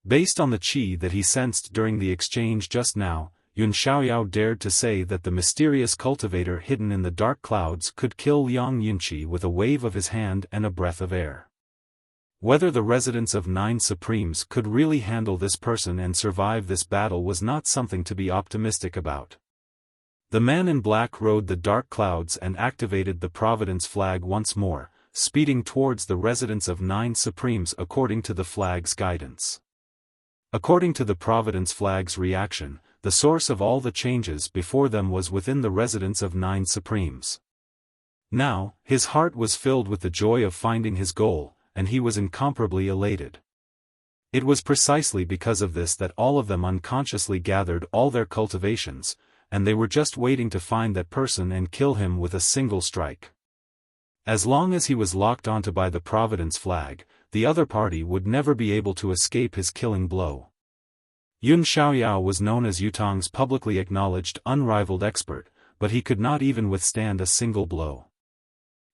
Based on the qi that he sensed during the exchange just now, Yun Xiaoyao dared to say that the mysterious cultivator hidden in the dark clouds could kill Liang Yunqi with a wave of his hand and a breath of air. Whether the residence of 9 Supremes could really handle this person and survive this battle was not something to be optimistic about. The man in black rode the dark clouds and activated the Providence flag once more, speeding towards the residence of 9 Supremes according to the flag's guidance. According to the Providence flag's reaction, the source of all the changes before them was within the residence of 9 Supremes. Now, his heart was filled with the joy of finding his goal, and he was incomparably elated. It was precisely because of this that all of them unconsciously gathered all their cultivations, and they were just waiting to find that person and kill him with a single strike. As long as he was locked onto by the Providence flag, the other party would never be able to escape his killing blow. Yun Xiaoyao was known as Yutong's publicly acknowledged unrivaled expert, but he could not even withstand a single blow.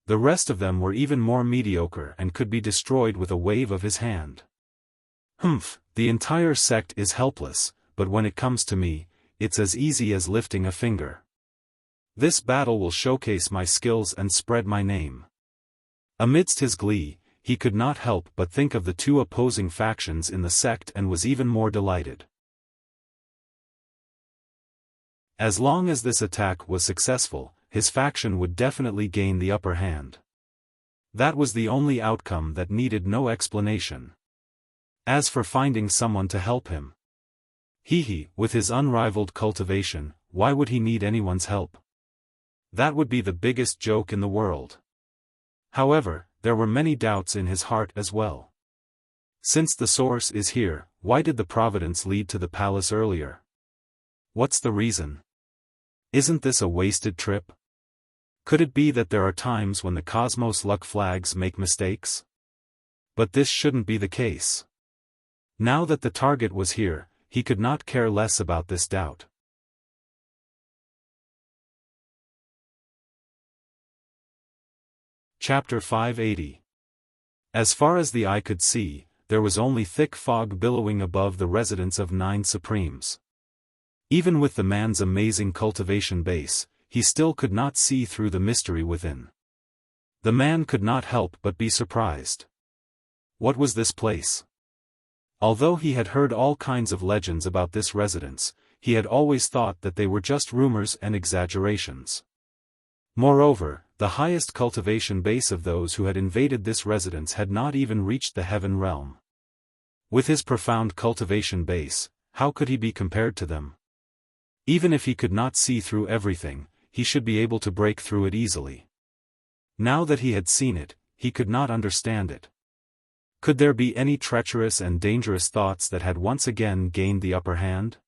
The rest of them were even more mediocre and could be destroyed with a wave of his hand. The entire sect is helpless, but when it comes to me, it's as easy as lifting a finger. This battle will showcase my skills and spread my name. Amidst his glee, he could not help but think of the two opposing factions in the sect and was even more delighted. As long as this attack was successful, his faction would definitely gain the upper hand. That was the only outcome that needed no explanation. As for finding someone to help him, with his unrivaled cultivation, why would he need anyone's help? That would be the biggest joke in the world. However, there were many doubts in his heart as well. Since the source is here, why did the Providence lead to the palace earlier? What's the reason? Isn't this a wasted trip? Could it be that there are times when the cosmos luck flags make mistakes? But this shouldn't be the case. Now that the target was here, he could not care less about this doubt. Chapter 580. As far as the eye could see, there was only thick fog billowing above the residence of 9 Supremes. Even with the man's amazing cultivation base, he still could not see through the mystery within. The man could not help but be surprised. What was this place? Although he had heard all kinds of legends about this residence, he had always thought that they were just rumors and exaggerations. Moreover, the highest cultivation base of those who had invaded this residence had not even reached the heaven realm. With his profound cultivation base, how could he be compared to them? Even if he could not see through everything, he should be able to break through it easily. Now that he had seen it, he could not understand it. Could there be any treacherous and dangerous thoughts that had once again gained the upper hand?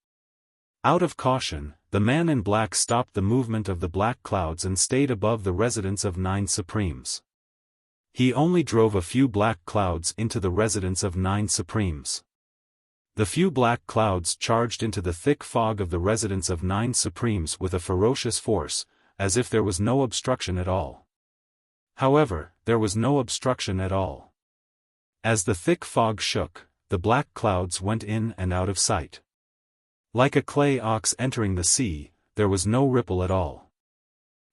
Out of caution, the man in black stopped the movement of the black clouds and stayed above the residence of 9 Supremes. He only drove a few black clouds into the residence of 9 Supremes. The few black clouds charged into the thick fog of the residence of 9 Supremes with a ferocious force, as if there was no obstruction at all. However, there was no obstruction at all. As the thick fog shook, the black clouds went in and out of sight. Like a clay ox entering the sea, there was no ripple at all.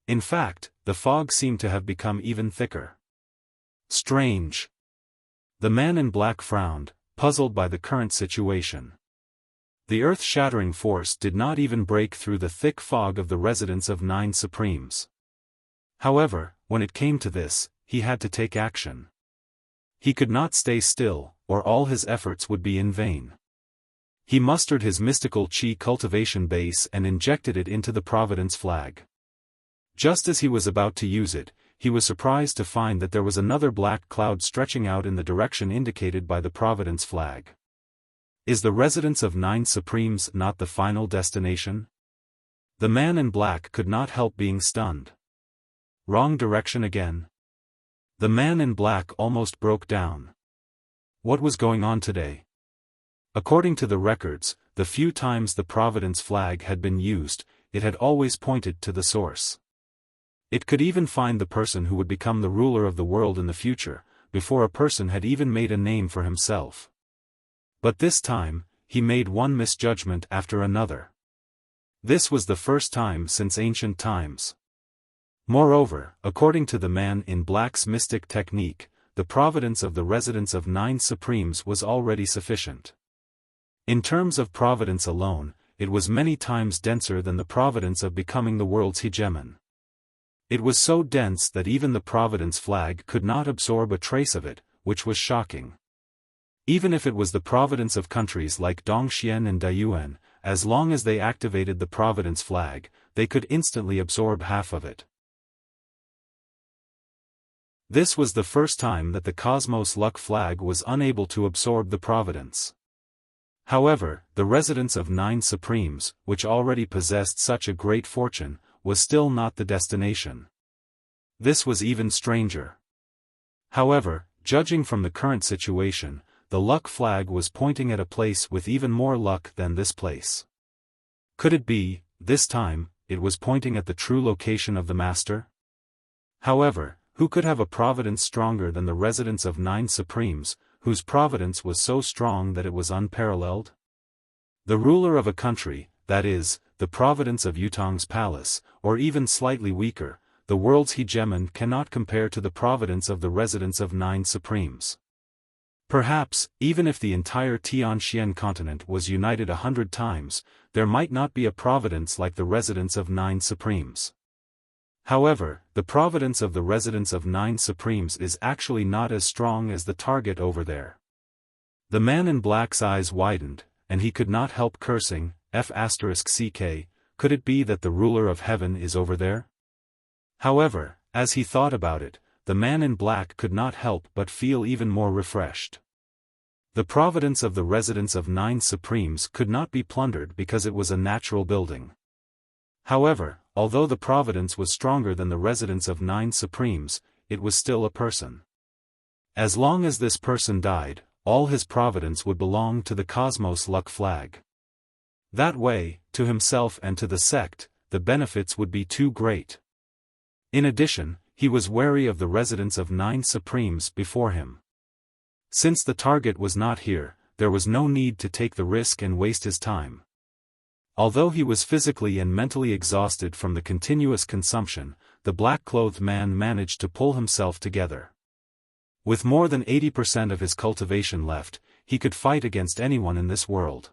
In fact, the fog seemed to have become even thicker. Strange. The man in black frowned, puzzled by the current situation. The earth-shattering force did not even break through the thick fog of the residence of 9 Supremes. However, when it came to this, he had to take action. He could not stay still, or all his efforts would be in vain. He mustered his mystical chi cultivation base and injected it into the Providence flag. Just as he was about to use it, he was surprised to find that there was another black cloud stretching out in the direction indicated by the Providence flag. Is the residence of 9 Supremes not the final destination? The man in black could not help being stunned. Wrong direction again. The man in black almost broke down. What was going on today? According to the records, the few times the Providence flag had been used, it had always pointed to the source. It could even find the person who would become the ruler of the world in the future, before a person had even made a name for himself. But this time, he made one misjudgment after another. This was the first time since ancient times. Moreover, according to the man in black's mystic technique, the providence of the residence of 9 Supremes was already sufficient. In terms of providence alone, it was many times denser than the providence of becoming the world's hegemon. It was so dense that even the Providence flag could not absorb a trace of it, which was shocking. Even if it was the providence of countries like Dongxian and Dayuan, as long as they activated the Providence flag, they could instantly absorb half of it. This was the first time that the Cosmos Luck flag was unable to absorb the Providence. However, the residence of 9 Supremes, which already possessed such a great fortune, was still not the destination. This was even stranger. However, judging from the current situation, the luck flag was pointing at a place with even more luck than this place. Could it be, this time, it was pointing at the true location of the master? However, who could have a providence stronger than the residence of 9 Supremes, whose providence was so strong that it was unparalleled? The ruler of a country, that is, the providence of Yutong's palace, or even slightly weaker, the world's hegemon cannot compare to the providence of the residence of 9 Supremes. Perhaps, even if the entire Tianxian continent was united 100 times, there might not be a providence like the residence of 9 Supremes. However, the providence of the residence of 9 Supremes is actually not as strong as the target over there. The man in black's eyes widened, and he could not help cursing, F***ck, could it be that the ruler of heaven is over there? However, as he thought about it, the man in black could not help but feel even more refreshed. The providence of the residence of 9 Supremes could not be plundered because it was a natural building. However, although the providence was stronger than the residence of 9 Supremes, it was still a person. As long as this person died, all his providence would belong to the Cosmos Luck flag. That way, to himself and to the sect, the benefits would be too great. In addition, he was wary of the residence of 9 Supremes before him. Since the target was not here, there was no need to take the risk and waste his time. Although he was physically and mentally exhausted from the continuous consumption, the black-clothed man managed to pull himself together. With more than 80% of his cultivation left, he could fight against anyone in this world.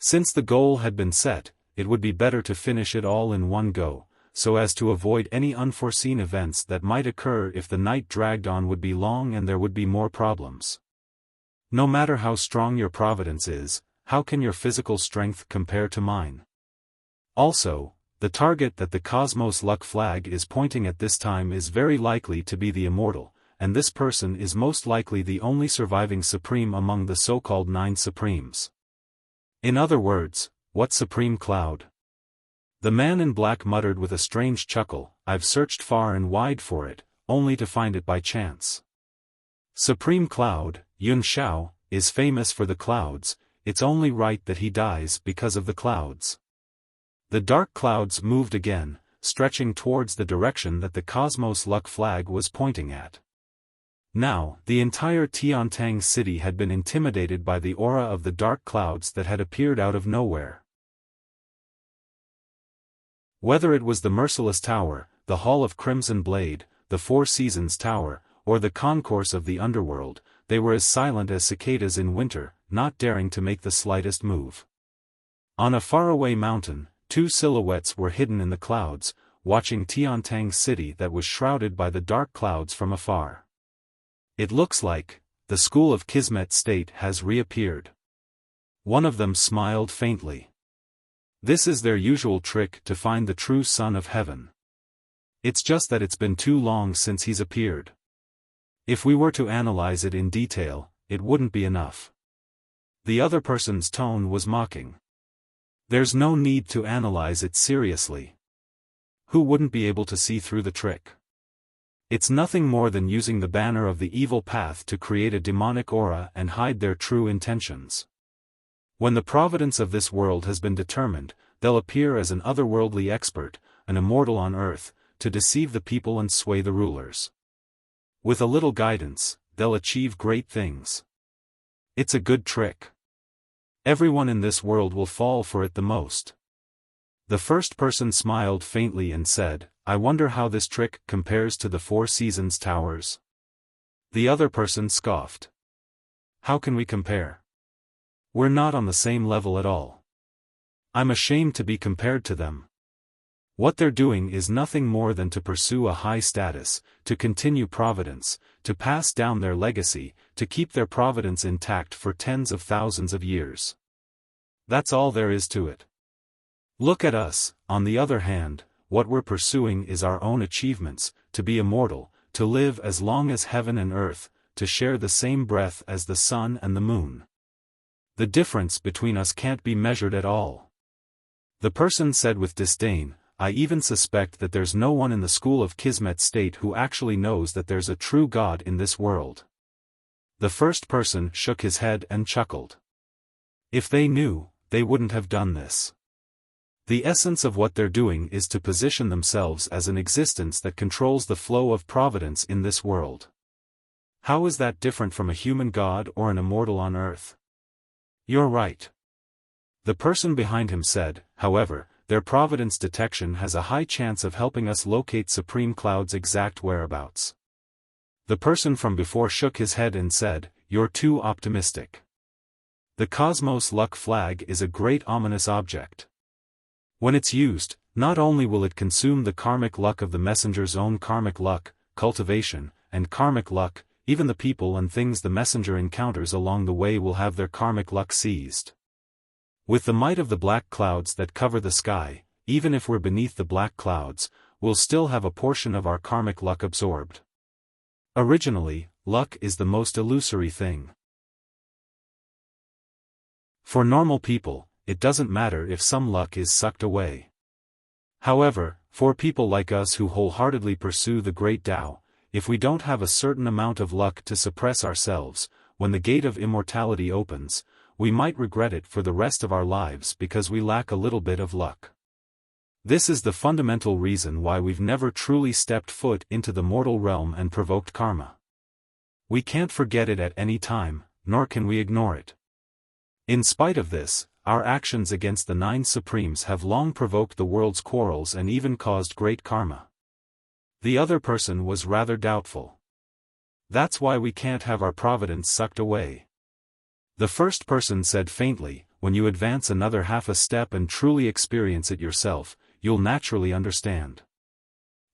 Since the goal had been set, it would be better to finish it all in one go, so as to avoid any unforeseen events that might occur if the night dragged on would be long and there would be more problems. No matter how strong your providence is, how can your physical strength compare to mine? Also, the target that the Cosmos Luck flag is pointing at this time is very likely to be the immortal, and this person is most likely the only surviving supreme among the so-called 9 supremes. In other words, what supreme cloud? The man in black muttered with a strange chuckle, I've searched far and wide for it, only to find it by chance. Supreme Cloud, Yun Xiao, is famous for the clouds, it's only right that he dies because of the clouds. The dark clouds moved again, stretching towards the direction that the Cosmos Luck flag was pointing at. Now, the entire Tiantang city had been intimidated by the aura of the dark clouds that had appeared out of nowhere. Whether it was the Merciless Tower, the Hall of Crimson Blade, the Four Seasons Tower, or the concourse of the underworld, they were as silent as cicadas in winter, not daring to make the slightest move. On a faraway mountain, 2 silhouettes were hidden in the clouds, watching Tiantang city that was shrouded by the dark clouds from afar. It looks like the school of Kismet State has reappeared. One of them smiled faintly. This is their usual trick to find the true Son of Heaven. It's just that it's been too long since he's appeared. If we were to analyze it in detail, it wouldn't be enough. The other person's tone was mocking. There's no need to analyze it seriously. Who wouldn't be able to see through the trick? It's nothing more than using the banner of the evil path to create a demonic aura and hide their true intentions. When the providence of this world has been determined, they'll appear as an otherworldly expert, an immortal on earth, to deceive the people and sway the rulers. With a little guidance, they'll achieve great things. It's a good trick. Everyone in this world will fall for it the most. The first person smiled faintly and said, I wonder how this trick compares to the Four Seasons Towers. The other person scoffed. How can we compare? We're not on the same level at all. I'm ashamed to be compared to them. What they're doing is nothing more than to pursue a high status, to continue providence, to pass down their legacy, to keep their providence intact for tens of thousands of years. That's all there is to it. Look at us, on the other hand, what we're pursuing is our own achievements, to be immortal, to live as long as heaven and earth, to share the same breath as the sun and the moon. The difference between us can't be measured at all. The person said with disdain, I even suspect that there's no one in the school of Kismet State who actually knows that there's a true God in this world. The first person shook his head and chuckled. If they knew, they wouldn't have done this. The essence of what they're doing is to position themselves as an existence that controls the flow of providence in this world. How is that different from a human god or an immortal on earth? You're right. The person behind him said, however, their providence detection has a high chance of helping us locate Supreme Cloud's exact whereabouts. The person from before shook his head and said, You're too optimistic. The Cosmos Luck flag is a great ominous object. When it's used, not only will it consume the karmic luck of the messenger's own karmic luck, cultivation, and karmic luck, even the people and things the messenger encounters along the way will have their karmic luck seized. With the might of the black clouds that cover the sky, even if we're beneath the black clouds, we'll still have a portion of our karmic luck absorbed. Originally, luck is the most illusory thing. For normal people, it doesn't matter if some luck is sucked away. However, for people like us who wholeheartedly pursue the great Tao, if we don't have a certain amount of luck to suppress ourselves, when the gate of immortality opens, we might regret it for the rest of our lives because we lack a little bit of luck. This is the fundamental reason why we've never truly stepped foot into the mortal realm and provoked karma. We can't forget it at any time, nor can we ignore it. In spite of this, our actions against the 9 Supremes have long provoked the world's quarrels and even caused great karma. The other person was rather doubtful. That's why we can't have our providence sucked away. The first person said faintly, when you advance another half a step and truly experience it yourself, you'll naturally understand.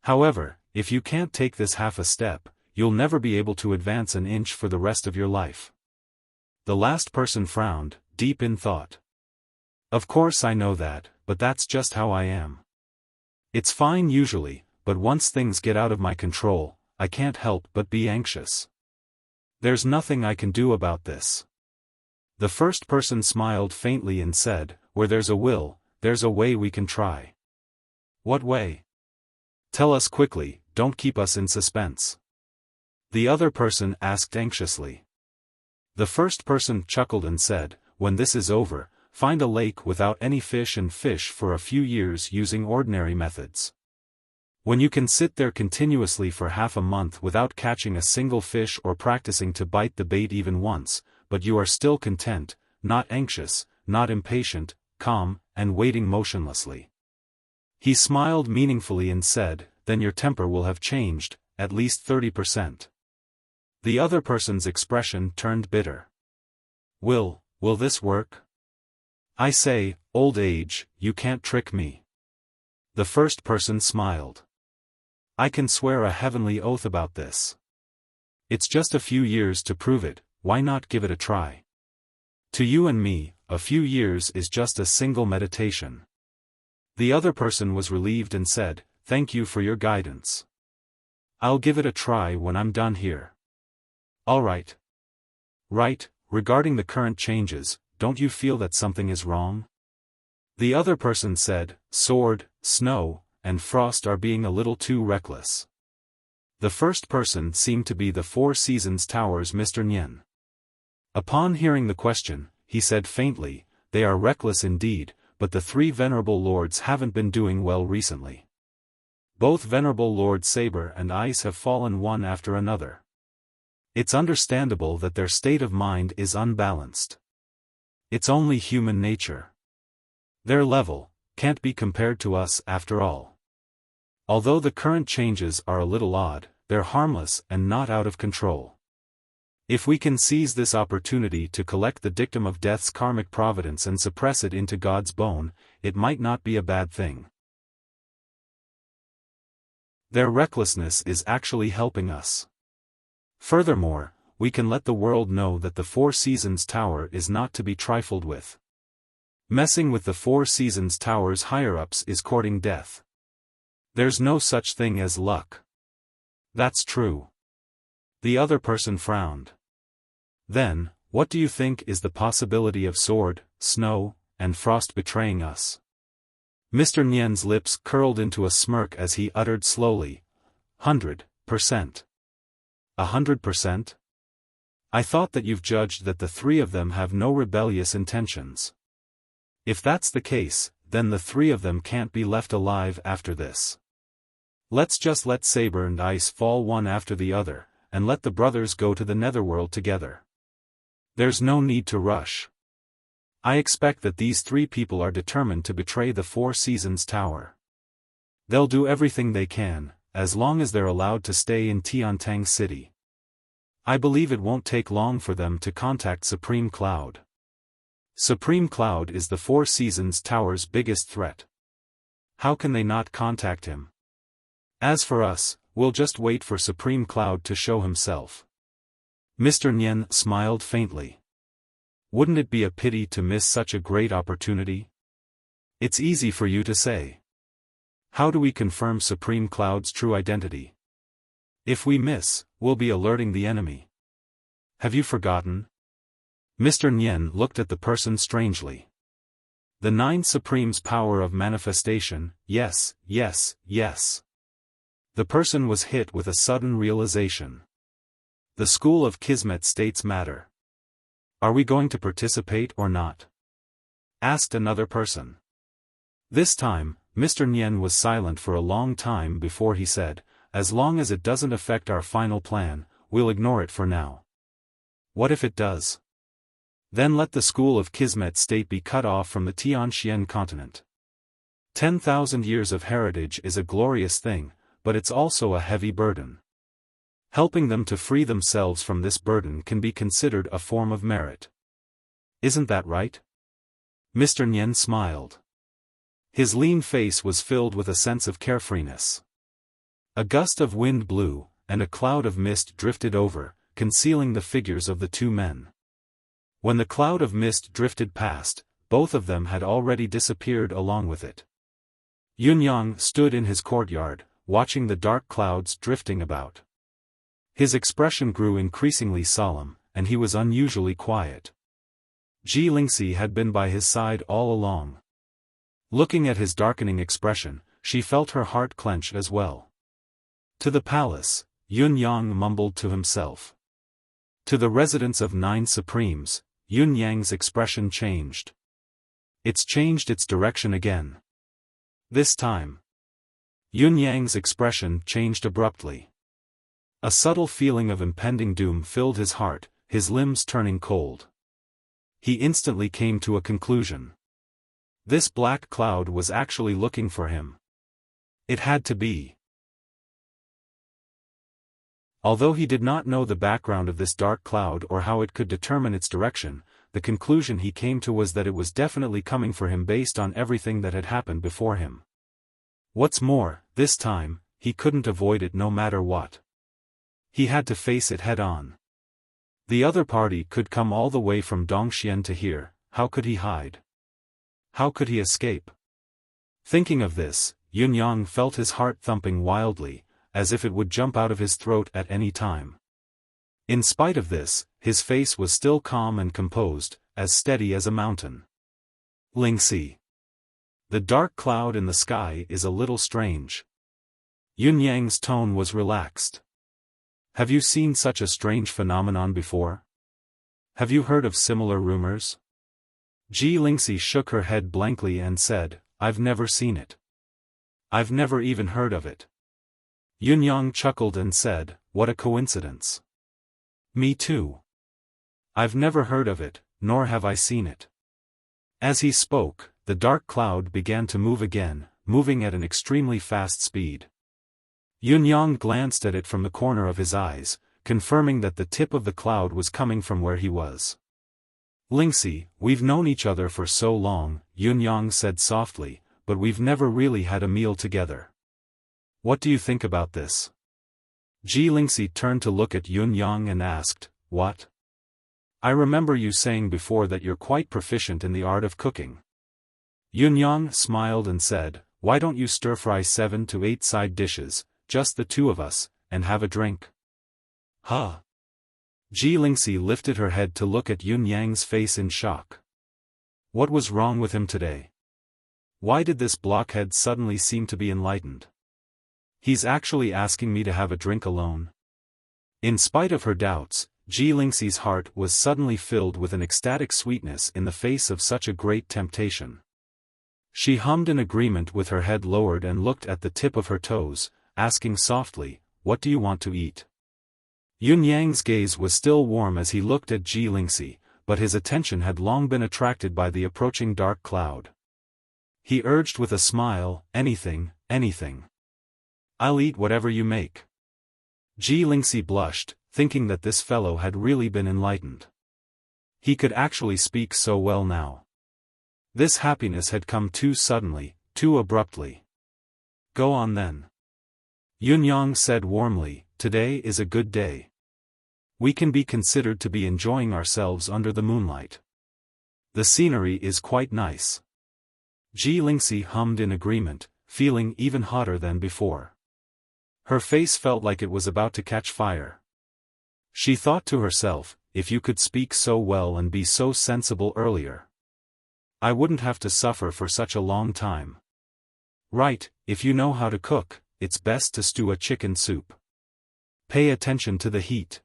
However, if you can't take this half a step, you'll never be able to advance an inch for the rest of your life. The last person frowned, deep in thought. Of course I know that, but that's just how I am. It's fine usually, but once things get out of my control, I can't help but be anxious. There's nothing I can do about this. The first person smiled faintly and said, where there's a will, there's a way we can try. What way? Tell us quickly, don't keep us in suspense. The other person asked anxiously. The first person chuckled and said, when this is over, find a lake without any fish and fish for a few years using ordinary methods. When you can sit there continuously for half a month without catching a single fish or practicing to bite the bait even once, but you are still content, not anxious, not impatient, calm, and waiting motionlessly. He smiled meaningfully and said, then your temper will have changed, at least 30%. The other person's expression turned bitter. Will this work? I say, old age, you can't trick me. The first person smiled. I can swear a heavenly oath about this. It's just a few years to prove it, why not give it a try? To you and me, a few years is just a single meditation. The other person was relieved and said, thank you for your guidance. I'll give it a try when I'm done here. All right. Right, regarding the current changes, don't you feel that something is wrong? The other person said, sword, snow, and frost are being a little too reckless. The first person seemed to be the Four Seasons Tower's Mr. Nian. Upon hearing the question, he said faintly, they are reckless indeed, but the three venerable lords haven't been doing well recently. Both venerable Lord Saber and Ice have fallen one after another. It's understandable that their state of mind is unbalanced. It's only human nature. Their level can't be compared to us after all. Although the current changes are a little odd, they're harmless and not out of control. If we can seize this opportunity to collect the dictum of death's karmic providence and suppress it into God's bone, it might not be a bad thing. Their recklessness is actually helping us. Furthermore, we can let the world know that the Four Seasons Tower is not to be trifled with. Messing with the Four Seasons Tower's higher-ups is courting death. There's no such thing as luck. That's true. The other person frowned. Then, what do you think is the possibility of sword, snow, and frost betraying us? Mr. Nian's lips curled into a smirk as he uttered slowly, 100%. 100%? I thought that you've judged that the three of them have no rebellious intentions. If that's the case, then the three of them can't be left alive after this. Let's just let Saber and Ice fall one after the other, and let the brothers go to the netherworld together. There's no need to rush. I expect that these three people are determined to betray the Four Seasons Tower. They'll do everything they can, as long as they're allowed to stay in Tiantang City. I believe it won't take long for them to contact Supreme Cloud. Supreme Cloud is the Four Seasons Tower's biggest threat. How can they not contact him? As for us, we'll just wait for Supreme Cloud to show himself. Mr. Nian smiled faintly. Wouldn't it be a pity to miss such a great opportunity? It's easy for you to say. How do we confirm Supreme Cloud's true identity? If we miss, we'll be alerting the enemy. Have you forgotten? Mr. Nian looked at the person strangely. The Nine Supremes' power of manifestation, yes, yes, yes. The person was hit with a sudden realization. The School of Kismet states matter. Are we going to participate or not? Asked another person. This time, Mr. Nian was silent for a long time before he said, as long as it doesn't affect our final plan, we'll ignore it for now. What if it does? Then let the School of Kismet state be cut off from the Tianxian continent. 10,000 years of heritage is a glorious thing, but it's also a heavy burden. Helping them to free themselves from this burden can be considered a form of merit. Isn't that right? Mr. Nian smiled. His lean face was filled with a sense of carefreeness. A gust of wind blew, and a cloud of mist drifted over, concealing the figures of the two men. When the cloud of mist drifted past, both of them had already disappeared along with it. Yunyang stood in his courtyard, watching the dark clouds drifting about. His expression grew increasingly solemn, and he was unusually quiet. Ji Lingxi had been by his side all along. Looking at his darkening expression, she felt her heart clench as well. To the palace, Yun Yang mumbled to himself. To the residence of 9 Supremes, Yun Yang's expression changed. It's changed its direction again. This time, Yun Yang's expression changed abruptly. A subtle feeling of impending doom filled his heart, his limbs turning cold. He instantly came to a conclusion. This black cloud was actually looking for him. It had to be. Although he did not know the background of this dark cloud or how it could determine its direction, the conclusion he came to was that it was definitely coming for him based on everything that had happened before him. What's more, this time, he couldn't avoid it no matter what. He had to face it head-on. The other party could come all the way from Dongxian to here, how could he hide? How could he escape? Thinking of this, Yun Yang felt his heart thumping wildly, as if it would jump out of his throat at any time. In spite of this, his face was still calm and composed, as steady as a mountain. Lingxi. The dark cloud in the sky is a little strange. Yun Yang's tone was relaxed. Have you seen such a strange phenomenon before? Have you heard of similar rumors? Ji Lingxi shook her head blankly and said, I've never seen it. I've never even heard of it. Yun Yang chuckled and said, what a coincidence. Me too. I've never heard of it, nor have I seen it. As he spoke, the dark cloud began to move again, moving at an extremely fast speed. Yun Yang glanced at it from the corner of his eyes, confirming that the tip of the cloud was coming from where he was. Lingxi, we've known each other for so long, Yun Yang said softly, but we've never really had a meal together. What do you think about this? Ji Lingxi turned to look at Yun Yang and asked, what? I remember you saying before that you're quite proficient in the art of cooking. Yun Yang smiled and said, why don't you stir-fry 7 to 8 side dishes, just the 2 of us, and have a drink? Huh? Ji Lingxi lifted her head to look at Yun Yang's face in shock. What was wrong with him today? Why did this blockhead suddenly seem to be enlightened? He's actually asking me to have a drink alone. In spite of her doubts, Ji Lingxi's heart was suddenly filled with an ecstatic sweetness in the face of such a great temptation. She hummed in agreement with her head lowered and looked at the tip of her toes, asking softly, what do you want to eat? Yun Yang's gaze was still warm as he looked at Ji Lingxi, but his attention had long been attracted by the approaching dark cloud. He urged with a smile, anything, anything. I'll eat whatever you make. Ji Lingxi blushed, thinking that this fellow had really been enlightened. He could actually speak so well now. This happiness had come too suddenly, too abruptly. Go on then. Yun Yang said warmly, today is a good day. We can be considered to be enjoying ourselves under the moonlight. The scenery is quite nice. Ji Lingxi hummed in agreement, feeling even hotter than before. Her face felt like it was about to catch fire. She thought to herself, if you could speak so well and be so sensible earlier, I wouldn't have to suffer for such a long time. Right, if you know how to cook, it's best to stew a chicken soup. Pay attention to the heat.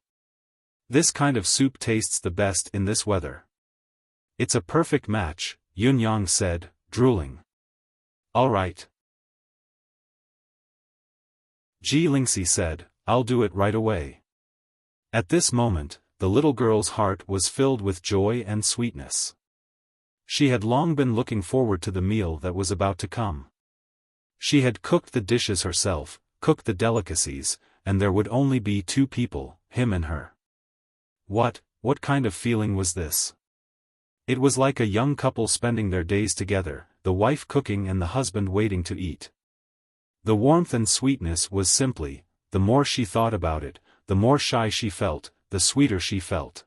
This kind of soup tastes the best in this weather. It's a perfect match, Yun Yang said, drooling. All right. Ji Lingxi said, I'll do it right away. At this moment, the little girl's heart was filled with joy and sweetness. She had long been looking forward to the meal that was about to come. She had cooked the dishes herself, cooked the delicacies, and there would only be 2 people, him and her. What kind of feeling was this? It was like a young couple spending their days together, the wife cooking and the husband waiting to eat. The warmth and sweetness was simply, the more she thought about it, the more shy she felt, the sweeter she felt.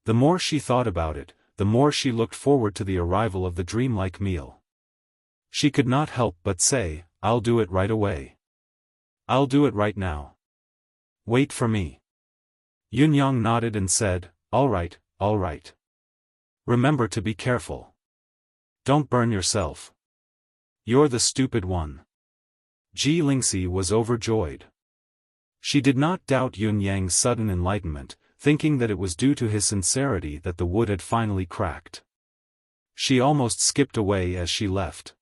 The more she thought about it, the more she looked forward to the arrival of the dreamlike meal. She could not help but say, I'll do it right away. I'll do it right now. Wait for me. Yun-yang nodded and said, all right, all right. Remember to be careful. Don't burn yourself. You're the stupid one. Ji Lingxi was overjoyed. She did not doubt Yun-yang's sudden enlightenment, thinking that it was due to his sincerity that the wood had finally cracked. She almost skipped away as she left.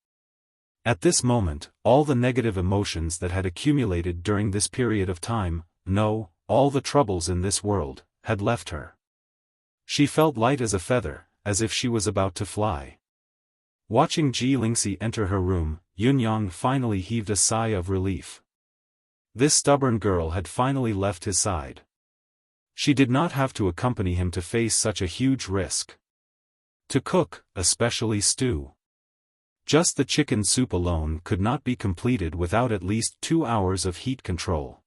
At this moment, all the negative emotions that had accumulated during this period of time, no, all the troubles in this world, had left her. She felt light as a feather, as if she was about to fly. Watching Ji Lingxi enter her room, Yun-yang finally heaved a sigh of relief. This stubborn girl had finally left his side. She did not have to accompany him to face such a huge risk. To cook, especially stew. Just the chicken soup alone could not be completed without at least 2 hours of heat control.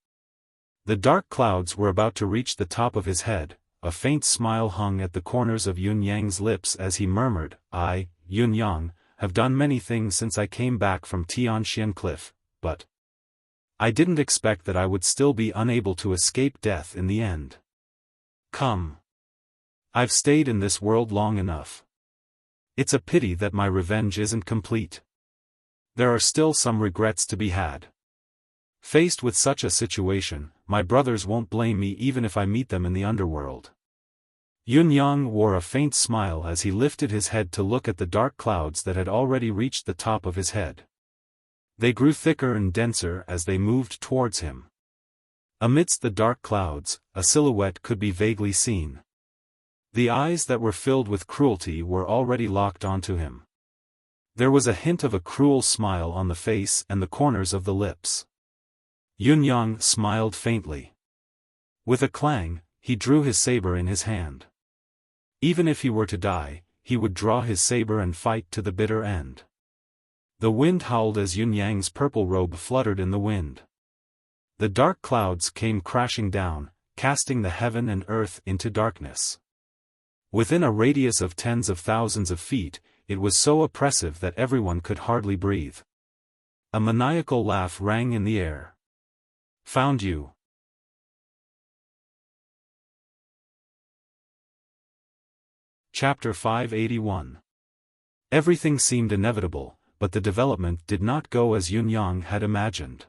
The dark clouds were about to reach the top of his head, a faint smile hung at the corners of Yun-yang's lips as he murmured, I, Yun-yang, have done many things since I came back from Tianxian Cliff, but I didn't expect that I would still be unable to escape death in the end. Come. I've stayed in this world long enough. It's a pity that my revenge isn't complete. There are still some regrets to be had. Faced with such a situation, my brothers won't blame me even if I meet them in the underworld. Yun-yang wore a faint smile as he lifted his head to look at the dark clouds that had already reached the top of his head. They grew thicker and denser as they moved towards him. Amidst the dark clouds, a silhouette could be vaguely seen. The eyes that were filled with cruelty were already locked onto him. There was a hint of a cruel smile on the face and the corners of the lips. Yun-yang smiled faintly. With a clang, he drew his saber in his hand. Even if he were to die, he would draw his saber and fight to the bitter end. The wind howled as Yun-yang's purple robe fluttered in the wind. The dark clouds came crashing down, casting the heaven and earth into darkness. Within a radius of tens of thousands of feet, it was so oppressive that everyone could hardly breathe. A maniacal laugh rang in the air. Found you. Chapter 581. Everything seemed inevitable, but the development did not go as Yun-yang had imagined.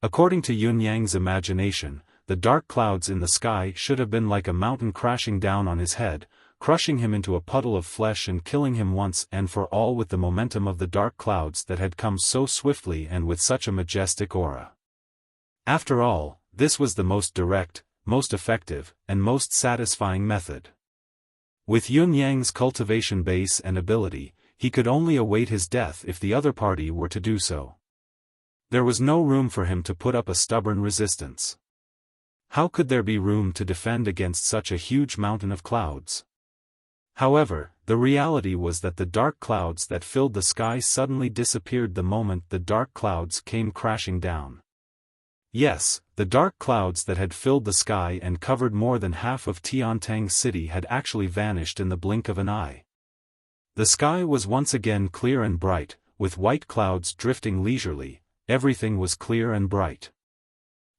According to Yun-yang's imagination, the dark clouds in the sky should have been like a mountain crashing down on his head, crushing him into a puddle of flesh and killing him once and for all with the momentum of the dark clouds that had come so swiftly and with such a majestic aura. After all, this was the most direct, most effective, and most satisfying method. With Yun-yang's cultivation base and ability, he could only await his death if the other party were to do so. There was no room for him to put up a stubborn resistance. How could there be room to defend against such a huge mountain of clouds? However, the reality was that the dark clouds that filled the sky suddenly disappeared the moment the dark clouds came crashing down. Yes, the dark clouds that had filled the sky and covered more than half of Tiantang City had actually vanished in the blink of an eye. The sky was once again clear and bright, with white clouds drifting leisurely, everything was clear and bright.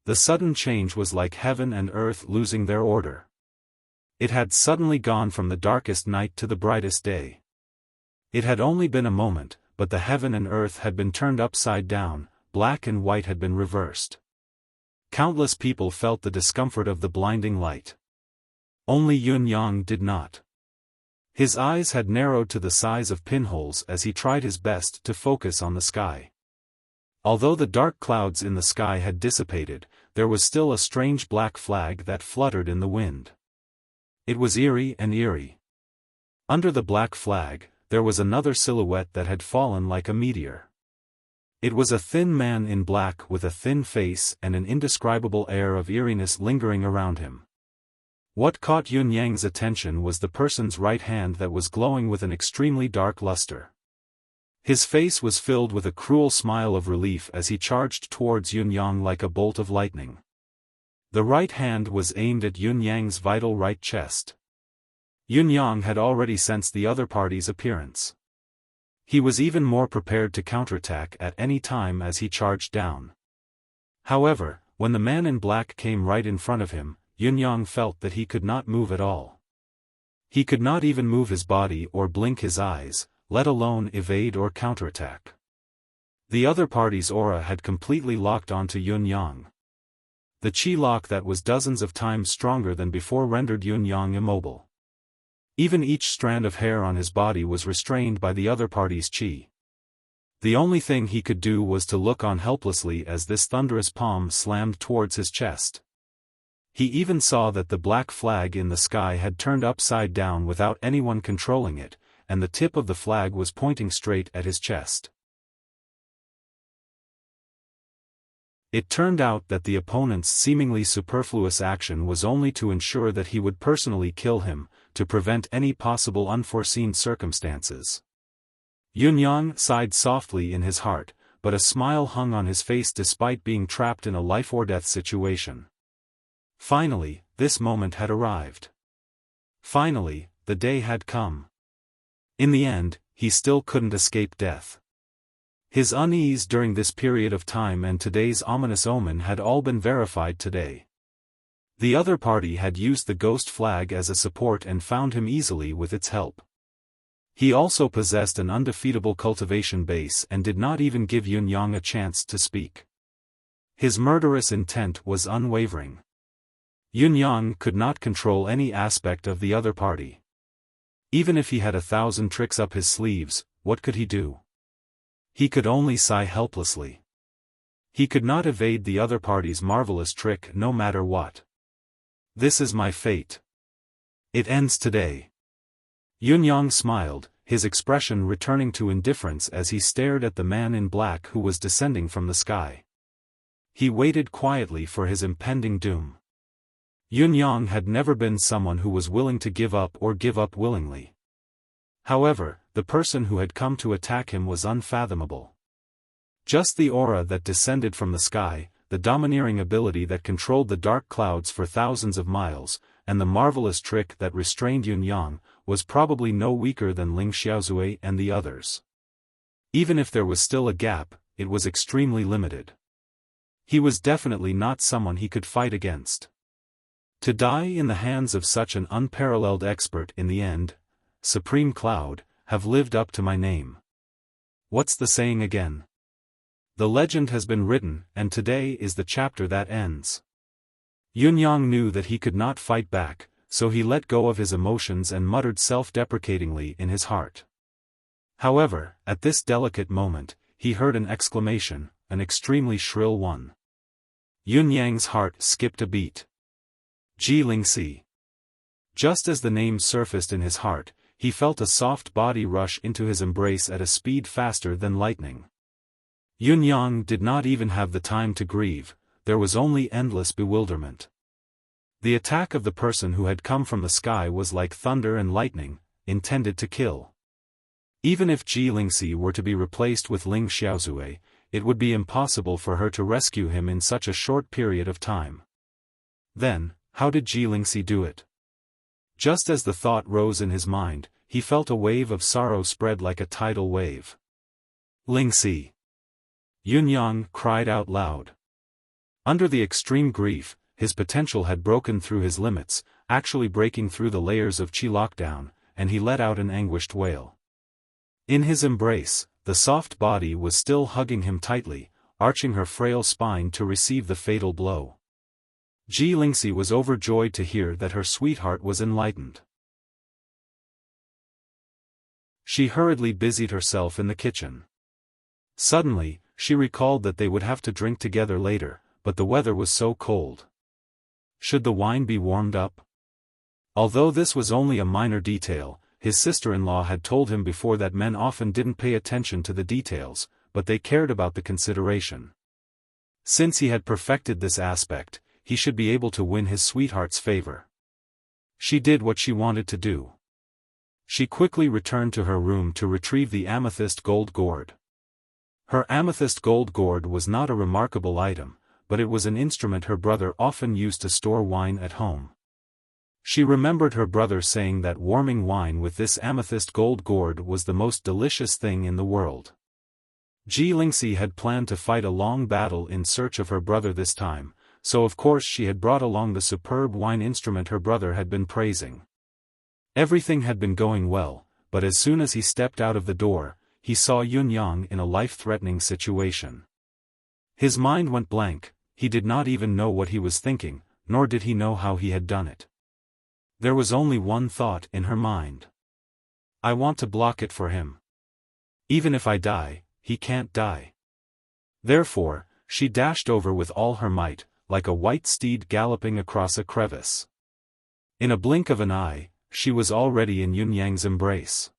The sudden change was like heaven and earth losing their order. It had suddenly gone from the darkest night to the brightest day. It had only been a moment, but the heaven and earth had been turned upside down, black and white had been reversed. Countless people felt the discomfort of the blinding light. Only Yun-yang did not. His eyes had narrowed to the size of pinholes as he tried his best to focus on the sky. Although the dark clouds in the sky had dissipated, there was still a strange black flag that fluttered in the wind. It was eerie and eerie. Under the black flag, there was another silhouette that had fallen like a meteor. It was a thin man in black with a thin face and an indescribable air of eeriness lingering around him. What caught Yun-yang's attention was the person's right hand that was glowing with an extremely dark luster. His face was filled with a cruel smile of relief as he charged towards Yun-yang like a bolt of lightning. The right hand was aimed at Yun-yang's vital right chest. Yun-yang had already sensed the other party's appearance. He was even more prepared to counterattack at any time as he charged down. However, When the man in black came right in front of him, Yunyang felt that he could not move at all. He could not even move his body or blink his eyes, let alone evade or counterattack. The other party's aura had completely locked onto Yunyang. The chi lock that was dozens of times stronger than before rendered Yunyang immobile. Even each strand of hair on his body was restrained by the other party's chi. The only thing he could do was to look on helplessly as this thunderous palm slammed towards his chest. He even saw that the black flag in the sky had turned upside down without anyone controlling it, and the tip of the flag was pointing straight at his chest. It turned out that the opponent's seemingly superfluous action was only to ensure that he would personally kill him, to prevent any possible unforeseen circumstances. Yunyang sighed softly in his heart, but a smile hung on his face despite being trapped in a life-or-death situation. Finally, this moment had arrived. Finally, the day had come. In the end, he still couldn't escape death. His unease during this period of time and today's ominous omen had all been verified today. The other party had used the ghost flag as a support and found him easily with its help. He also possessed an undefeatable cultivation base and did not even give Yunyang a chance to speak. His murderous intent was unwavering. Yunyang could not control any aspect of the other party. Even if he had 1,000 tricks up his sleeves, what could he do? He could only sigh helplessly. He could not evade the other party's marvelous trick no matter what. This is my fate. It ends today. Yunyang smiled, his expression returning to indifference as he stared at the man in black who was descending from the sky. He waited quietly for his impending doom. Yunyang had never been someone who was willing to give up or give up willingly. However, the person who had come to attack him was unfathomable. Just the aura that descended from the sky, the domineering ability that controlled the dark clouds for thousands of miles, and the marvelous trick that restrained Yunyang, was probably no weaker than Ling Xiaozui and the others. Even if there was still a gap, it was extremely limited. He was definitely not someone he could fight against. To die in the hands of such an unparalleled expert in the end, Supreme Cloud, have lived up to my name. What's the saying again? The legend has been written, and today is the chapter that ends. Yunyang knew that he could not fight back, so he let go of his emotions and muttered self-deprecatingly in his heart. However, at this delicate moment, he heard an exclamation, an extremely shrill one. Yunyang's heart skipped a beat. Ji Lingxi. Just as the name surfaced in his heart, he felt a soft body rush into his embrace at a speed faster than lightning. Yunyang did not even have the time to grieve, there was only endless bewilderment. The attack of the person who had come from the sky was like thunder and lightning, intended to kill. Even if Ji Lingxi were to be replaced with Ling Xiaozui, it would be impossible for her to rescue him in such a short period of time. Then, how did Ji Lingxi do it? Just as the thought rose in his mind, he felt a wave of sorrow spread like a tidal wave. Lingxi! Yunyang cried out loud. Under the extreme grief, his potential had broken through his limits, actually breaking through the layers of qi lockdown, and he let out an anguished wail. In his embrace, the soft body was still hugging him tightly, arching her frail spine to receive the fatal blow. Ji Lingxi was overjoyed to hear that her sweetheart was enlightened. She hurriedly busied herself in the kitchen. Suddenly, she recalled that they would have to drink together later, but the weather was so cold. Should the wine be warmed up? Although this was only a minor detail, his sister-in-law had told him before that men often didn't pay attention to the details, but they cared about the consideration. Since he had perfected this aspect, he should be able to win his sweetheart's favor. She did what she wanted to do. She quickly returned to her room to retrieve the amethyst gold gourd. Her amethyst gold gourd was not a remarkable item, but it was an instrument her brother often used to store wine at home. She remembered her brother saying that warming wine with this amethyst gold gourd was the most delicious thing in the world. Ji Lingxi had planned to fight a long battle in search of her brother this time, so of course she had brought along the superb wine instrument her brother had been praising. Everything had been going well, but as soon as he stepped out of the door, he saw Yunyang in a life-threatening situation. His mind went blank, he did not even know what he was thinking, nor did he know how he had done it. There was only one thought in her mind. I want to block it for him. Even if I die, he can't die. Therefore, she dashed over with all her might, like a white steed galloping across a crevice. In a blink of an eye, she was already in Yunyang's embrace.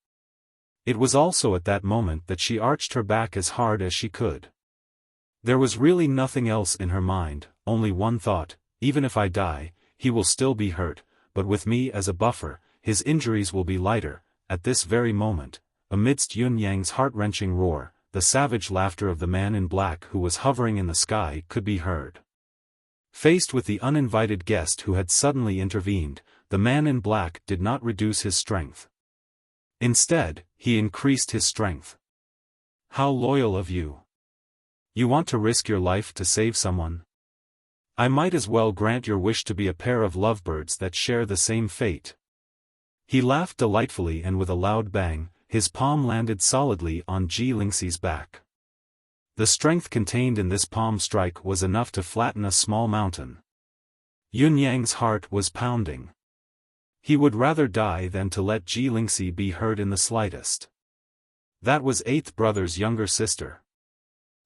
It was also at that moment that she arched her back as hard as she could. There was really nothing else in her mind, only one thought: even if I die, he will still be hurt, but with me as a buffer, his injuries will be lighter. At this very moment, amidst Yunyang's heart-wrenching roar, the savage laughter of the man in black who was hovering in the sky could be heard. Faced with the uninvited guest who had suddenly intervened, the man in black did not reduce his strength. Instead, he increased his strength. How loyal of you! You want to risk your life to save someone? I might as well grant your wish to be a pair of lovebirds that share the same fate. He laughed delightfully, and with a loud bang, his palm landed solidly on Ji Lingxi's back. The strength contained in this palm strike was enough to flatten a small mountain. Yunyang's heart was pounding. He would rather die than to let Ji Lingxi be hurt in the slightest. That was eighth brother's younger sister.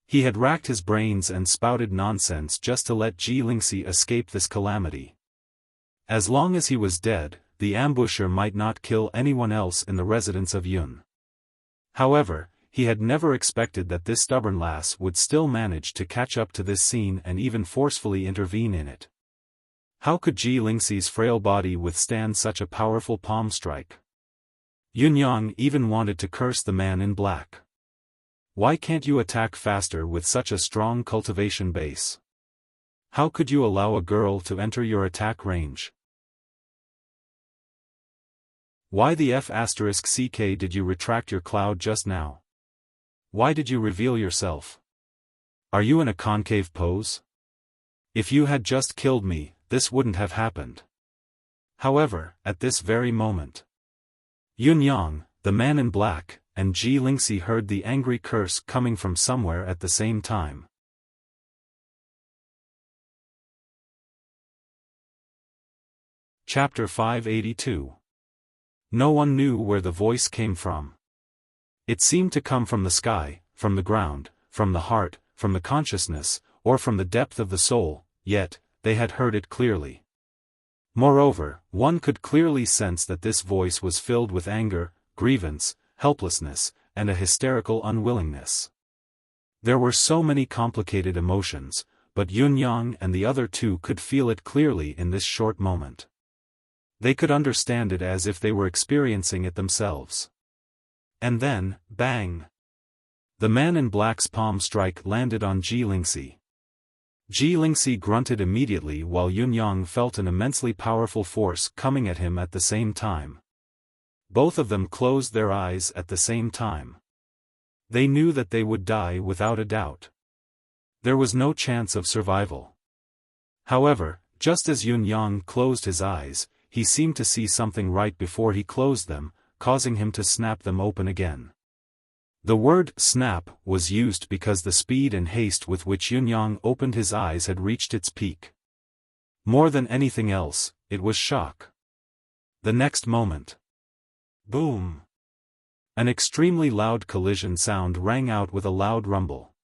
He had racked his brains and spouted nonsense just to let Ji Lingxi escape this calamity. As long as he was dead, the ambusher might not kill anyone else in the residence of Yun. However, he had never expected that this stubborn lass would still manage to catch up to this scene and even forcefully intervene in it. How could Ji Lingxi's frail body withstand such a powerful palm strike? Yunyang even wanted to curse the man in black. Why can't you attack faster with such a strong cultivation base? How could you allow a girl to enter your attack range? Why the f***ck did you retract your cloud just now? Why did you reveal yourself? Are you in a concave pose? If you had just killed me, this wouldn't have happened. However, at this very moment, Yunyang, the man in black, and Ji Lingxi heard the angry curse coming from somewhere at the same time. Chapter 582. No one knew where the voice came from. It seemed to come from the sky, from the ground, from the heart, from the consciousness, or from the depth of the soul, yet, they had heard it clearly. Moreover, one could clearly sense that this voice was filled with anger, grievance, helplessness, and a hysterical unwillingness. There were so many complicated emotions, but Yunyang and the other two could feel it clearly in this short moment. They could understand it as if they were experiencing it themselves. And then, bang! The man in black's palm strike landed on Ji Lingxi. Ji Lingxi grunted immediately while Yunyang felt an immensely powerful force coming at him at the same time. Both of them closed their eyes at the same time. They knew that they would die without a doubt. There was no chance of survival. However, just as Yunyang closed his eyes, he seemed to see something right before he closed them, causing him to snap them open again. The word snap was used because the speed and haste with which Yunyang opened his eyes had reached its peak. More than anything else, it was shock. The next moment, boom! An extremely loud collision sound rang out with a loud rumble.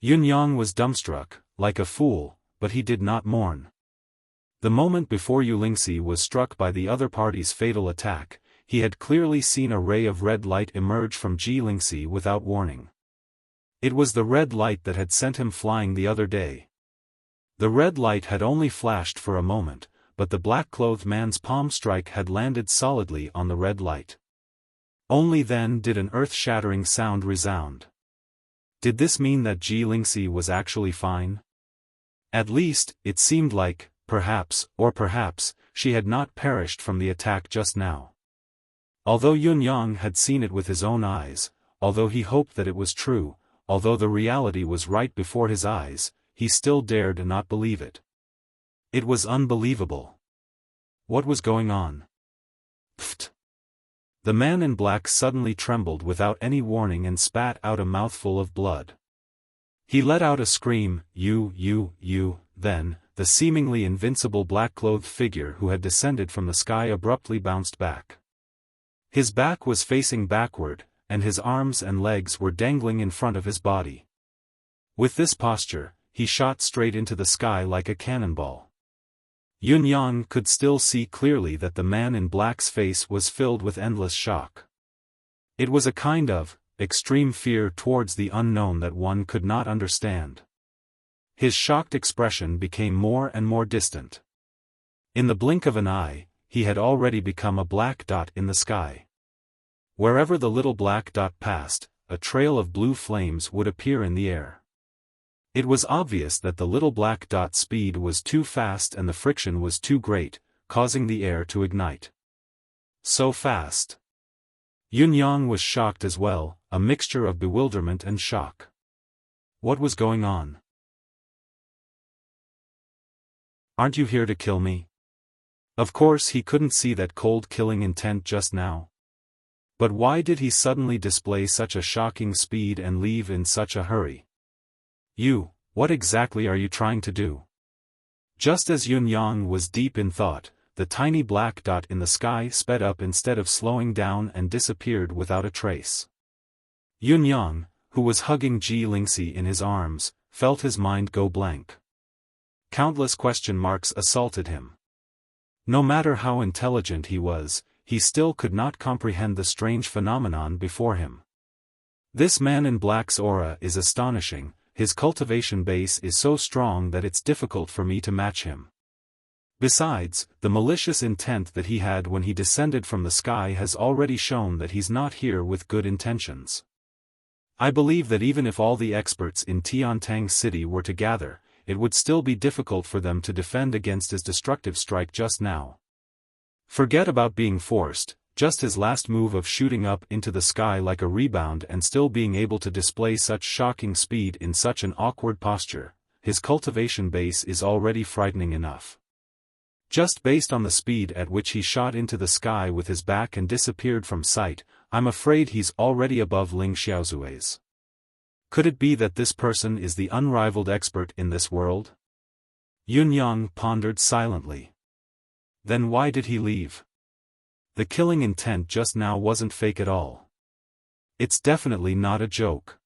Yunyang was dumbstruck, like a fool, but he did not mourn. The moment before Yu Lingxi was struck by the other party's fatal attack, he had clearly seen a ray of red light emerge from Ji Lingxi without warning. It was the red light that had sent him flying the other day. The red light had only flashed for a moment, but the black-clothed man's palm strike had landed solidly on the red light. Only then did an earth-shattering sound resound. Did this mean that Ji Lingxi was actually fine? At least, it seemed like, perhaps, she had not perished from the attack just now. Although Yunyang had seen it with his own eyes, although he hoped that it was true, although the reality was right before his eyes, he still dared not believe it. It was unbelievable. What was going on? Pfft! The man in black suddenly trembled without any warning and spat out a mouthful of blood. He let out a scream, you, then, the seemingly invincible black-clothed figure who had descended from the sky abruptly bounced back. His back was facing backward, and his arms and legs were dangling in front of his body. With this posture, he shot straight into the sky like a cannonball. Yun-yang could still see clearly that the man in black's face was filled with endless shock. It was a kind of extreme fear towards the unknown that one could not understand. His shocked expression became more and more distant. In the blink of an eye, he had already become a black dot in the sky. Wherever the little black dot passed, a trail of blue flames would appear in the air. It was obvious that the little black dot's speed was too fast and the friction was too great, causing the air to ignite. So fast. Yun-yang was shocked as well, a mixture of bewilderment and shock. What was going on? Aren't you here to kill me? Of course he couldn't see that cold killing intent just now. But why did he suddenly display such a shocking speed and leave in such a hurry? What exactly are you trying to do? Just as Yun-yang was deep in thought, the tiny black dot in the sky sped up instead of slowing down and disappeared without a trace. Yun-yang, who was hugging Ji Lingxi in his arms, felt his mind go blank. Countless question marks assaulted him. No matter how intelligent he was, he still could not comprehend the strange phenomenon before him. This man in black's aura is astonishing. His cultivation base is so strong that it's difficult for me to match him. Besides, the malicious intent that he had when he descended from the sky has already shown that he's not here with good intentions. I believe that even if all the experts in Tiantang City were to gather, it would still be difficult for them to defend against his destructive strike just now. Forget about being forced. Just his last move of shooting up into the sky like a rebound and still being able to display such shocking speed in such an awkward posture, his cultivation base is already frightening enough. Just based on the speed at which he shot into the sky with his back and disappeared from sight, I'm afraid he's already above Ling Xiaozui's. Could it be that this person is the unrivaled expert in this world? Yun-yang pondered silently. Then why did he leave? The killing intent just now wasn't fake at all. It's definitely not a joke.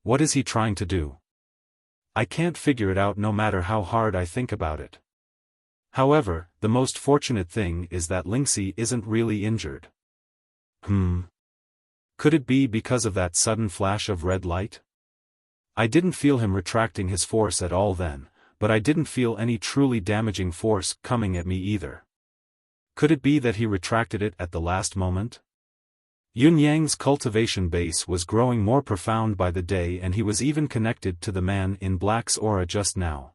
What is he trying to do? I can't figure it out no matter how hard I think about it. However, the most fortunate thing is that Lingxi isn't really injured. Could it be because of that sudden flash of red light? I didn't feel him retracting his force at all then, but I didn't feel any truly damaging force coming at me either. Could it be that he retracted it at the last moment? Yun-yang's cultivation base was growing more profound by the day and he was even connected to the man in black's aura just now.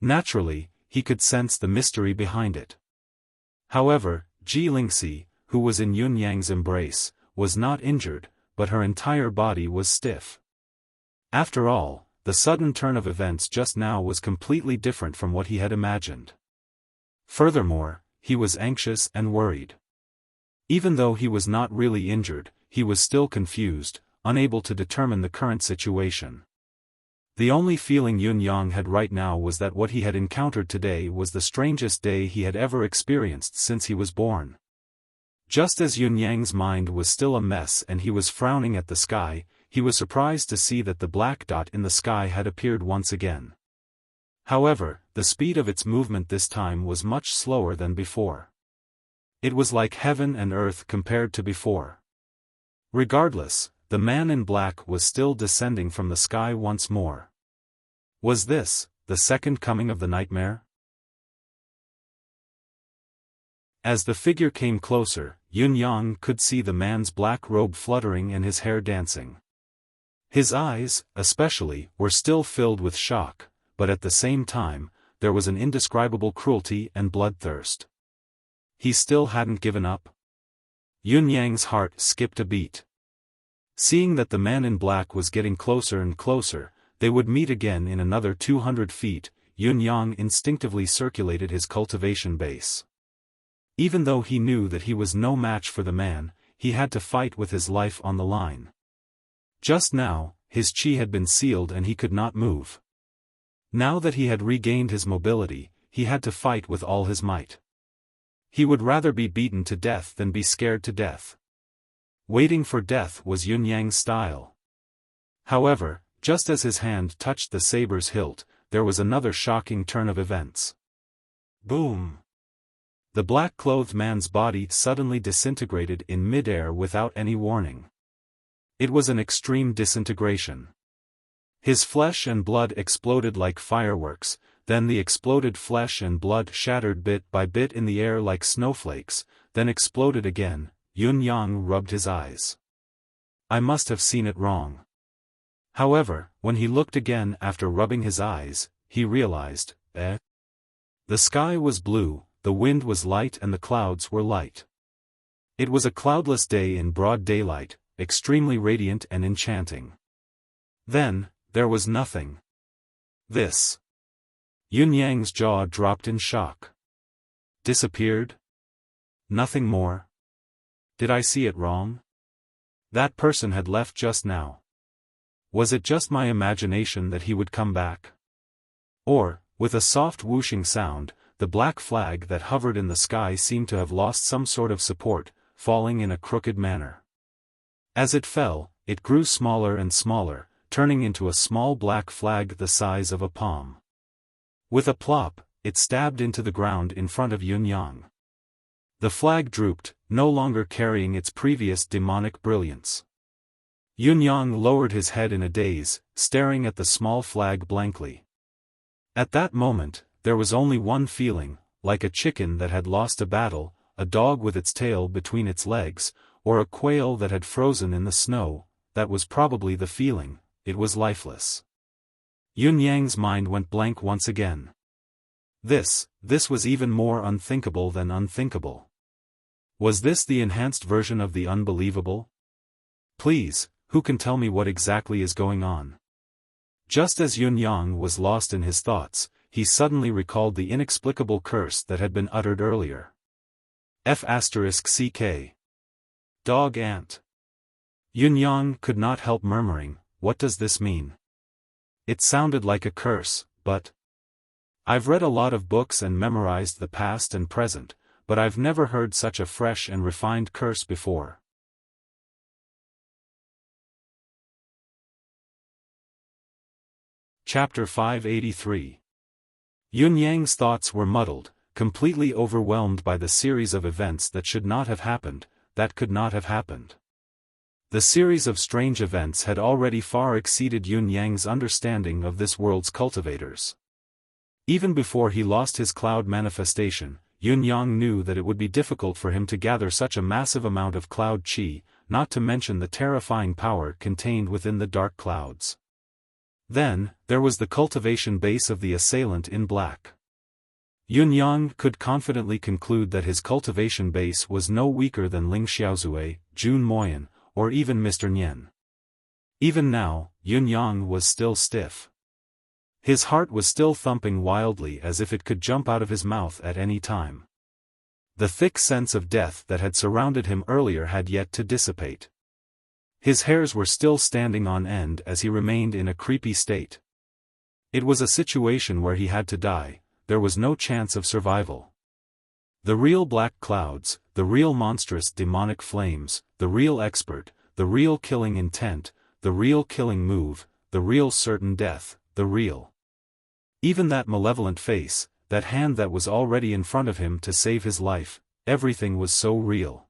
Naturally, he could sense the mystery behind it. However, Ji Lingxi, who was in Yun-yang's embrace, was not injured, but her entire body was stiff. After all, the sudden turn of events just now was completely different from what he had imagined. Furthermore, he was anxious and worried. Even though he was not really injured, he was still confused, unable to determine the current situation. The only feeling Yun-yang had right now was that what he had encountered today was the strangest day he had ever experienced since he was born. Just as Yun-yang's mind was still a mess and he was frowning at the sky, he was surprised to see that the black dot in the sky had appeared once again. However, the speed of its movement this time was much slower than before. It was like heaven and earth compared to before. Regardless, the man in black was still descending from the sky once more. Was this the second coming of the nightmare? As the figure came closer, Yun-yang could see the man's black robe fluttering and his hair dancing. His eyes, especially, were still filled with shock, but at the same time, there was an indescribable cruelty and bloodthirst. He still hadn't given up. Yun-yang's heart skipped a beat. Seeing that the man in black was getting closer and closer, they would meet again in another 200 feet. Yun Yang instinctively circulated his cultivation base. Even though he knew that he was no match for the man, he had to fight with his life on the line. Just now, his chi had been sealed and he could not move. Now that he had regained his mobility, he had to fight with all his might. He would rather be beaten to death than be scared to death. Waiting for death was Yun Yang's style. However, just as his hand touched the saber's hilt, there was another shocking turn of events. Boom! The black-clothed man's body suddenly disintegrated in mid-air without any warning. It was an extreme disintegration. His flesh and blood exploded like fireworks, then the exploded flesh and blood shattered bit by bit in the air like snowflakes, then exploded again. Yun Yang rubbed his eyes. I must have seen it wrong. However, when he looked again after rubbing his eyes, he realized, The sky was blue, the wind was light and the clouds were light. It was a cloudless day in broad daylight, extremely radiant and enchanting. Then, there was nothing. This. Yun Yang's jaw dropped in shock. Disappeared? Nothing more? Did I see it wrong? That person had left just now. Was it just my imagination that he would come back? Or, with a soft whooshing sound, the black flag that hovered in the sky seemed to have lost some sort of support, falling in a crooked manner. As it fell, it grew smaller and smaller, turning into a small black flag the size of a palm. With a plop, it stabbed into the ground in front of Yun Yang. The flag drooped, no longer carrying its previous demonic brilliance. Yun Yang lowered his head in a daze, staring at the small flag blankly. At that moment, there was only one feeling, like a chicken that had lost a battle, a dog with its tail between its legs, or a quail that had frozen in the snow. That was probably the feeling. It was lifeless. Yun Yang's mind went blank once again. This was even more unthinkable than unthinkable. Was this the enhanced version of the unbelievable? Please, who can tell me what exactly is going on? Just as Yun Yang was lost in his thoughts, he suddenly recalled the inexplicable curse that had been uttered earlier. F***ck. Dog ant. Yun Yang could not help murmuring, what does this mean? It sounded like a curse, but... I've read a lot of books and memorized the past and present, but I've never heard such a fresh and refined curse before. Chapter 583. Yun Yang's thoughts were muddled, completely overwhelmed by the series of events that should not have happened, that could not have happened. The series of strange events had already far exceeded Yun Yang's understanding of this world's cultivators. Even before he lost his cloud manifestation, Yun Yang knew that it would be difficult for him to gather such a massive amount of cloud chi, not to mention the terrifying power contained within the dark clouds. Then, there was the cultivation base of the assailant in black. Yun Yang could confidently conclude that his cultivation base was no weaker than Ling Xiaozue, Jun Moyan, or even Mr. Nian. Even now, Yun Yang was still stiff. His heart was still thumping wildly as if it could jump out of his mouth at any time. The thick sense of death that had surrounded him earlier had yet to dissipate. His hairs were still standing on end as he remained in a creepy state. It was a situation where he had to die, there was no chance of survival. The real black clouds, the real monstrous demonic flames, the real expert, the real killing intent, the real killing move, the real certain death, the real. Even that malevolent face, that hand that was already in front of him to save his life, everything was so real.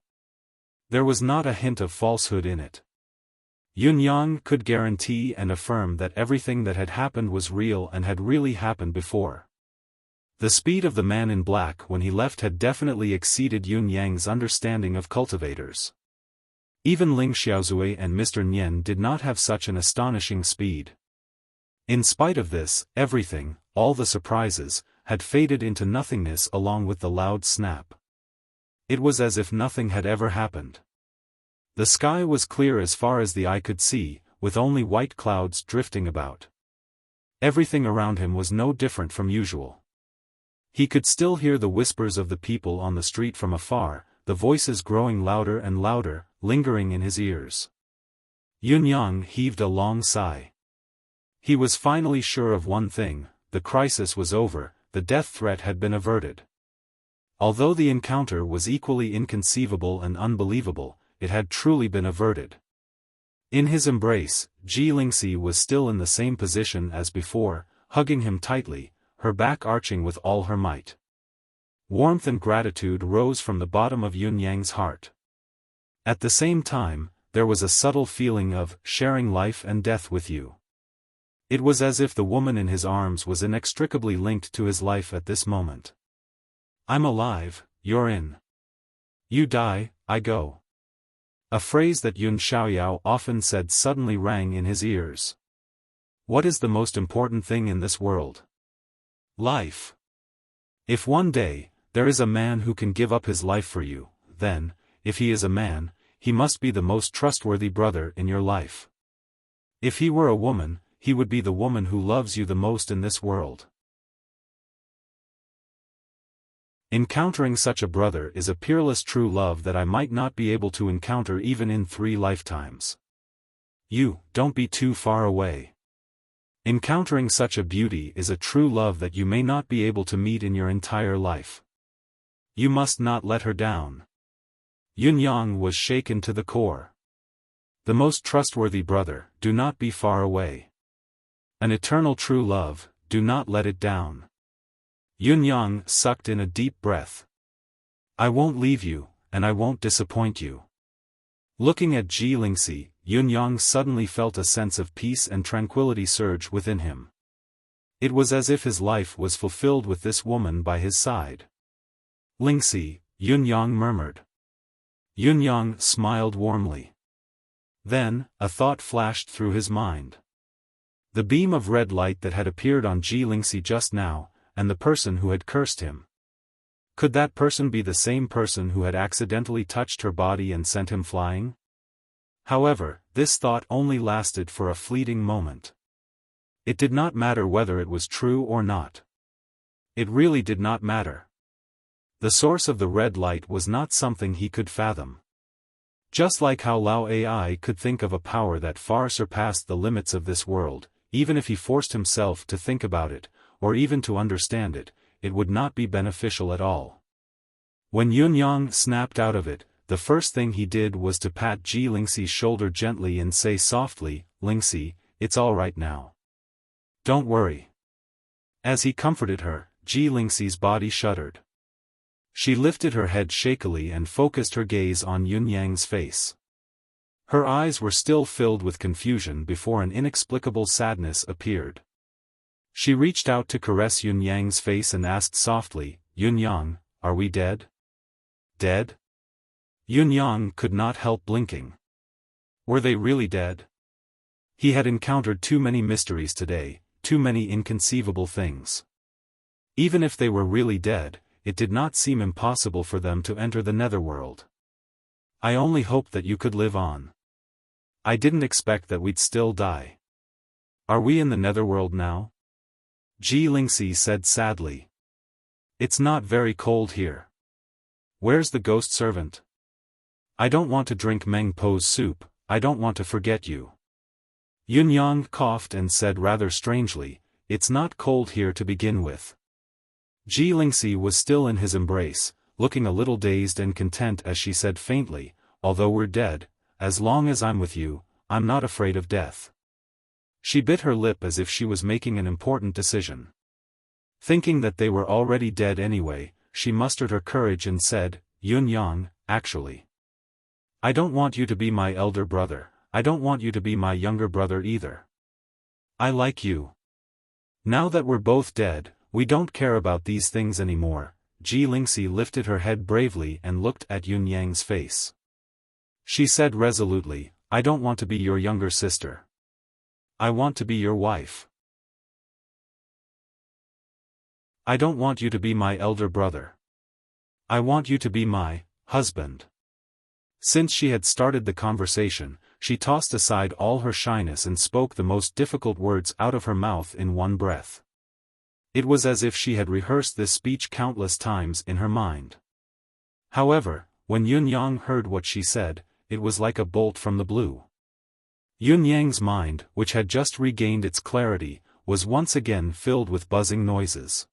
There was not a hint of falsehood in it. Yun Yang could guarantee and affirm that everything that had happened was real and had really happened before. The speed of the man in black when he left had definitely exceeded Yun Yang's understanding of cultivators. Even Ling Xiaozue and Mr. Nian did not have such an astonishing speed. In spite of this, everything, all the surprises, had faded into nothingness along with the loud snap. It was as if nothing had ever happened. The sky was clear as far as the eye could see, with only white clouds drifting about. Everything around him was no different from usual. He could still hear the whispers of the people on the street from afar, the voices growing louder and louder, lingering in his ears. Yunyang heaved a long sigh. He was finally sure of one thing: the crisis was over, the death threat had been averted. Although the encounter was equally inconceivable and unbelievable, it had truly been averted. In his embrace, Ji Lingxi was still in the same position as before, hugging him tightly, her back arching with all her might. Warmth and gratitude rose from the bottom of Yunyang's heart. At the same time, there was a subtle feeling of sharing life and death with you. It was as if the woman in his arms was inextricably linked to his life at this moment. I'm alive, you're in. You die, I go. A phrase that Yun Xiaoyao often said suddenly rang in his ears. What is the most important thing in this world? Life. If one day, there is a man who can give up his life for you, then, if he is a man, he must be the most trustworthy brother in your life. If he were a woman, he would be the woman who loves you the most in this world. Encountering such a brother is a peerless true love that I might not be able to encounter even in 3 lifetimes. You, don't be too far away. Encountering such a beauty is a true love that you may not be able to meet in your entire life. You must not let her down. Yunyang was shaken to the core. The most trustworthy brother, do not be far away. An eternal true love, do not let it down. Yunyang sucked in a deep breath. I won't leave you, and I won't disappoint you. Looking at Ji Lingxi, Yunyang suddenly felt a sense of peace and tranquility surge within him. It was as if his life was fulfilled with this woman by his side. Lingxi, Yunyang murmured. Yunyang smiled warmly. Then, a thought flashed through his mind. The beam of red light that had appeared on Ji Lingxi just now, and the person who had cursed him. Could that person be the same person who had accidentally touched her body and sent him flying? However, this thought only lasted for a fleeting moment. It did not matter whether it was true or not. It really did not matter. The source of the red light was not something he could fathom. Just like how Lao Ai could think of a power that far surpassed the limits of this world, even if he forced himself to think about it, or even to understand it, it would not be beneficial at all. When Yunyang snapped out of it, the first thing he did was to pat Ji Lingxi's shoulder gently and say softly, Lingxi, it's all right now. Don't worry. As he comforted her, Ji Lingxi's body shuddered. She lifted her head shakily and focused her gaze on Yunyang's face. Her eyes were still filled with confusion before an inexplicable sadness appeared. She reached out to caress Yunyang's face and asked softly, Yunyang, are we dead? Dead? Yunyang could not help blinking. Were they really dead? He had encountered too many mysteries today, too many inconceivable things. Even if they were really dead, it did not seem impossible for them to enter the netherworld. I only hoped that you could live on. I didn't expect that we'd still die. Are we in the netherworld now? Ji Lingxi said sadly. It's not very cold here. Where's the ghost servant? I don't want to drink Meng Po's soup, I don't want to forget you. Yunyang coughed and said rather strangely, it's not cold here to begin with. Ji Lingxi was still in his embrace, looking a little dazed and content as she said faintly, although we're dead, as long as I'm with you, I'm not afraid of death. She bit her lip as if she was making an important decision. Thinking that they were already dead anyway, she mustered her courage and said, Yunyang, actually. I don't want you to be my elder brother, I don't want you to be my younger brother either. I like you. Now that we're both dead, we don't care about these things anymore. Ji Lingxi lifted her head bravely and looked at Yunyang's face. She said resolutely, I don't want to be your younger sister. I want to be your wife. I don't want you to be my elder brother. I want you to be my husband. Since she had started the conversation, she tossed aside all her shyness and spoke the most difficult words out of her mouth in one breath. It was as if she had rehearsed this speech countless times in her mind. However, when Yun Yang heard what she said, it was like a bolt from the blue. Yun Yang's mind, which had just regained its clarity, was once again filled with buzzing noises.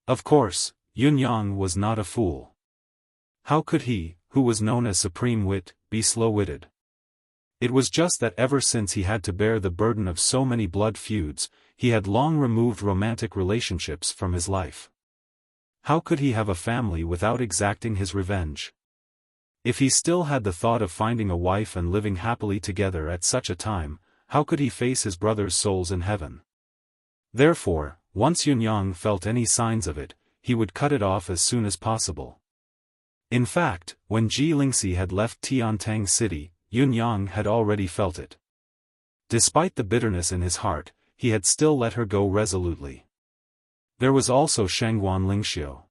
Of course, Yun Yang was not a fool. How could he, who was known as supreme wit, be slow-witted? It was just that ever since he had to bear the burden of so many blood feuds, he had long removed romantic relationships from his life. How could he have a family without exacting his revenge? If he still had the thought of finding a wife and living happily together at such a time, how could he face his brother's souls in heaven? Therefore, once Yun Yang felt any signs of it, he would cut it off as soon as possible. In fact, when Ji Lingxi had left Tiantang City, Yun Yang had already felt it. Despite the bitterness in his heart, he had still let her go resolutely. There was also Shangguan Lingxiu.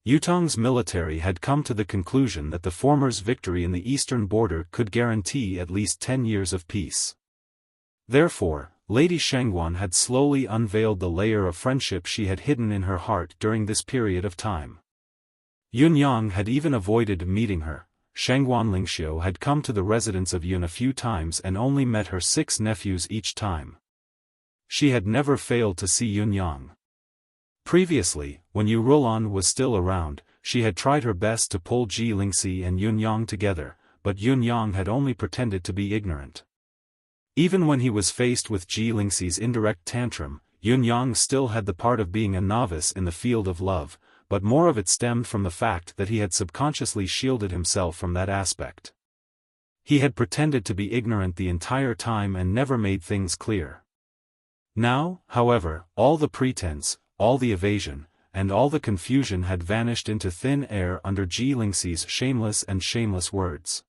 Yutong's military had come to the conclusion that the former's victory in the eastern border could guarantee at least 10 years of peace. Therefore, Lady Shangguan had slowly unveiled the layer of friendship she had hidden in her heart during this period of time. Yun Yang had even avoided meeting her. Shangguan Lingxiu had come to the residence of Yun a few times and only met her 6 nephews each time. She had never failed to see Yun Yang. Previously, when Yu Rulan was still around, she had tried her best to pull Ji Lingxi and Yun Yang together, but Yun Yang had only pretended to be ignorant. Even when he was faced with Ji Lingxi's indirect tantrum, Yun Yang still had the part of being a novice in the field of love, but more of it stemmed from the fact that he had subconsciously shielded himself from that aspect. He had pretended to be ignorant the entire time and never made things clear. Now, however, all the pretense, all the evasion, and all the confusion had vanished into thin air under Ji Lingxi's shameless words.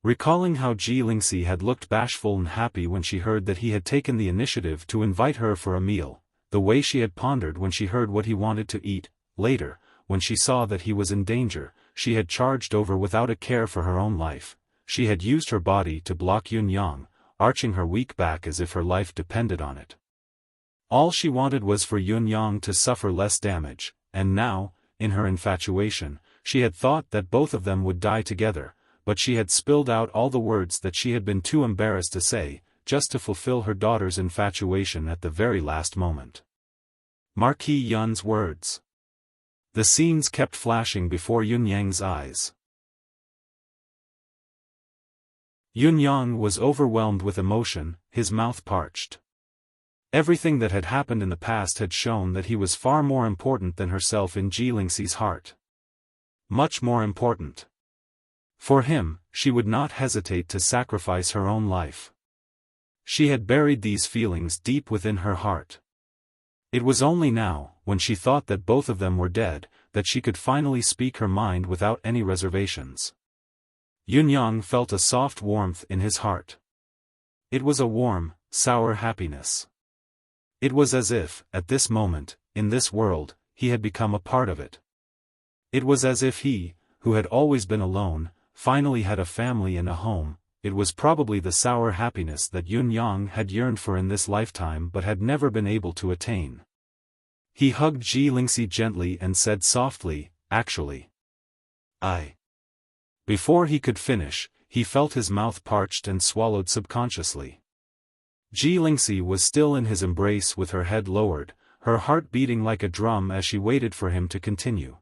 Recalling how Ji Lingxi had looked bashful and happy when she heard that he had taken the initiative to invite her for a meal, the way she had pondered when she heard what he wanted to eat, later, when she saw that he was in danger, she had charged over without a care for her own life. She had used her body to block Yun Yang, arching her weak back as if her life depended on it. All she wanted was for Yun Yang to suffer less damage, and now, in her infatuation, she had thought that both of them would die together, but she had spilled out all the words that she had been too embarrassed to say, just to fulfill her daughter's infatuation at the very last moment. Marquis Yun's words. The scenes kept flashing before Yun Yang's eyes. Yun Yang was overwhelmed with emotion, his mouth parched. Everything that had happened in the past had shown that he was far more important than herself in Ji Lingxi's heart. Much more important. For him, she would not hesitate to sacrifice her own life. She had buried these feelings deep within her heart. It was only now, when she thought that both of them were dead, that she could finally speak her mind without any reservations. Yun Yang felt a soft warmth in his heart. It was a warm, sour happiness. It was as if, at this moment, in this world, he had become a part of it. It was as if he, who had always been alone, finally had a family and a home. It was probably the sour happiness that Yun Yang had yearned for in this lifetime but had never been able to attain. He hugged Ji Lingxi gently and said softly, "Actually, Before he could finish, he felt his mouth parched and swallowed subconsciously. Ji Lingxi was still in his embrace with her head lowered, her heart beating like a drum as she waited for him to continue.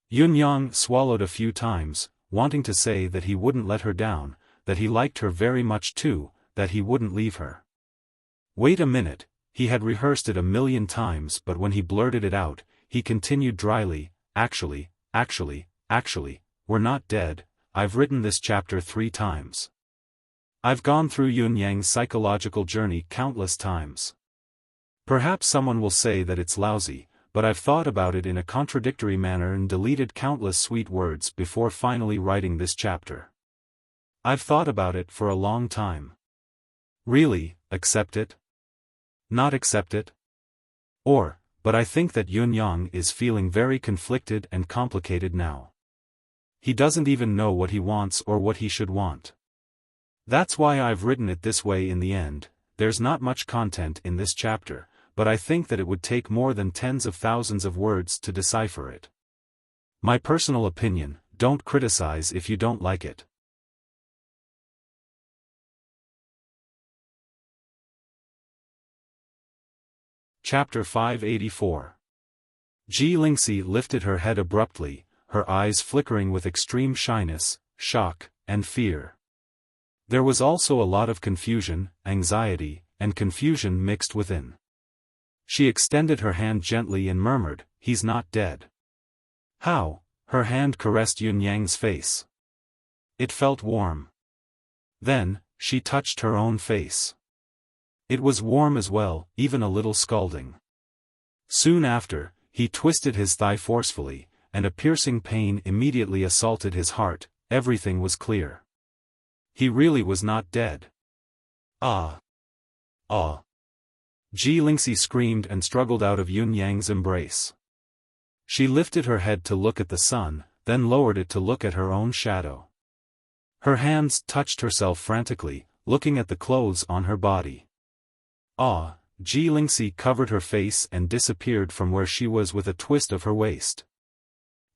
Yun Yang swallowed a few times, wanting to say that he wouldn't let her down, that he liked her very much too, that he wouldn't leave her. Wait a minute, he had rehearsed it a million times, but when he blurted it out, he continued dryly, Actually, we're not dead. I've written this chapter 3 times. I've gone through Yun Yang's psychological journey countless times. Perhaps someone will say that it's lousy, but I've thought about it in a contradictory manner and deleted countless sweet words before finally writing this chapter. I've thought about it for a long time. Really, accept it? Not accept it? But I think that Yun Yang is feeling very conflicted and complicated now. He doesn't even know what he wants or what he should want. That's why I've written it this way in the end. There's not much content in this chapter, but I think that it would take more than tens of thousands of words to decipher it. My personal opinion, don't criticize if you don't like it. Chapter 584. Ji Lingxi lifted her head abruptly, her eyes flickering with extreme shyness, shock, and fear. There was also a lot of confusion, anxiety, and confusion mixed within. She extended her hand gently and murmured, "He's not dead." "How?" Her hand caressed Yun Yang's face. It felt warm. Then, she touched her own face. It was warm as well, even a little scalding. Soon after, he twisted his thigh forcefully, and a piercing pain immediately assaulted his heart. Everything was clear. He really was not dead. Ah! Ah! Ji Lingxi screamed and struggled out of Yun Yang's embrace. She lifted her head to look at the sun, then lowered it to look at her own shadow. Her hands touched herself frantically, looking at the clothes on her body. Ah! Ji Lingxi covered her face and disappeared from where she was with a twist of her waist.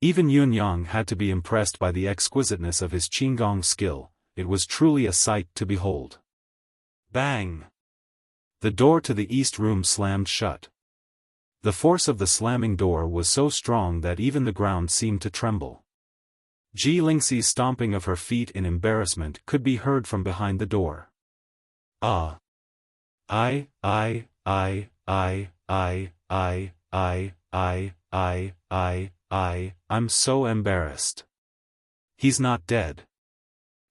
Even Yun Yang had to be impressed by the exquisiteness of his qigong skill. It was truly a sight to behold. Bang! The door to the east room slammed shut. The force of the slamming door was so strong that even the ground seemed to tremble. Ji Lingxi's stomping of her feet in embarrassment could be heard from behind the door. Ah! I'm so embarrassed. He's not dead.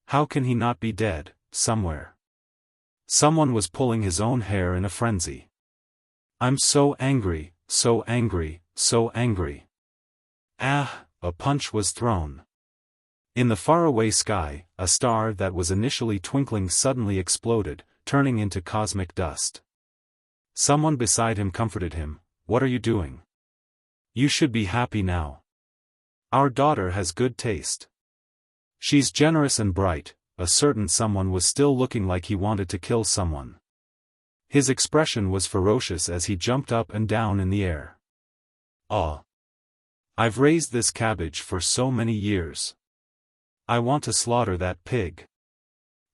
How can he not be dead, somewhere? Someone was pulling his own hair in a frenzy. I'm so angry, so angry, so angry. Ah! A punch was thrown. In the faraway sky, a star that was initially twinkling suddenly exploded, turning into cosmic dust. Someone beside him comforted him. "What are you doing? You should be happy now. Our daughter has good taste. She's generous and bright." A certain someone was still looking like he wanted to kill someone. His expression was ferocious as he jumped up and down in the air. Ah! I've raised this cabbage for so many years. I want to slaughter that pig.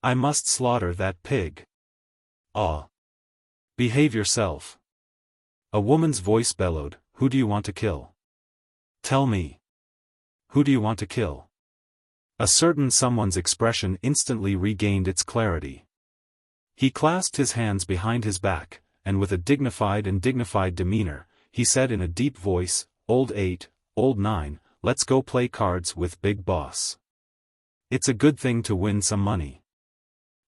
I must slaughter that pig. Ah! Behave yourself. A woman's voice bellowed, "Who do you want to kill? Tell me. Who do you want to kill?" A certain someone's expression instantly regained its clarity. He clasped his hands behind his back, and with a dignified demeanor, he said in a deep voice, "Old 8, old 9, let's go play cards with Big Boss. It's a good thing to win some money."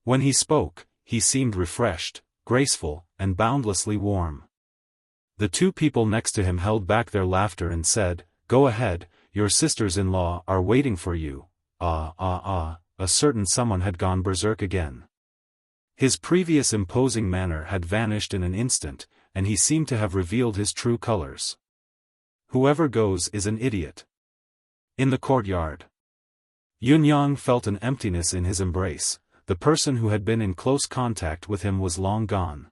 When he spoke, he seemed refreshed, graceful, and boundlessly warm. The two people next to him held back their laughter and said, "Go ahead, your sisters-in-law are waiting for you." A certain someone had gone berserk again. His previous imposing manner had vanished in an instant, and he seemed to have revealed his true colors. Whoever goes is an idiot. In the courtyard, Yun Yang felt an emptiness in his embrace. The person who had been in close contact with him was long gone.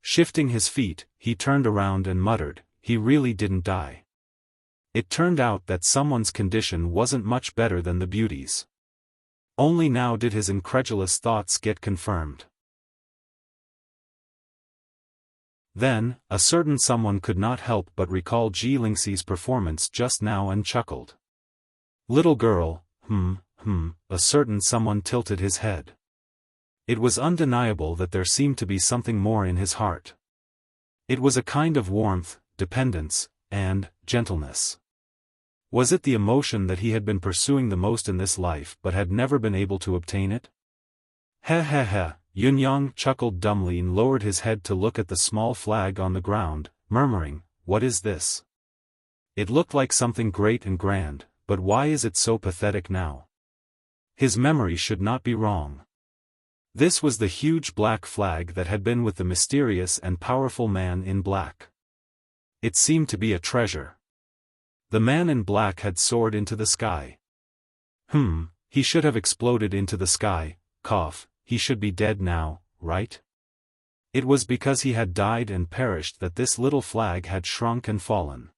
Shifting his feet, he turned around and muttered, "He really didn't die." It turned out that someone's condition wasn't much better than the beauty's. Only now did his incredulous thoughts get confirmed. Then, a certain someone could not help but recall Ji Lingxi's performance just now and chuckled. "Little girl, a certain someone tilted his head. It was undeniable that there seemed to be something more in his heart. It was a kind of warmth, dependence, and gentleness. Was it the emotion that he had been pursuing the most in this life but had never been able to obtain it? Heh. Yun Yang chuckled dumbly and lowered his head to look at the small flag on the ground, murmuring, "What is this? It looked like something great and grand, but why is it so pathetic now?" His memory should not be wrong. This was the huge black flag that had been with the mysterious and powerful man in black. It seemed to be a treasure. The man in black had soared into the sky. He should have exploded into the sky, he should be dead now, right? It was because he had died and perished that this little flag had shrunk and fallen.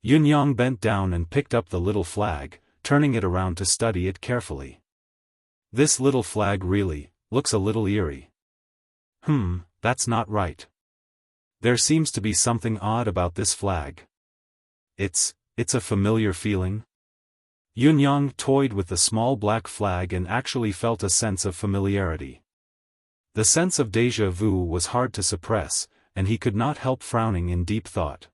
Yun-yang bent down and picked up the little flag, turning it around to study it carefully. This little flag really looks a little eerie. That's not right. There seems to be something odd about this flag. It's a familiar feeling. Yun-yang toyed with the small black flag and actually felt a sense of familiarity. The sense of déjà vu was hard to suppress, and he could not help frowning in deep thought.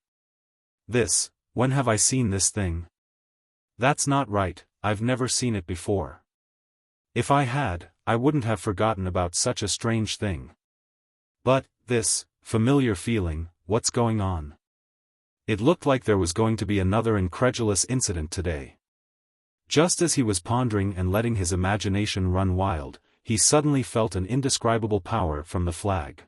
When have I seen this thing? That's not right, I've never seen it before. If I had, I wouldn't have forgotten about such a strange thing. But, this familiar feeling, what's going on? It looked like there was going to be another incredulous incident today. Just as he was pondering and letting his imagination run wild, he suddenly felt an indescribable power from the flag.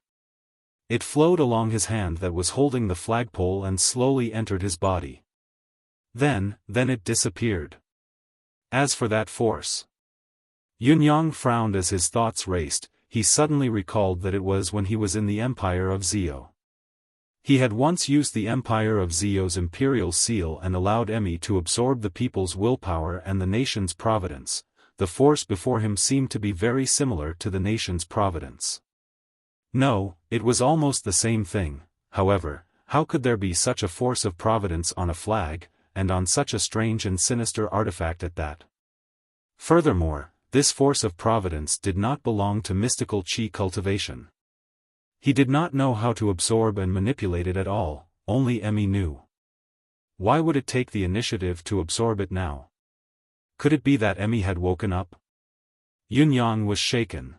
It flowed along his hand that was holding the flagpole and slowly entered his body. Then it disappeared. As for that force. Yun-yang frowned as his thoughts raced. He suddenly recalled that it was when he was in the Empire of Zio. He had once used the Empire of Zio's imperial seal and allowed Emi to absorb the people's willpower and the nation's providence. The force before him seemed to be very similar to the nation's providence. No, it was almost the same thing. However, how could there be such a force of providence on a flag, and on such a strange and sinister artifact at that? Furthermore, this force of providence did not belong to mystical qi cultivation. He did not know how to absorb and manipulate it at all, only Emi knew. Why would it take the initiative to absorb it now? Could it be that Emi had woken up? Yun-yang was shaken.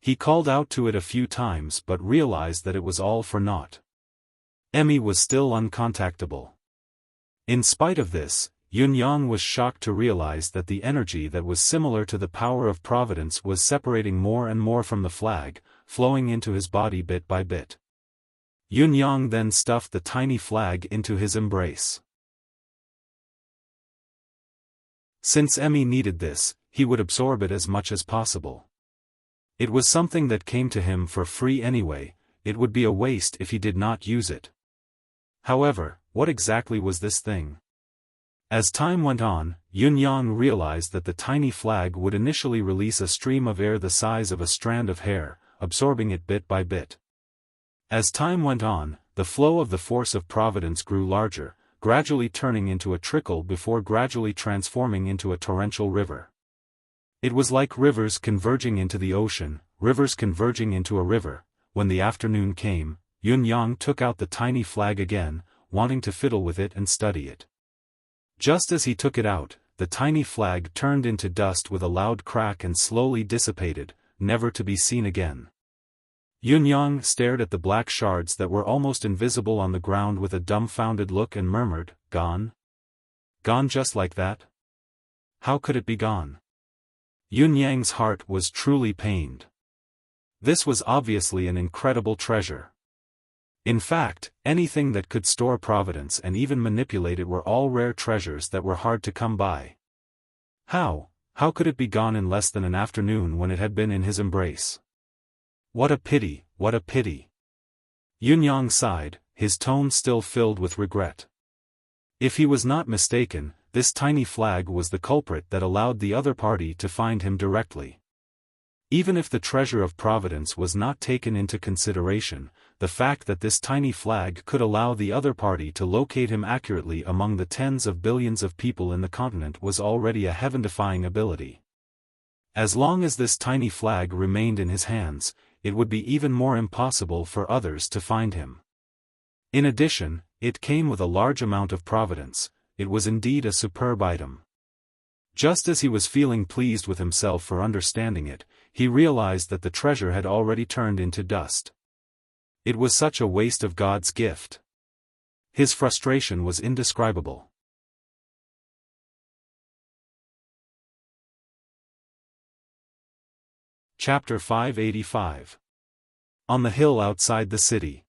He called out to it a few times but realized that it was all for naught. Emi was still uncontactable. In spite of this, Yun-yang was shocked to realize that the energy that was similar to the power of providence was separating more and more from the flag, flowing into his body bit by bit. Yun-yang then stuffed the tiny flag into his embrace. Since Emi needed this, he would absorb it as much as possible. It was something that came to him for free anyway, it would be a waste if he did not use it. However, what exactly was this thing? As time went on, Yun-yang realized that the tiny flag would initially release a stream of air the size of a strand of hair, absorbing it bit by bit. As time went on, the flow of the force of providence grew larger, gradually turning into a trickle before gradually transforming into a torrential river. It was like rivers converging into the ocean, rivers converging into a river. When the afternoon came, Yun-yang took out the tiny flag again, wanting to fiddle with it and study it. Just as he took it out, the tiny flag turned into dust with a loud crack and slowly dissipated, never to be seen again. Yun-yang stared at the black shards that were almost invisible on the ground with a dumbfounded look and murmured, "Gone? Gone just like that? How could it be gone?" Yun-yang's heart was truly pained. This was obviously an incredible treasure. In fact, anything that could store providence and even manipulate it were all rare treasures that were hard to come by. How could it be gone in less than an afternoon when it had been in his embrace? What a pity, what a pity. Yun-yang sighed, his tone still filled with regret. If he was not mistaken, this tiny flag was the culprit that allowed the other party to find him directly. Even if the treasure of providence was not taken into consideration, the fact that this tiny flag could allow the other party to locate him accurately among the tens of billions of people in the continent was already a heaven-defying ability. As long as this tiny flag remained in his hands, it would be even more impossible for others to find him. In addition, it came with a large amount of providence. It was indeed a superb item. Just as he was feeling pleased with himself for understanding it, he realized that the treasure had already turned into dust. It was such a waste of God's gift. His frustration was indescribable. Chapter 585. On the hill outside the city.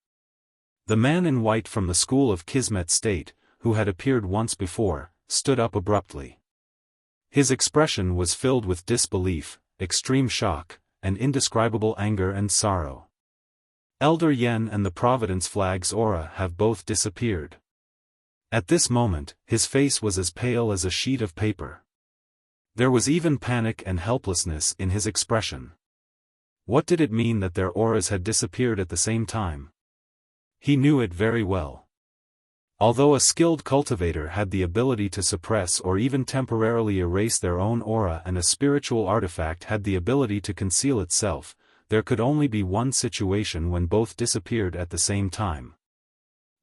The man in white from the school of Kismet State, who had appeared once before, stood up abruptly. His expression was filled with disbelief, extreme shock, and indescribable anger and sorrow. Elder Yen and the Providence flag's aura have both disappeared. At this moment, his face was as pale as a sheet of paper. There was even panic and helplessness in his expression. What did it mean that their auras had disappeared at the same time? He knew it very well. Although a skilled cultivator had the ability to suppress or even temporarily erase their own aura and a spiritual artifact had the ability to conceal itself, there could only be one situation when both disappeared at the same time.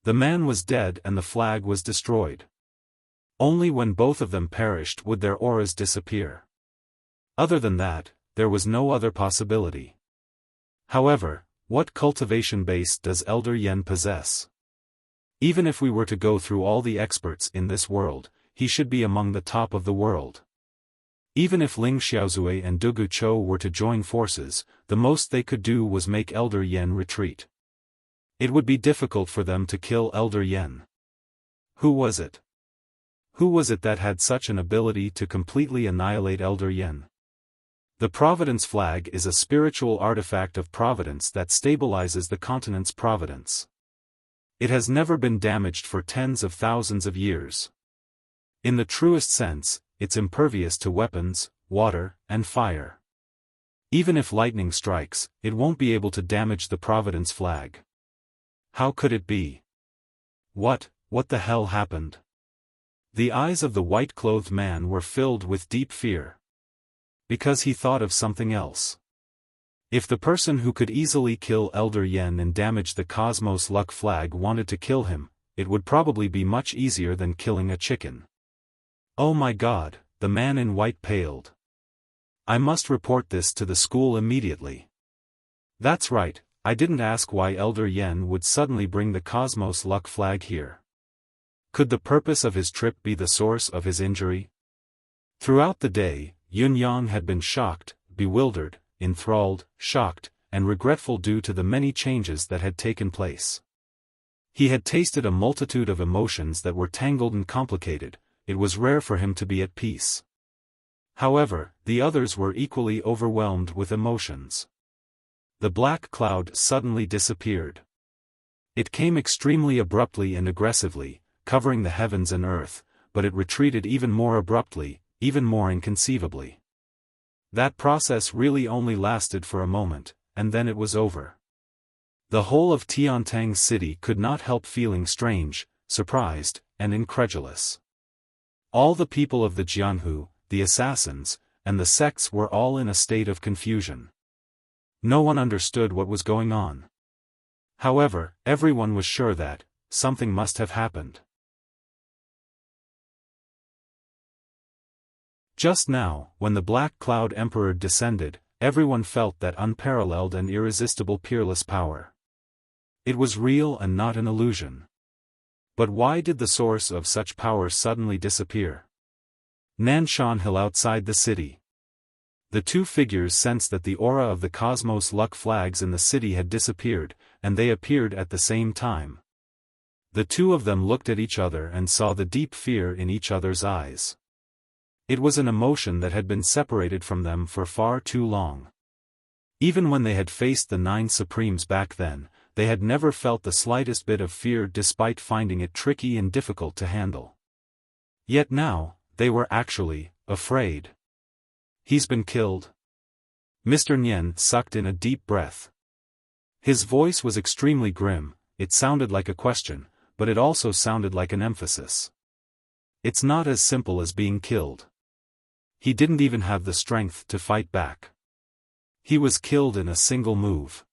The man was dead and the flag was destroyed. Only when both of them perished would their auras disappear. Other than that, there was no other possibility. However, what cultivation base does Elder Yen possess? Even if we were to go through all the experts in this world, he should be among the top of the world. Even if Ling Xiaozui and Dugu Chou were to join forces, the most they could do was make Elder Yen retreat. It would be difficult for them to kill Elder Yen. Who was it? Who was it that had such an ability to completely annihilate Elder Yen? The Providence flag is a spiritual artifact of providence that stabilizes the continent's providence. It has never been damaged for tens of thousands of years. In the truest sense, it's impervious to weapons, water, and fire. Even if lightning strikes, it won't be able to damage the Providence flag. How could it be? What the hell happened? The eyes of the white-clothed man were filled with deep fear. Because he thought of something else. If the person who could easily kill Elder Yen and damage the Cosmos Luck flag wanted to kill him, it would probably be much easier than killing a chicken. Oh my God, the man in white paled. I must report this to the school immediately. That's right, I didn't ask why Elder Yen would suddenly bring the Cosmos Luck flag here. Could the purpose of his trip be the source of his injury? Throughout the day, Yun Yang had been shocked, bewildered, enthralled, shocked, and regretful due to the many changes that had taken place. He had tasted a multitude of emotions that were tangled and complicated. It was rare for him to be at peace. However, the others were equally overwhelmed with emotions. The black cloud suddenly disappeared. It came extremely abruptly and aggressively, covering the heavens and earth, but it retreated even more abruptly, even more inconceivably. That process really only lasted for a moment, and then it was over. The whole of Tiantang City could not help feeling strange, surprised, and incredulous. All the people of the Jianhu, the assassins, and the sects were all in a state of confusion. No one understood what was going on. However, everyone was sure that something must have happened. Just now, when the Black Cloud Emperor descended, everyone felt that unparalleled and irresistible peerless power. It was real and not an illusion. But why did the source of such power suddenly disappear? Nanshan Hill outside the city. The two figures sensed that the aura of the Cosmos Luck flags in the city had disappeared, and they appeared at the same time. The two of them looked at each other and saw the deep fear in each other's eyes. It was an emotion that had been separated from them for far too long. Even when they had faced the 9 Supremes back then, they had never felt the slightest bit of fear despite finding it tricky and difficult to handle. Yet now, they were actually afraid. He's been killed. Mr. Nyen sucked in a deep breath. His voice was extremely grim. It sounded like a question, but it also sounded like an emphasis. It's not as simple as being killed. He didn't even have the strength to fight back. He was killed in a single move.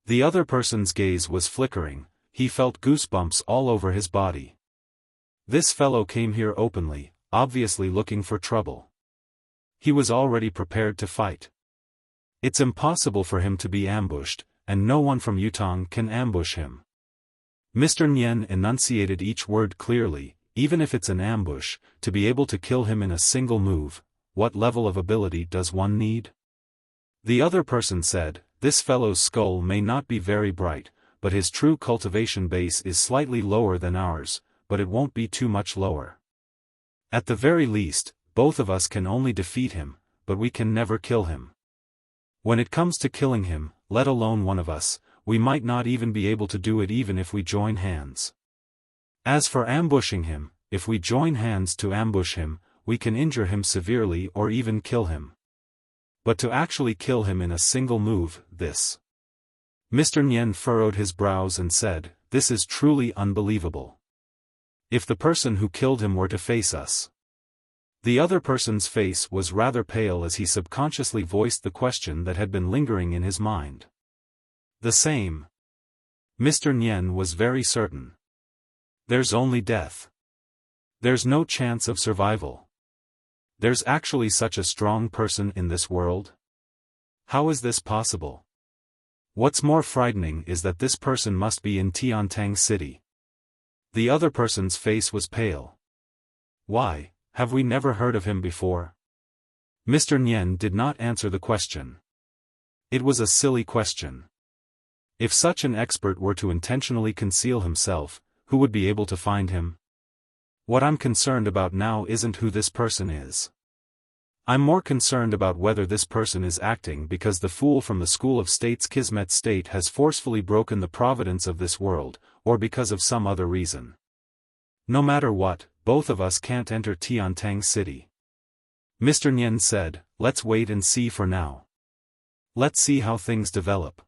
The other person's gaze was flickering. He felt goosebumps all over his body. This fellow came here openly, obviously looking for trouble. He was already prepared to fight. It's impossible for him to be ambushed, and no one from Yutong can ambush him. Mr. Nyen enunciated each word clearly. Even if it's an ambush, to be able to kill him in a single move, what level of ability does one need? The other person said, this fellow's skull may not be very bright, but his true cultivation base is slightly lower than ours, but it won't be too much lower. At the very least, both of us can only defeat him, but we can never kill him. When it comes to killing him, let alone one of us, we might not even be able to do it even if we join hands. As for ambushing him, if we join hands to ambush him, we can injure him severely or even kill him. But to actually kill him in a single move, this. Mr. Nian furrowed his brows and said, "This is truly unbelievable. If the person who killed him were to face us." The other person's face was rather pale as he subconsciously voiced the question that had been lingering in his mind. The same. Mr. Nian was very certain. There's only death. There's no chance of survival. There's actually such a strong person in this world? How is this possible? What's more frightening is that this person must be in Tiantang City. The other person's face was pale. Why, have we never heard of him before? Mr. Nian did not answer the question. It was a silly question. If such an expert were to intentionally conceal himself, who would be able to find him? What I'm concerned about now isn't who this person is. I'm more concerned about whether this person is acting because the fool from the School of States Kismet State has forcefully broken the providence of this world, or because of some other reason. No matter what, both of us can't enter Tiantang City. Mr. Nian said, "Let's wait and see for now. Let's see how things develop.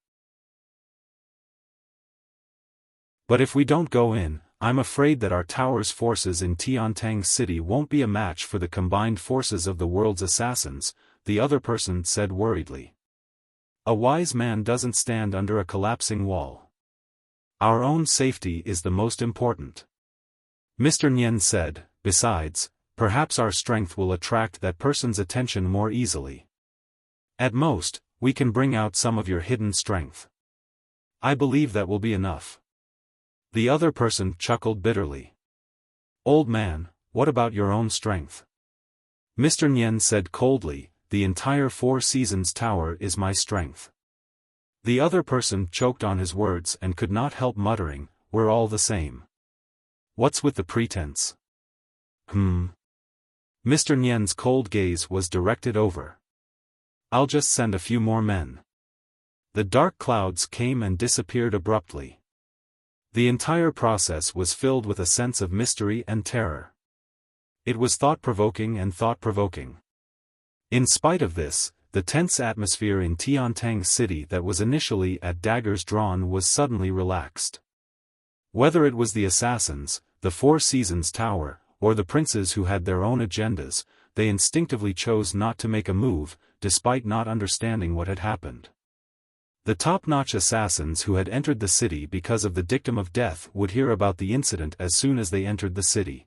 But if we don't go in, I'm afraid that our tower's forces in Tiantang City won't be a match for the combined forces of the world's assassins," the other person said worriedly. "A wise man doesn't stand under a collapsing wall. Our own safety is the most important." Mr. Nian said, "Besides, perhaps our strength will attract that person's attention more easily. At most, we can bring out some of your hidden strength. I believe that will be enough." The other person chuckled bitterly. "Old man, what about your own strength?" Mr. Nian said coldly, "The entire Four Seasons Tower is my strength." The other person choked on his words and could not help muttering, "We're all the same. What's with the pretense?" Mr. Nian's cold gaze was directed over. "I'll just send a few more men." The dark clouds came and disappeared abruptly. The entire process was filled with a sense of mystery and terror. It was thought-provoking and thought-provoking. In spite of this, the tense atmosphere in Tiantang City that was initially at daggers drawn was suddenly relaxed. Whether it was the assassins, the Four Seasons Tower, or the princes who had their own agendas, they instinctively chose not to make a move, despite not understanding what had happened. The top-notch assassins who had entered the city because of the dictum of death would hear about the incident as soon as they entered the city.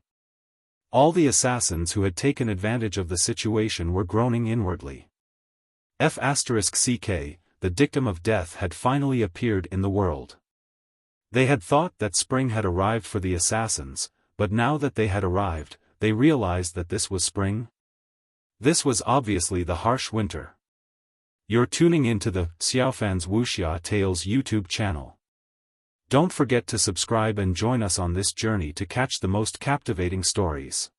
All the assassins who had taken advantage of the situation were groaning inwardly. *CK, the dictum of death had finally appeared in the world. They had thought that spring had arrived for the assassins, but now that they had arrived, they realized that this was spring. This was obviously the harsh winter. You're tuning into the Xiaofan's Wuxia Tales YouTube channel. Don't forget to subscribe and join us on this journey to catch the most captivating stories.